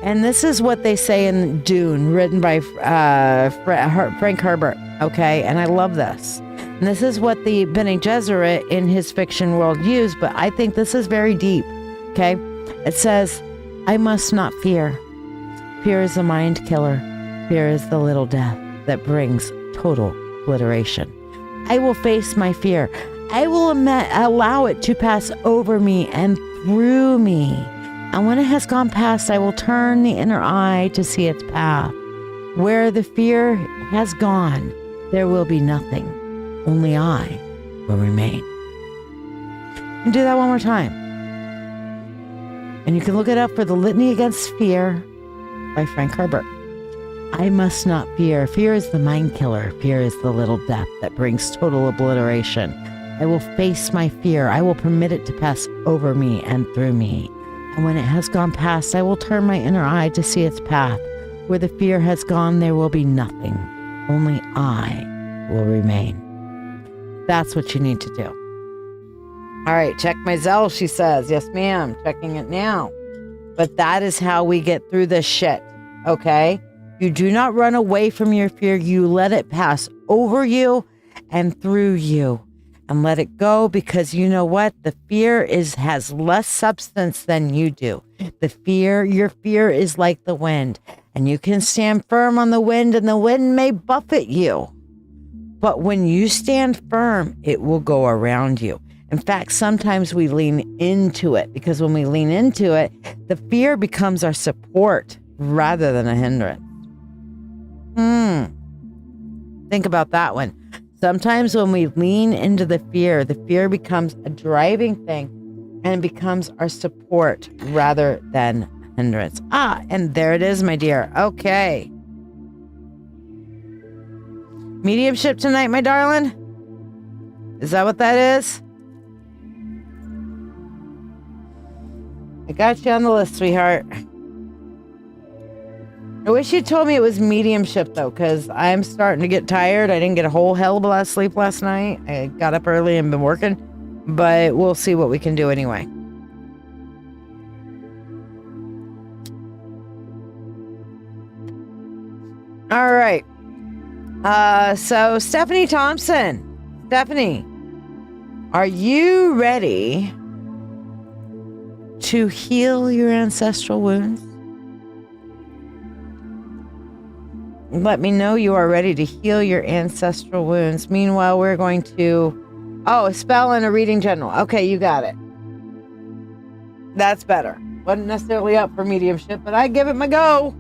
And this is what they say in Dune, written by Frank Herbert, okay? And I love this. And this is what the Bene Gesserit in his fiction world used, but I think this is very deep, okay? It says, I must not fear. Fear is a mind killer. Fear is the little death that brings total obliteration. I will face my fear. I will allow it to pass over me and through me. And when it has gone past, I will turn the inner eye to see its path. Where the fear has gone, there will be nothing. Only I will remain. And do that one more time. And you can look it up for The Litany Against Fear by Frank Herbert. I must not fear. Fear is the mind killer. Fear is the little death that brings total obliteration. I will face my fear. I will permit it to pass over me and through me. And when it has gone past, I will turn my inner eye to see its path. Where the fear has gone, there will be nothing. Only I will remain. That's what you need to do. All right, check my Zelle, she says. Yes, ma'am. Checking it now. But that is how we get through this shit, okay? You do not run away from your fear. You let it pass over you and through you. And let it go, because you know what? The fear has less substance than you do. Your fear is like the wind, and you can stand firm on the wind, and the wind may buffet you. But when you stand firm, it will go around you. In fact, sometimes we lean into it, because when we lean into it, the fear becomes our support rather than a hindrance. Think about that one. Sometimes when we lean into the fear becomes a driving thing and becomes our support rather than hindrance. And there it is, my dear. Okay. Mediumship tonight, my darling? Is that what that is? I got you on the list, sweetheart. I wish you told me it was mediumship, though, because I'm starting to get tired. I didn't get a whole hell of a lot of sleep last night. I got up early and been working, but we'll see what we can do anyway. All right. So Stephanie Thompson. Stephanie, are you ready to heal your ancestral wounds? Let me know you are ready to heal your ancestral wounds. Meanwhile, we're going to... a spell and a reading general. Okay, you got it. That's better. Wasn't necessarily up for mediumship, but I give it my go.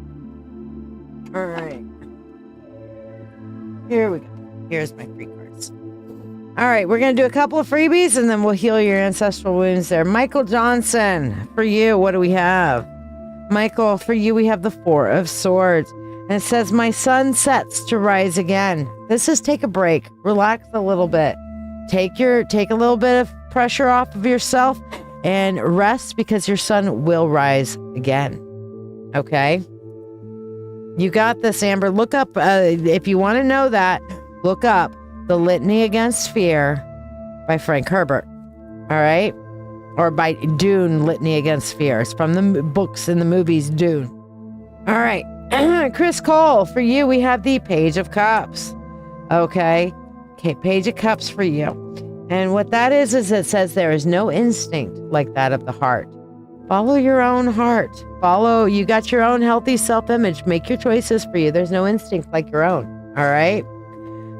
All right. Here we go. Here's my free cards. All right, we're going to do a couple of freebies, and then we'll heal your ancestral wounds there. Michael Johnson, for you, what do we have? Michael, for you, we have the Four of Swords. And it says, my sun sets to rise again. This is take a break. Relax a little bit. Take a little bit of pressure off of yourself and rest, because your sun will rise again. Okay? You got this, Amber. Look up, if you want to know that, look up The Litany Against Fear by Frank Herbert. All right? Or by Dune, Litany Against Fear. It's from the books and the movies Dune. All right. Chris Cole, for you, we have the Page of Cups. Okay, Page of Cups for you. And what that is it says there is no instinct like that of the heart. Follow your own heart. You got your own healthy self-image. Make your choices for you. There's no instinct like your own. All right.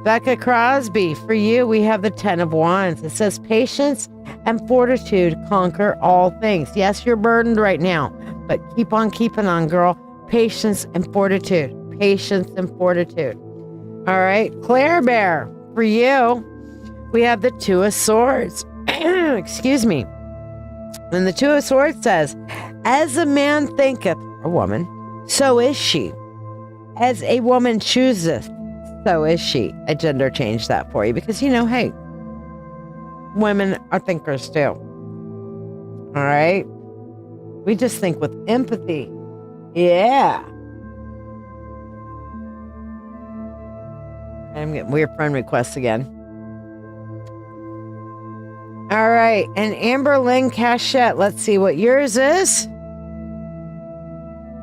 Becca Crosby, for you, we have the Ten of Wands. It says patience and fortitude conquer all things. Yes, you're burdened right now, but keep on keeping on, girl. Patience and fortitude. Patience and fortitude. All right. Claire Bear, for you, we have the Two of Swords. excuse me. And the Two of Swords says, as a man thinketh, a woman, so is she. As a woman chooseth, so is she. I gender changed that for you because, hey, women are thinkers too. All right? We just think with empathy. Yeah. I'm getting weird friend requests again. All right. And Amber Lynn Cachette. Let's see what yours is.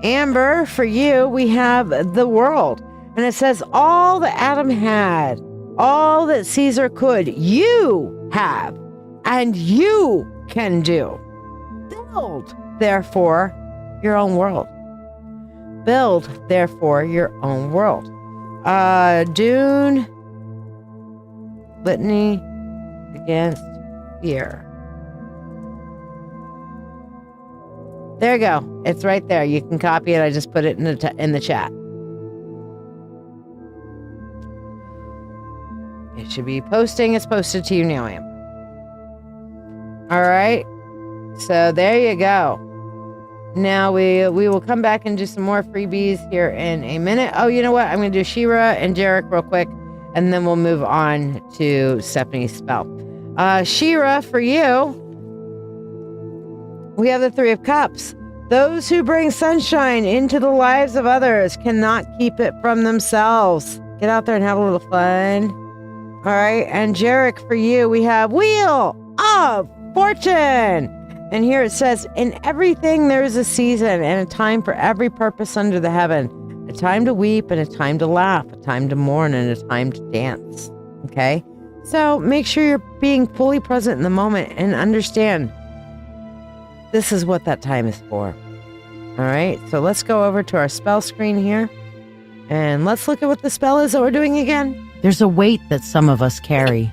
Amber, for you, we have the world. And it says, all that Adam had, all that Caesar could, you have, and you can do. Build, therefore, your own world. Build, therefore, your own world. Dune, litany against fear. There you go. It's right there. You can copy it. I just put it in the chat. It should be posting. It's posted to you now, Amber. All right. So there you go. Now we will come back and do some more freebies here in a minute. Oh, you know what? I'm going to do Shira and Jarek real quick, and then we'll move on to Stephanie's spell. Shira, for you, we have the Three of Cups. Those who bring sunshine into the lives of others cannot keep it from themselves. Get out there and have a little fun. All right. And Jarek, for you, we have Wheel of Fortune. And here it says, in everything there is a season and a time for every purpose under the heaven. A time to weep and a time to laugh. A time to mourn and a time to dance. Okay? So make sure you're being fully present in the moment and understand this is what that time is for. All right? So let's go over to our spell screen here. And let's look at what the spell is that we're doing again. There's a weight that some of us carry.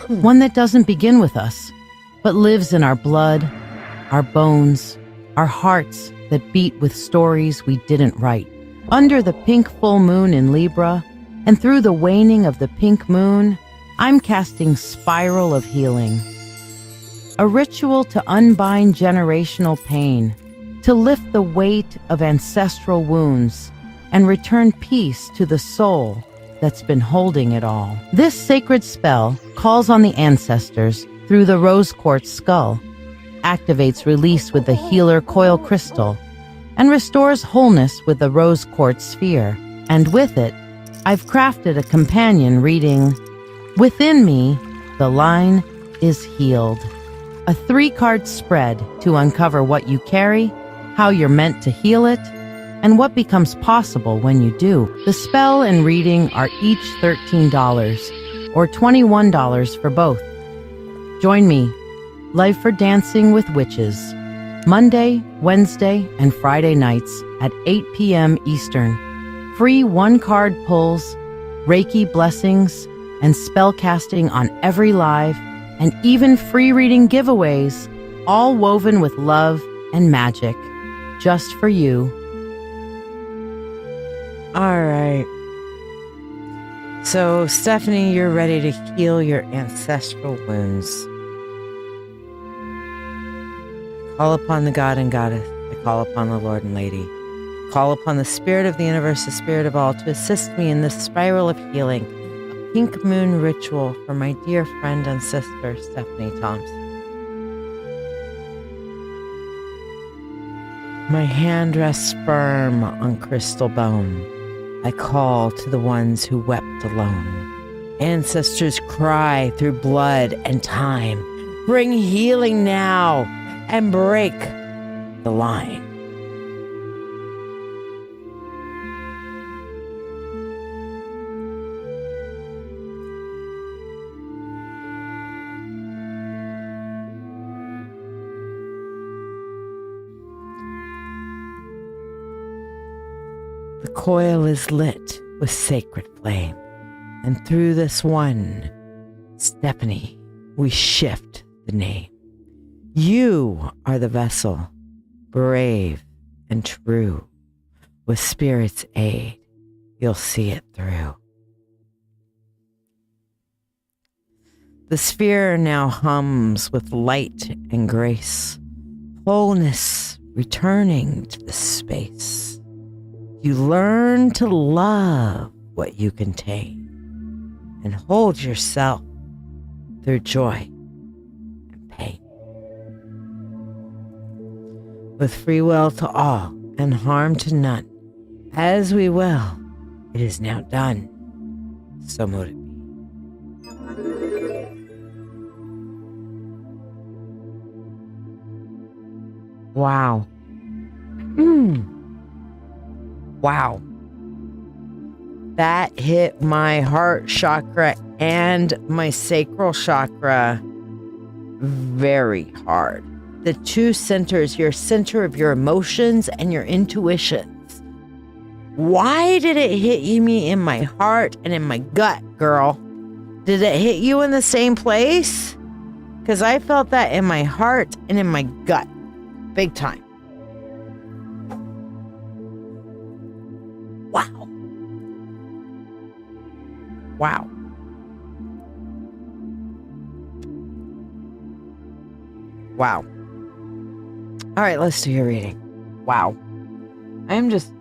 One that doesn't begin with us, but lives in our blood, our bones, our hearts that beat with stories we didn't write. Under the pink full moon in Libra, and through the waning of the pink moon, I'm casting Spiral of Healing. A ritual to unbind generational pain, to lift the weight of ancestral wounds, and return peace to the soul that's been holding it all. This sacred spell calls on the ancestors through the rose quartz skull, activates release with the healer coil crystal, and restores wholeness with the rose quartz sphere. And with it, I've crafted a companion reading, Within Me, the line is healed. A 3-card spread to uncover what you carry, how you're meant to heal it, and what becomes possible when you do. The spell and reading are each $13 or $21 for both. Join me, Life for Dancing with Witches, Monday, Wednesday, and Friday nights at 8 p.m. Eastern. Free 1-card pulls, Reiki blessings, and spell casting on every live, and even free reading giveaways, all woven with love and magic, just for you. All right. So, Stephanie, you're ready to heal your ancestral wounds. Call upon the God and Goddess. I call upon the Lord and Lady. Call upon the Spirit of the Universe, the Spirit of all, to assist me in this spiral of healing, a pink moon ritual for my dear friend and sister, Stephanie Thompson. My hand rests firm on crystal bone. I call to the ones who wept alone. Ancestors cry through blood and time. Bring healing now and break the line. The coil is lit with sacred flame, and through this one, Stephanie, we shift the name. You are the vessel, brave and true. With Spirit's aid, you'll see it through. The sphere now hums with light and grace, wholeness returning to the space. You learn to love what you contain and hold yourself through joy and pain. With free will to all and harm to none, as we will, it is now done. So mote it be. Wow. Wow. That hit my heart chakra and my sacral chakra very hard. The two centers, your center of your emotions and your intuitions. Why did it hit me in my heart and in my gut, girl? Did it hit you in the same place? Because I felt that in my heart and in my gut. Big time. Wow. Wow. Wow. All right, let's do your reading. Wow. This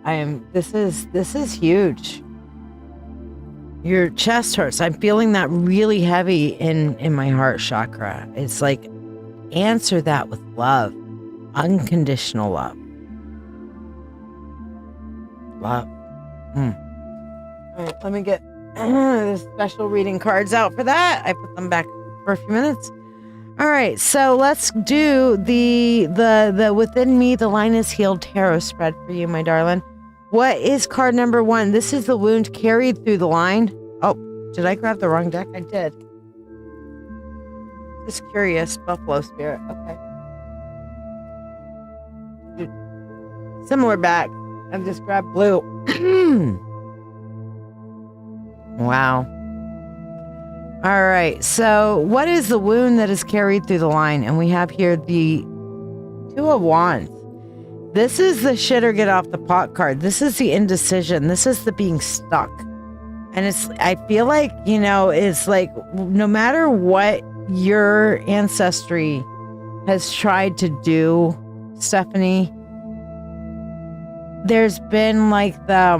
is huge. Your chest hurts. I'm feeling that really heavy in my heart chakra. It's like, answer that with love. Unconditional love. Love. All right, let me get the special reading cards out for that. I put them back for a few minutes. All right, so let's do the Within Me, the Line is Healed tarot spread for you, my darling. What is card number 1? This is the wound carried through the line. Oh, did I grab the wrong deck? I did. Just curious. Buffalo Spirit. Okay. Similar back. I've just grabbed blue. Wow. All right. So what is the wound that is carried through the line? And we have here the Two of Wands. This is the shit or get off the pot card. This is the indecision. This is the being stuck. And I feel like, it's like no matter what your ancestry has tried to do, Stephanie, there's been like the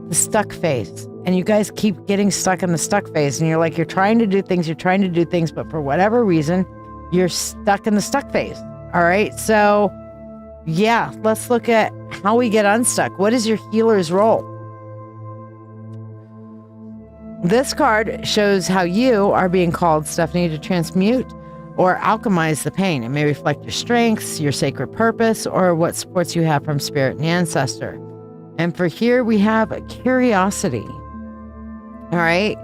stuck phase. And you guys keep getting stuck in the stuck phase. And you're trying to do things, but for whatever reason, you're stuck in the stuck phase. All right. So yeah, let's look at how we get unstuck. What is your healer's role? This card shows how you are being called, Stephanie, to transmute or alchemize the pain. It may reflect your strengths, your sacred purpose, or what supports you have from spirit and ancestor. And for here, we have a curiosity. All right.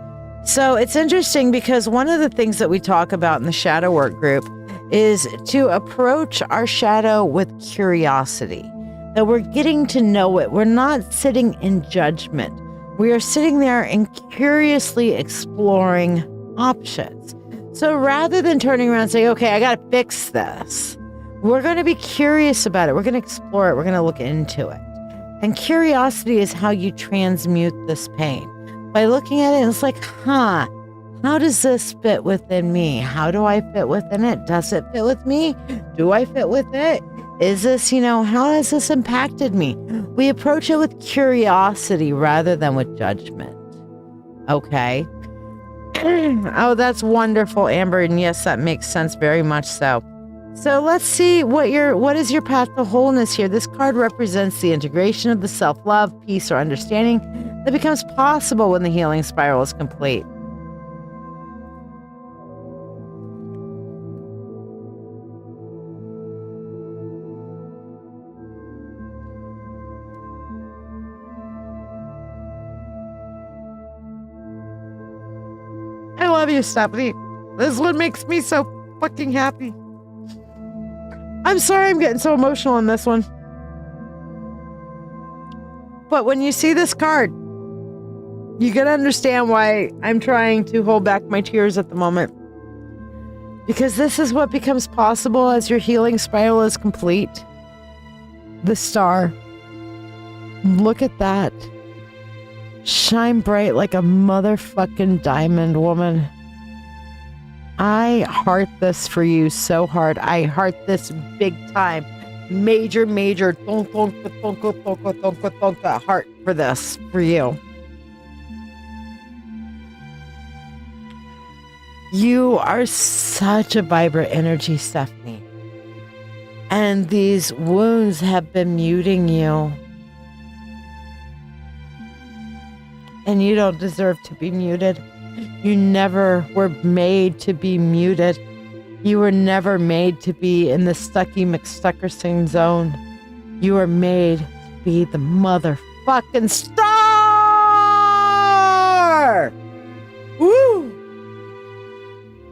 So it's interesting because one of the things that we talk about in the shadow work group is to approach our shadow with curiosity, that we're getting to know it. We're not sitting in judgment. We are sitting there and curiously exploring options. So rather than turning around and saying, okay, I got to fix this, we're going to be curious about it. We're going to explore it. We're going to look into it. And curiosity is how you transmute this pain. By looking at it, it's like, how does this fit within me? How do I fit within it? Does it fit with me? Do I fit with it? Is this, how has this impacted me? We approach it with curiosity rather than with judgment. Okay. Oh, that's wonderful, Amber. And yes, that makes sense. Very much so. So let's see what is your path to wholeness here. This card represents the integration of the self-love, peace, or understanding that becomes possible when the healing spiral is complete. I love you, Stephanie. This is what makes me so fucking happy. I'm sorry I'm getting so emotional in this one. But when you see this card, you can understand why I'm trying to hold back my tears at the moment. Because this is what becomes possible as your healing spiral is complete. The star. Look at that. Shine bright like a motherfucking diamond, woman. I heart this for you so hard. I heart this big time. Major heart for this, for you. You are such a vibrant energy, Stephanie. And these wounds have been muting you. And you don't deserve to be muted. You never were made to be muted. You were never made to be in the Stucky McStuckersing zone. You were made to be the motherfucking star! Woo!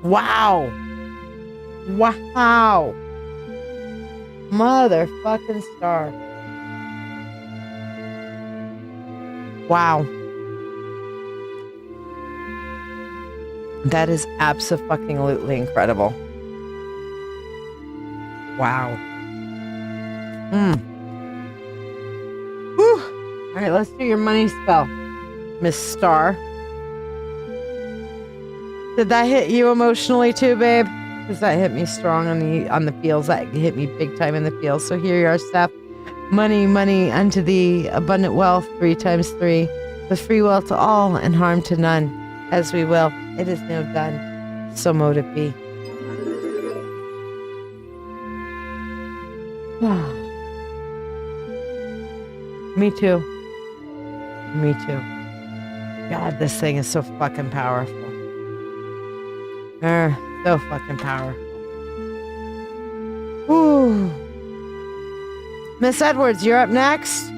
Wow. Wow. Motherfucking star. Wow. That is abso-fucking-lutely incredible. Wow. Whew. All right, let's do your money spell, Miss Star. Did that hit you emotionally too, babe? Because that hit me strong on the feels. That hit me big time in the feels. So here you are, Steph. Money, money unto thee, abundant wealth, 3 times 3, with free will to all and harm to none. As we will, it is now done. So mote it be. Me too. Me too. God, this thing is so fucking powerful. So fucking powerful. Whew. Miss Edwards, you're up next.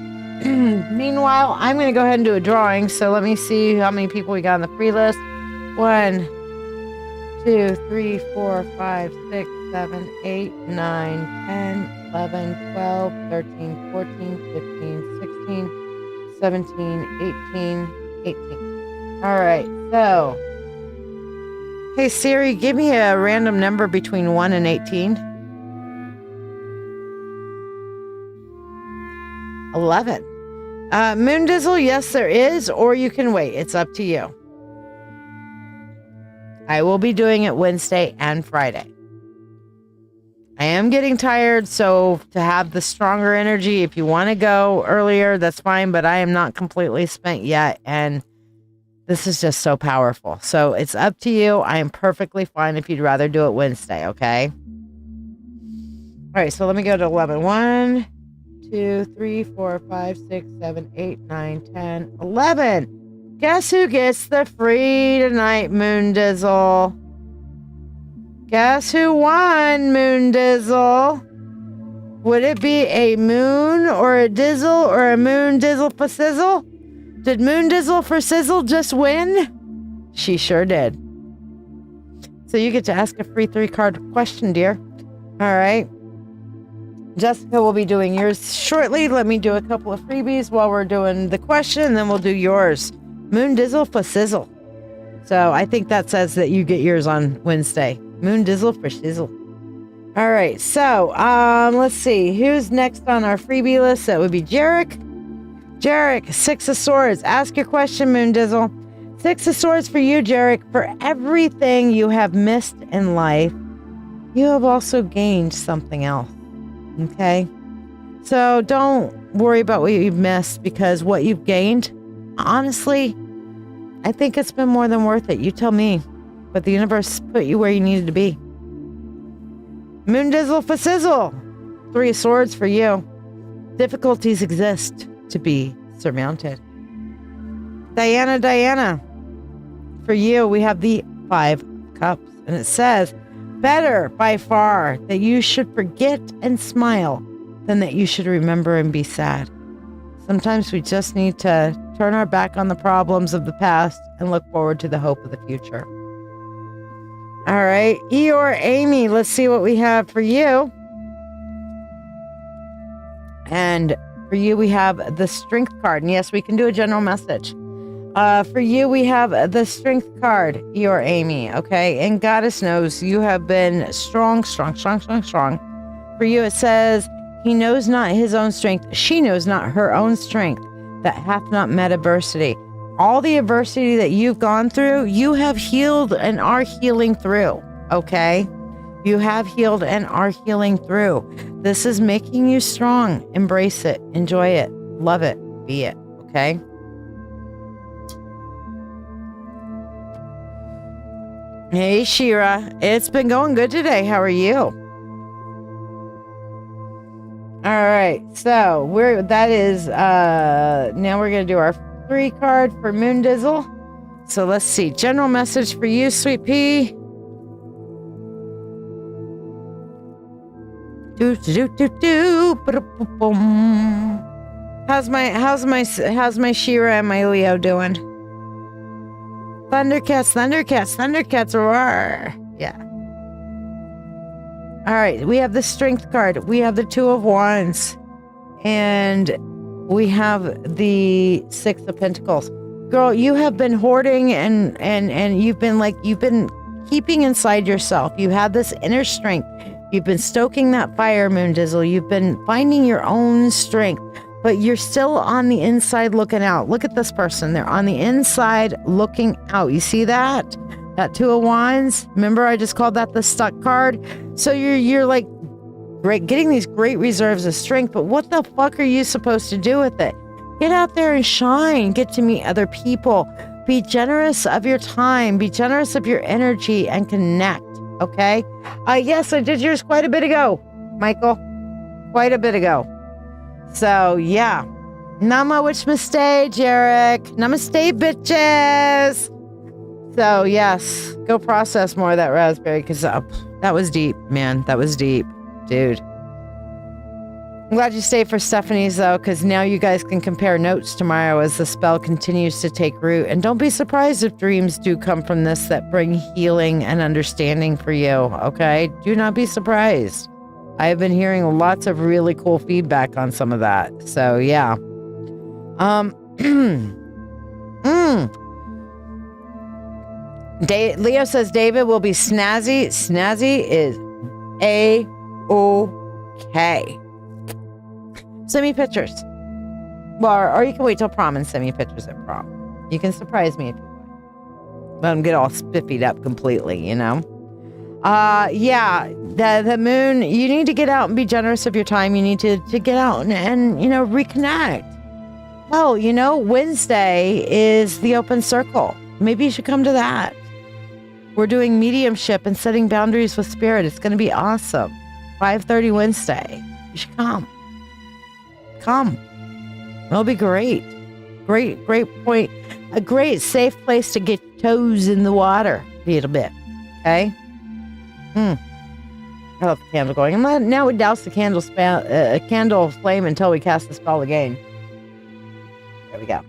Meanwhile, I'm going to go ahead and do a drawing. So let me see how many people we got on the free list. 1, 2, 3, 4, 5, 6, 7, 8, 9, 10, 11, 12, 13, 14, 15, 16, 17, 18, 18. All right. So, hey Siri, give me a random number between 1 and 18. 11. Moon Dizzle, yes, there is, or you can wait. It's up to you. I will be doing it Wednesday and Friday. I am getting tired, so to have the stronger energy, if you want to go earlier, that's fine, but I am not completely spent yet, and this is just so powerful. So it's up to you. I am perfectly fine if you'd rather do it Wednesday, okay? All right, so let me go to 11. 1, 2, 3, 4, 5, 6, 7, 8, 9, 10, 11. Guess who gets the free tonight, Moon Dizzle? Guess who won, Moon Dizzle? Would it be a moon or a dizzle or a moon dizzle for sizzle? Did Moon Dizzle for sizzle just win? She sure did. So you get to ask a free 3-card question, dear. All right. Jessica will be doing yours shortly. Let me do a couple of freebies while we're doing the question, and then we'll do yours. Moon Dizzle for sizzle. So I think that says that you get yours on Wednesday. Moon Dizzle for shizzle. All right. So let's see. Who's next on our freebie list? That would be Jarek. Jarek, 6 of Swords. Ask your question, Moon Dizzle. 6 of Swords for you, Jarek. For everything you have missed in life, you have also gained something else. Okay? So don't worry about what you've missed, because what you've gained, honestly, I think it's been more than worth it. You tell me. But the universe put you where you needed to be. Moon Dizzle for sizzle. 3 of Swords for you. Difficulties exist to be surmounted. Diana, for you, we have the 5 Cups. And it says, better by far that you should forget and smile than that you should remember and be sad. Sometimes we just need to turn our back on the problems of the past and look forward to the hope of the future. All right, Eeyore Amy, let's see what we have for you. And for you, we have the Strength card. And yes, we can do a general message. For you, we have the Strength card, Eeyore Amy, okay? And Goddess knows you have been strong. For you, it says, he knows not his own strength. She knows not her own strength that hath not met adversity. all the adversity that you've gone through, you have healed and are healing through, okay? You have healed and are healing through. This is making you strong. Embrace it. Enjoy it. Love it. Be it, okay? Hey, Shira. It's been going good today. How are you? All right. So now we're going to do our 3 card for Moon Dizzle. So let's see. General message for you, Sweet Pea. How's my Shira and my Leo doing? Thundercats, roar. Yeah. All right, we have the Strength card. We have the 2 of Wands. And we have the 6 of Pentacles. Girl, you have been hoarding and you've been keeping inside yourself. You have this inner strength. You've been stoking that fire, Moon Dizzle. You've been finding your own strength, but you're still on the inside looking out. Look at this person. They're on the inside looking out. You see that? That 2 of Wands. Remember, I just called that the stuck card. So you're like getting these great reserves of strength, but what the fuck are you supposed to do with it? Get out there and shine. Get to meet other people. Be generous of your time. Be generous of your energy and connect. Okay? Yes, I did yours quite a bit ago, Michael. Quite a bit ago. So, yeah. Namaste, Jarek. Namaste, bitches. So, yes. Go process more of that raspberry because that was deep, man. That was deep. Dude. I'm glad you stayed for Stephanie's, though, because now you guys can compare notes tomorrow as the spell continues to take root. And don't be surprised if dreams do come from this that bring healing and understanding for you, okay? Do not be surprised. I have been hearing lots of really cool feedback on some of that. So, yeah. Leo says David will be snazzy. Snazzy is A-OK. Send me pictures. Well, or you can wait till prom and send me pictures at prom. You can surprise me if you want. Let them get all spiffied up completely, you know? Yeah, the moon, you need to get out and be generous of your time. You need to get out and, you know, reconnect. Well, you know, Wednesday is the open circle. Maybe you should come to that. We're doing mediumship and setting boundaries with spirit. It's going to be awesome. 5:30 Wednesday. You should come. Come. It'll be great. Great point. A great safe place to get toes in the water a little bit. Okay? I love the candle going. Now we douse the candle flame until we cast the spell again. There we go.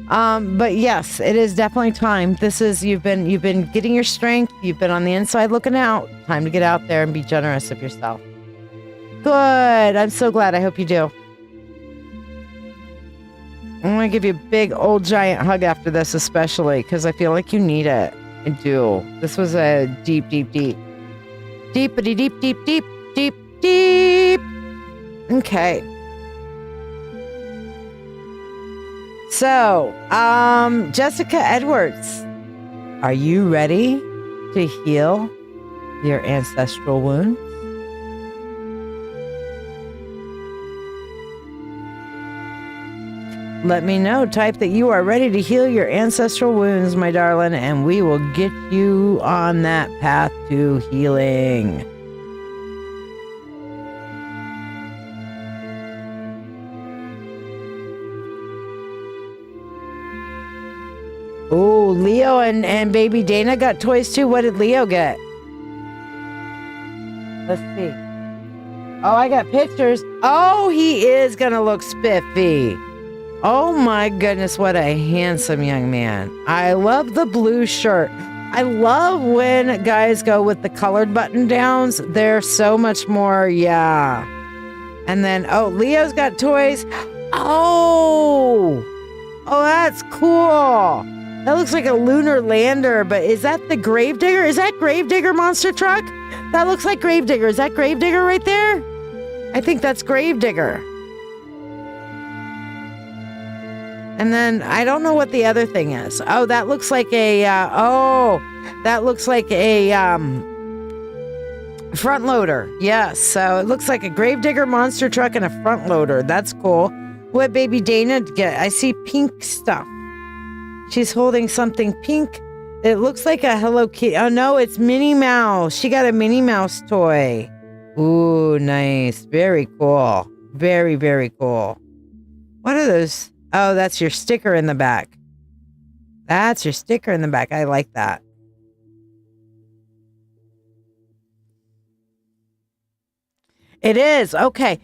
But yes, it is definitely time. This is you've been getting your strength. You've been on the inside looking out. Time to get out there and be generous of yourself. Good. I'm so glad. I hope you do. I'm going to give you a big old giant hug after this, especially because I feel like you need it. I do. This was a deep. Deepity deep. Okay. So, Jessica Edwards, are you ready to heal your ancestral wounds? Let me know. Type that you are ready to heal your ancestral wounds, my darling, and we will get you on that path to healing. Oh, Leo and baby Dana got toys too. What did Leo get? Let's see. Oh, I got pictures. Oh, he is going to look spiffy. Oh my goodness, what a handsome young man. I love the blue shirt. I love when guys go with the colored button downs. They're so much more, yeah. And then, oh, Leo's got toys. Oh, that's cool. That looks like a lunar lander, but is that the Gravedigger? Is that Gravedigger monster truck? That looks like Gravedigger. Is that Gravedigger right there? I think that's Gravedigger. And then I don't know what the other thing is. Oh, that looks like a front loader. Yes. So it looks like a gravedigger monster truck and a front loader. That's cool. What baby Dana get? I see pink stuff. She's holding something pink. It looks like a Hello Kitty. Oh no, it's Minnie Mouse. She got a Minnie Mouse toy. Ooh, nice. Very cool. Very, very cool. What are those? Oh, that's your sticker in the back. That's your sticker in the back. I like that. It is. Okay.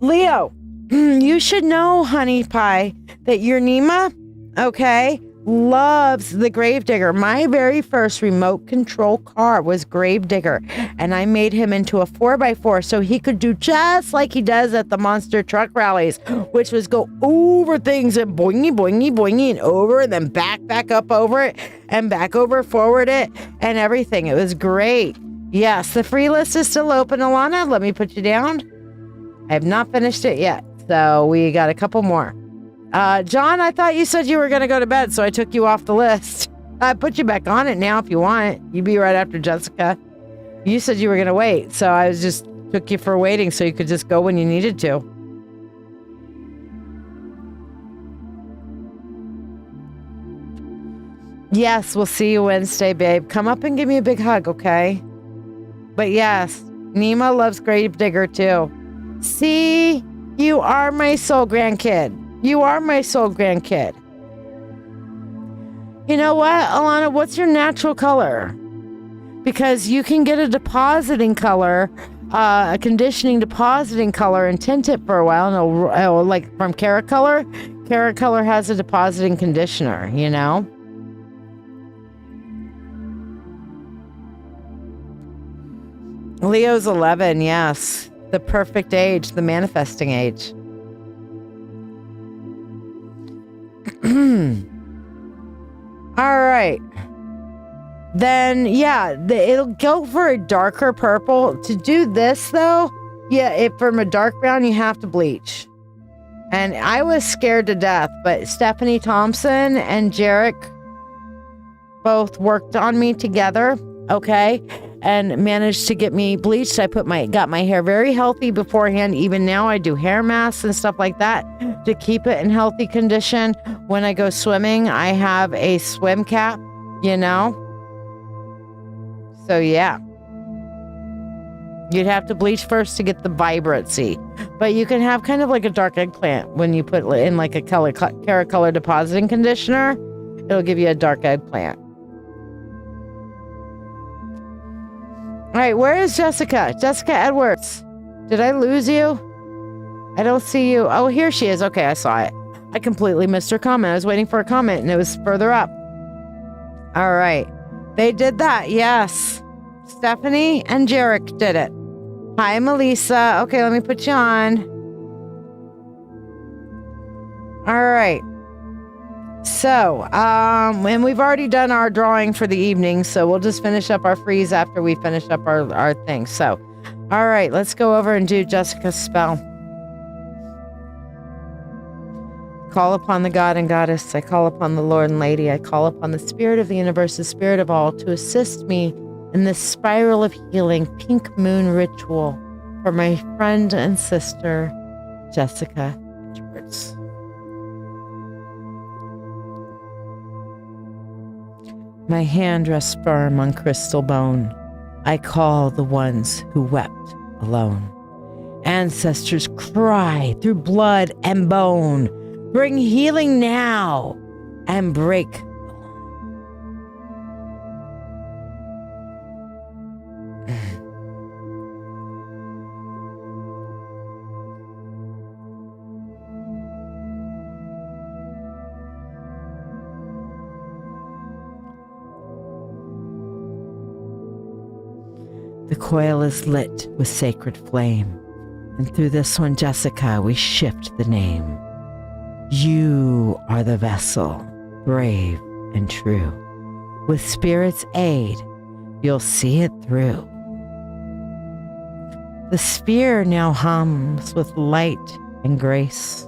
Leo, you should know, honey pie, that your Nima, okay, loves the Gravedigger. My very first remote control car was Gravedigger, and I made him into a 4x4 so he could do just like he does at the monster truck rallies, which was go over things and boingy, boingy, boingy, and over, and then back up over it, and back over, forward it, and everything. It was great. Yes, the free list is still open, Alana. Let me put you down. I have not finished it yet, so we got a couple more. John, I thought you said you were going to go to bed, so I took you off the list. I put you back on it now if you want. You'd be right after Jessica. You said you were going to wait, so I was just took you for waiting so you could just go when you needed to. Yes, we'll see you Wednesday, babe. Come up and give me a big hug, okay? But yes, Nima loves Gravedigger too. See, you are my soul grandkid. You are my soul grandkid. You know what, Alana? What's your natural color? Because you can get a depositing color, a conditioning depositing color, and tint it for a while. And it'll like from Carrot Color. Carrot Color has a depositing conditioner, you know? Leo's 11, yes. The perfect age, the manifesting age. All right. Then, yeah, it'll go for a darker purple. To do this, though, yeah, from a dark brown, you have to bleach. And I was scared to death, but Stephanie Thompson and Jarek both worked on me together, okay, and managed to get me bleached. I got my hair very healthy beforehand. Even now I do hair masks and stuff like that to keep it in healthy condition. When I go swimming, I have a swim cap, you know? So yeah. You'd have to bleach first to get the vibrancy. But you can have kind of like a dark eggplant when you put in like a Carrot Color depositing conditioner. It'll give you a dark eggplant. All right, where is Jessica? Jessica Edwards. Did I lose you? I don't see you. Oh, here she is. Okay, I saw it. I completely missed her comment. I was waiting for a comment, and it was further up. All right. They did that, yes. Stephanie and Jarek did it. Hi, Melissa. Okay, let me put you on. All right. So, and we've already done our drawing for the evening, so we'll just finish up our freeze after we finish up our thing. So, all right, let's go over and do Jessica's spell. Call upon the God and Goddess. I call upon the Lord and Lady. I call upon the Spirit of the universe, the Spirit of all, to assist me in this spiral of healing pink moon ritual for my friend and sister, Jessica Edwards. My hand rests firm on crystal bone. I call the ones who wept alone. Ancestors cry through blood and bone. Bring healing now and break the line. The coil is lit with sacred flame, and through this one, Jessica, we shift the name. You are the vessel, brave and true. With Spirit's aid, you'll see it through. The sphere now hums with light and grace.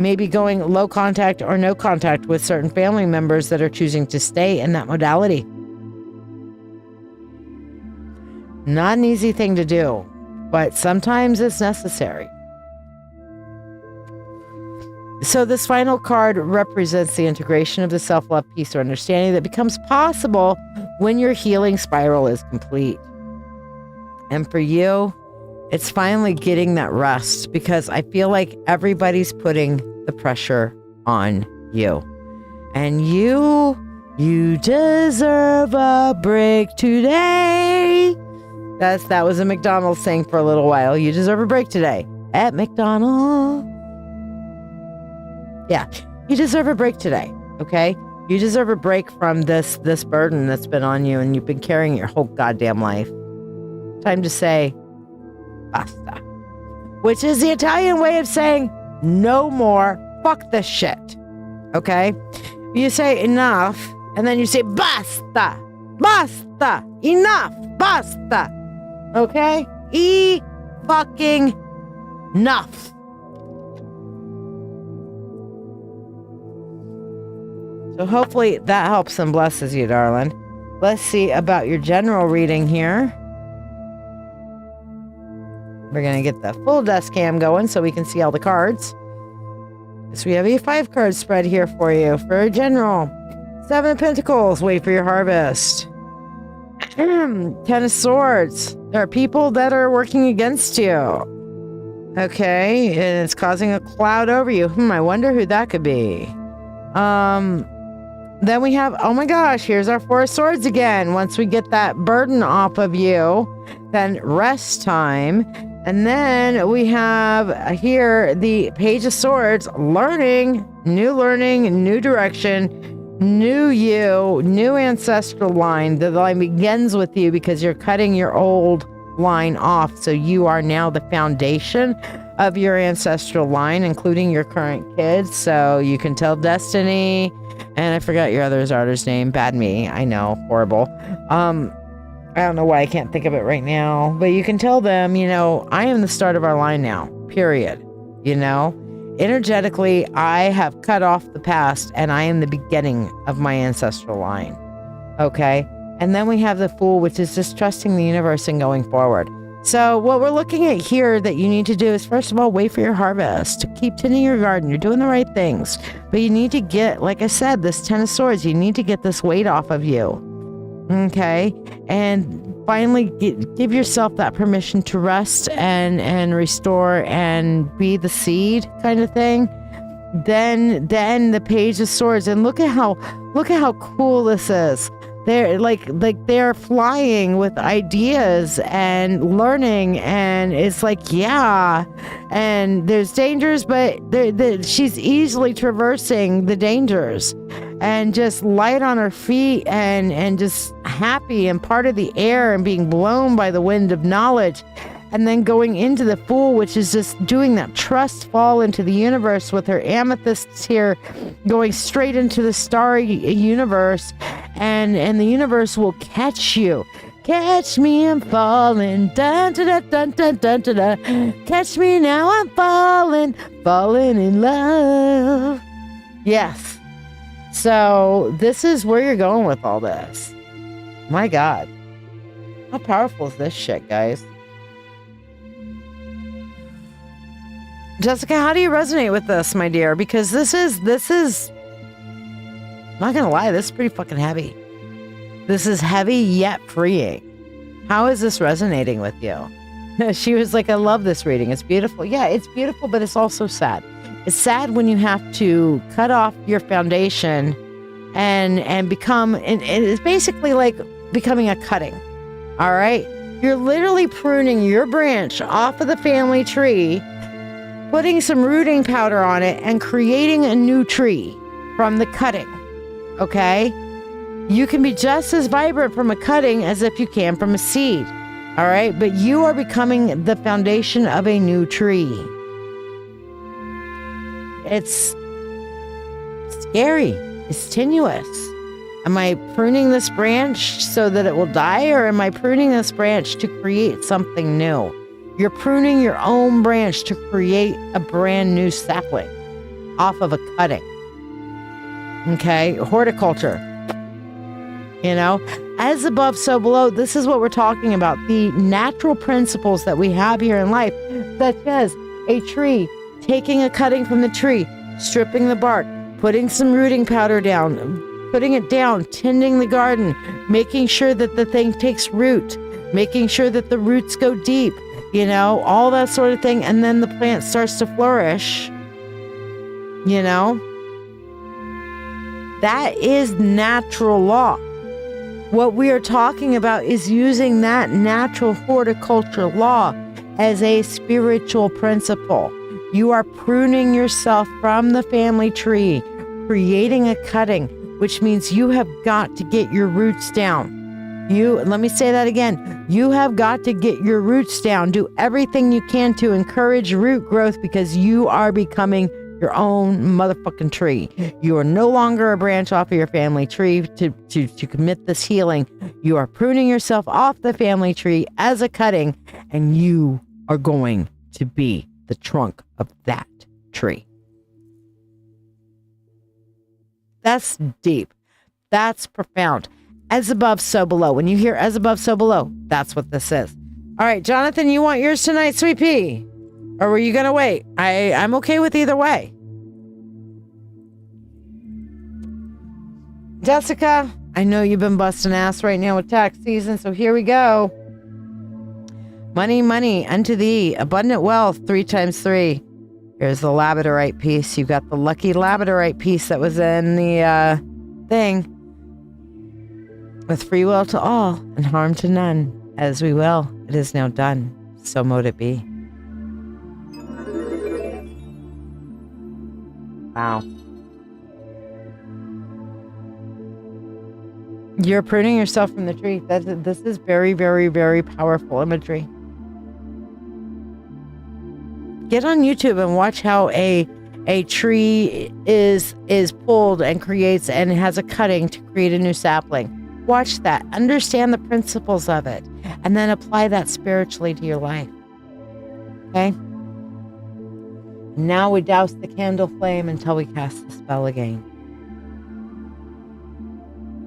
maybe going low contact or no contact with certain family members that are choosing to stay in that modality. Not an easy thing to do, but sometimes it's necessary. So this final card represents the integration of the self-love, peace, or understanding that becomes possible when your healing spiral is complete. And for you, it's finally getting that rest, because I feel like everybody's putting the pressure on you. And you deserve a break today. That was a McDonald's thing for a little while. You deserve a break today at McDonald's. Yeah, you deserve a break today, okay? You deserve a break from this burden that's been on you and you've been carrying your whole goddamn life. Time to say, basta. Which is the Italian way of saying, no more, fuck this shit, okay? You say enough, and then you say, basta, basta, enough, basta, okay? Fucking enough. So hopefully that helps and blesses you, darling. Let's see about your general reading here. We're going to get the full desk cam going so we can see all the cards. So we have a 5-card spread here for you for a general. 7 of Pentacles, wait for your harvest. 10 of Swords, there are people that are working against you. Okay, and it's causing a cloud over you. I wonder who that could be. Then we have, oh my gosh, here's our 4 of Swords again. Once we get that burden off of you, then rest time. And then we have here the Page of Swords, learning, new direction, new you, new ancestral line. The line begins with you because you're cutting your old line off. So you are now the foundation of your ancestral line, including your current kids. So you can tell Destiny, and I forgot your other daughter's name. Bad me. I know. Horrible. I don't know why I can't think of it right now. But you can tell them, I am the start of our line now. Period. Energetically, I have cut off the past and I am the beginning of my ancestral line. Okay? And then we have the Fool, which is just trusting the universe and going forward. So what we're looking at here that you need to do is, first of all, wait for your harvest. Keep tending your garden. You're doing the right things. But you need to get, like I said, this 10 of Swords, you need to get this weight off of you. Okay? And finally give yourself that permission to rest and restore and be the seed kind of thing. Then the Page of Swords, and look at how cool this is. They're like they're flying with ideas and learning, and it's like, yeah, and there's dangers, but she's easily traversing the dangers and just light on her feet and just happy and part of the air and being blown by the wind of knowledge. And then going into the Fool, which is just doing that trust fall into the universe with her amethysts here, going straight into the starry universe, and the universe will catch you. Catch me, I'm falling, dun dun dun dun dun dun dun. Catch me now, I'm falling in love. Yes. So this is where you're going with all this. My God, how powerful is this shit, guys? Jessica, how do you resonate with this, my dear? Because this is, I'm not gonna lie, this is pretty fucking heavy. This is heavy yet freeing. How is this resonating with you? She was like, I love this reading. It's beautiful. Yeah, it's beautiful, but it's also sad. It's sad when you have to cut off your foundation and become, and it's basically like becoming a cutting. All right? You're literally pruning your branch off of the family tree, putting some rooting powder on it, and creating a new tree from the cutting. Okay? You can be just as vibrant from a cutting as if you can from a seed. All right? But you are becoming the foundation of a new tree. It's scary. It's tenuous. Am I pruning this branch so that it will die, or am I pruning this branch to create something new? You're pruning your own branch to create a brand new sapling. off of a cutting. Okay, horticulture. You know, as above, so below. This is what we're talking about. The natural principles that we have here in life, such as a tree, taking a cutting from the tree, stripping the bark, putting some rooting powder down, putting it down, tending the garden, making sure that the thing takes root, making sure that the roots go deep, you know, all that sort of thing. And then the plant starts to flourish, you know. That is natural law. What we are talking about is using that natural horticulture law as a spiritual principle. You are pruning yourself from the family tree, creating a cutting, which means you have got to get your roots down. Let me say that again. You have got to get your roots down. Do everything you can to encourage root growth, because you are becoming your own motherfucking tree. You are no longer a branch off of your family tree to commit this healing. You are pruning yourself off the family tree as a cutting, and you are going to be the trunk of that tree. That's deep. That's profound. As above, so below. When you hear as above, so below, that's what this is. All right, Jonathan, you want yours tonight, Sweet Pea? Or were you going to wait? I'm okay with either way. Jessica, I know you've been busting ass right now with tax season, so here we go. Money, money, unto thee, abundant wealth, 3 times 3. Here's the labradorite piece. You got the lucky labradorite piece that was in the thing. With free will to all and harm to none. As we will, it is now done. So mote it be. Wow. You're pruning yourself from the tree. This is very, very, very powerful imagery. Get on YouTube and watch how a tree is pulled and creates and has a cutting to create a new sapling. Watch that. Understand the principles of it, and then apply that spiritually to your life. Okay? Now we douse the candle flame until we cast the spell again.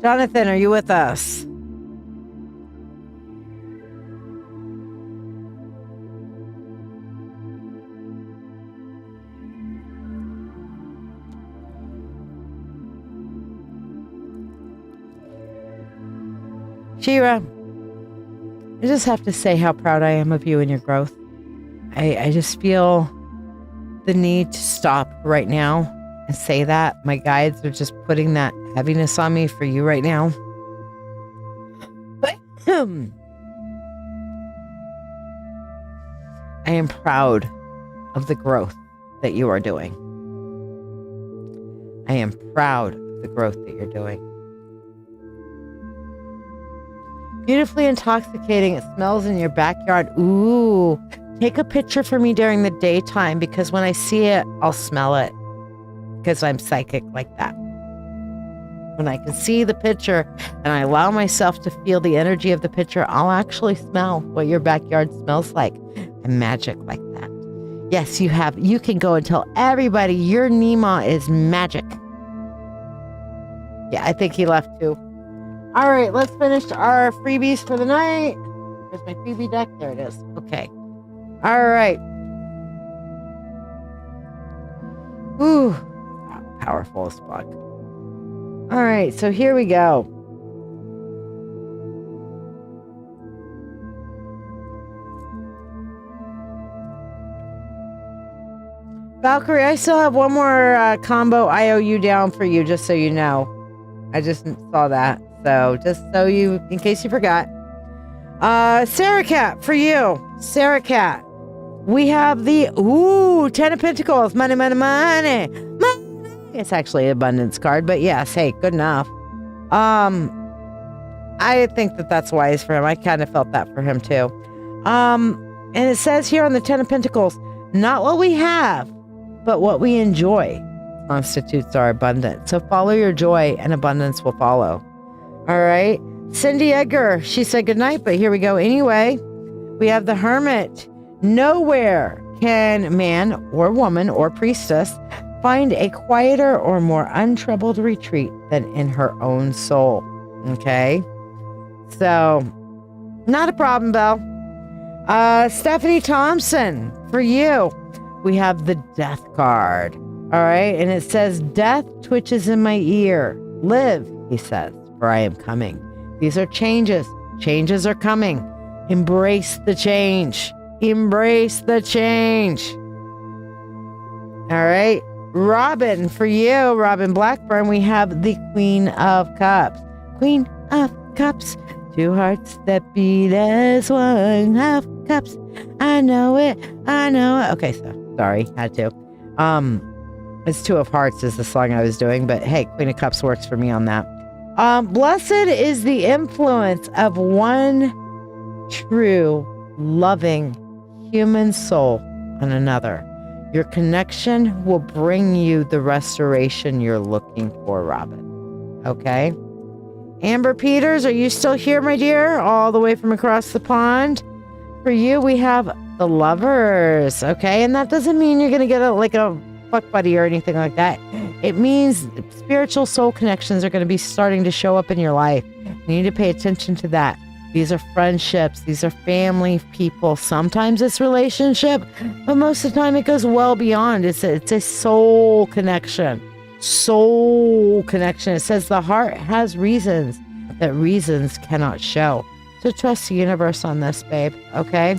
Jonathan, are you with us? Shira, I just have to say how proud I am of you and your growth. I just feel the need to stop right now and say that. My guides are just putting that heaviness on me for you right now. But I am proud of the growth that you are doing. I am proud of the growth that you're doing. Beautifully intoxicating. It smells in your backyard. Ooh. Take a picture for me during the daytime, because when I see it, I'll smell it. Because I'm psychic like that. When I can see the picture and I allow myself to feel the energy of the picture, I'll actually smell what your backyard smells like. I'm magic like that. Yes, you can go and tell everybody your Nima is magic. Yeah, I think he left too. All right, let's finish our freebies for the night. Where's my freebie deck? There it is. Okay. All right. Ooh, wow, powerful as fuck. All right, so here we go. Valkyrie, I still have one more combo IOU down for you, just so you know. I just saw that. So just so you, in case you forgot. Sarah Cat, for you. Sarah Cat. We have the, 10 of Pentacles. Money, money, money. Money. It's actually an abundance card, but yes, hey, good enough. I think that that's wise for him. I kind of felt that for him too. And it says here on the 10 of Pentacles, not what we have, but what we enjoy constitutes our abundance. So follow your joy and abundance will follow. All right. Cindy Edgar, she said goodnight, but here we go anyway. We have the Hermit. Nowhere can man or woman or priestess find a quieter or more untroubled retreat than in her own soul. Okay? So, not a problem, Belle. Stephanie Thompson, for you, we have the Death card. All right? And it says, death twitches in my ear. Live, he says, for I am coming. These are changes. Changes are coming. Embrace the change. Embrace the change. All right. Robin, for you, Robin Blackburn, we have the Queen of Cups. Queen of Cups. Two hearts that beat as one. Half cups. I know it. I know it. Okay, so sorry. Had to. It's Two of Hearts is the song I was doing, but hey, Queen of Cups works for me on that. Blessed is the influence of one true, loving human soul on another. Your connection will bring you the restoration you're looking for, Robin. Okay? Amber Peters, are you still here, my dear? All the way from across the pond. For you, we have the Lovers. Okay? And that doesn't mean you're going to get a fuck buddy or anything like that. It means spiritual soul connections are going to be starting to show up in your life. You need to pay attention to that. These are friendships. These are family people. Sometimes it's relationship, but most of the time it goes well beyond. It's a soul connection. Soul connection. It says the heart has reasons that reasons cannot show. So trust the universe on this, babe. Okay?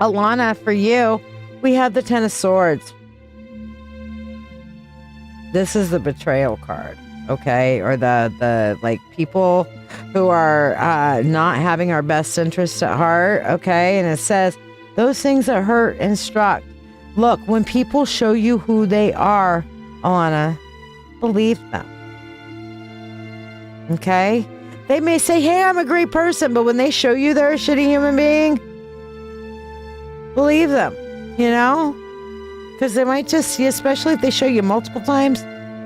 Alana, for you, we have the Ten of Swords. This is the betrayal card. Okay? Or the like people who are not having our best interests at heart, okay? And it says, those things that hurt instruct. Look, when people show you who they are, Alana, believe them. Okay? They may say, hey, I'm a great person, but when they show you they're a shitty human being, believe them, you know? Because they might just, especially if they show you multiple times,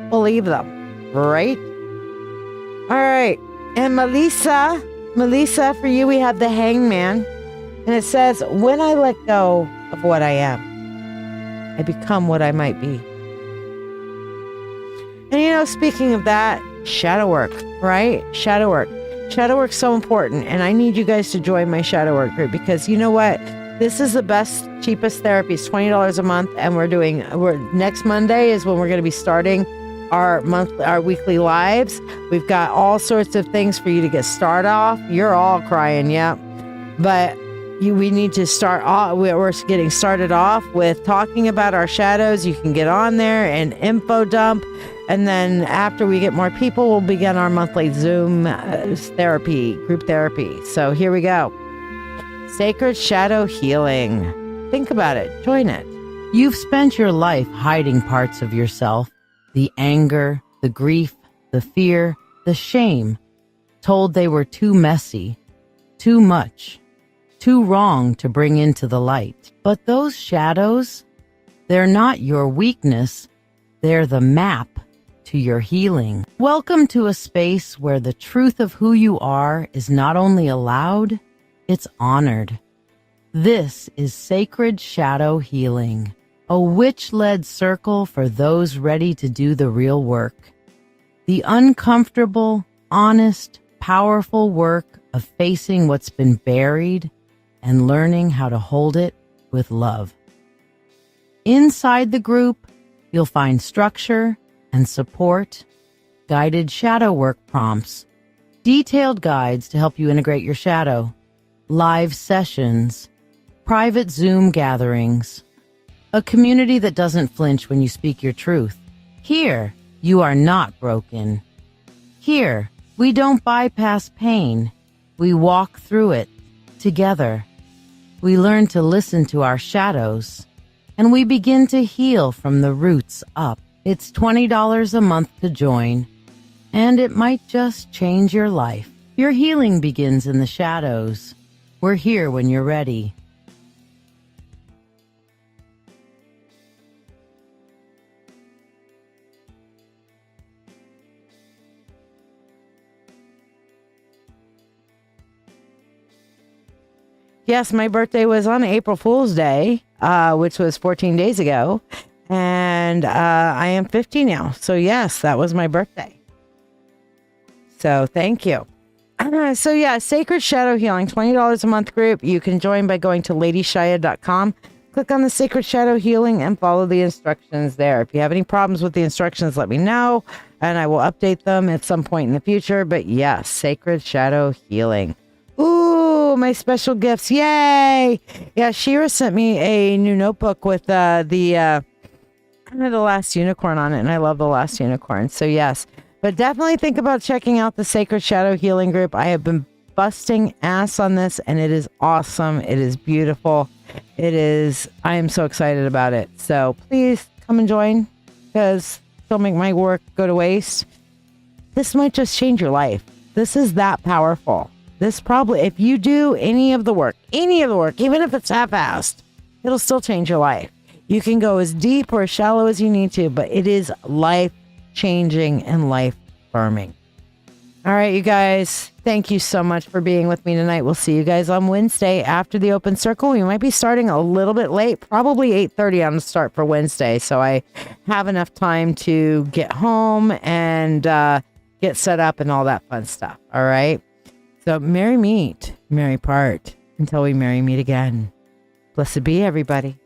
believe them, right? All right. And Melissa, for you, we have the Hangman. And it says, when I let go of what I am, I become what I might be. And speaking of that, shadow work, right? Shadow work. Shadow work's so important. And I need you guys to join my shadow work group because you know what? This is the best, cheapest therapy. It's $20 a month. And next Monday is when we're going to be starting our weekly lives. We've got all sorts of things for you to get started off. You're all crying, yeah. But we need to start off. We're getting started off with talking about our shadows. You can get on there and info dump. And then after we get more people, we'll begin our monthly Zoom therapy, group therapy. So here we go. Sacred Shadow Healing. Think about it. Join it. You've spent your life hiding parts of yourself. The anger, the grief, the fear, the shame, told they were too messy, too much, too wrong to bring into the light. But those shadows, they're not your weakness, they're the map to your healing. Welcome to a space where the truth of who you are is not only allowed, it's honored. This is Sacred Shadow Healing. A witch-led circle for those ready to do the real work. The uncomfortable, honest, powerful work of facing what's been buried and learning how to hold it with love. Inside the group, you'll find structure and support, guided shadow work prompts, detailed guides to help you integrate your shadow, live sessions, private Zoom gatherings, a community that doesn't flinch when you speak your truth. Here, you are not broken. Here, we don't bypass pain. We walk through it together. We learn to listen to our shadows, and we begin to heal from the roots up. It's $20 a month to join, and it might just change your life. Your healing begins in the shadows. We're here when you're ready. Yes, my birthday was on April Fool's Day, which was 14 days ago. And And I am 50 now. So yes, that was my birthday. So thank you. So yeah, Sacred Shadow Healing, $20 a month group. You can join by going to ladyshiya.com. Click on the Sacred Shadow Healing and follow the instructions there. If you have any problems with the instructions, let me know and I will update them at some point in the future. But yes, Sacred Shadow Healing. Ooh, my special gifts. Yay. Yeah, Shira sent me a new notebook with the last unicorn on it. And I love the last unicorn. So yes, but definitely think about checking out the Sacred Shadow Healing group. I have been busting ass on this and it is awesome. It is beautiful. I am so excited about it. So please come and join because don't make my work go to waste. This might just change your life. This is that powerful. This probably, if you do any of the work, even if it's half-assed, it'll still change your life. You can go as deep or as shallow as you need to, but it is life-changing and life-affirming. All right, you guys, thank you so much for being with me tonight. We'll see you guys on Wednesday after the open circle. We might be starting a little bit late, probably 8:30 on the start for Wednesday. So I have enough time to get home and get set up and all that fun stuff. All right. So merry meet, merry part, until we merry meet again. Blessed be everybody.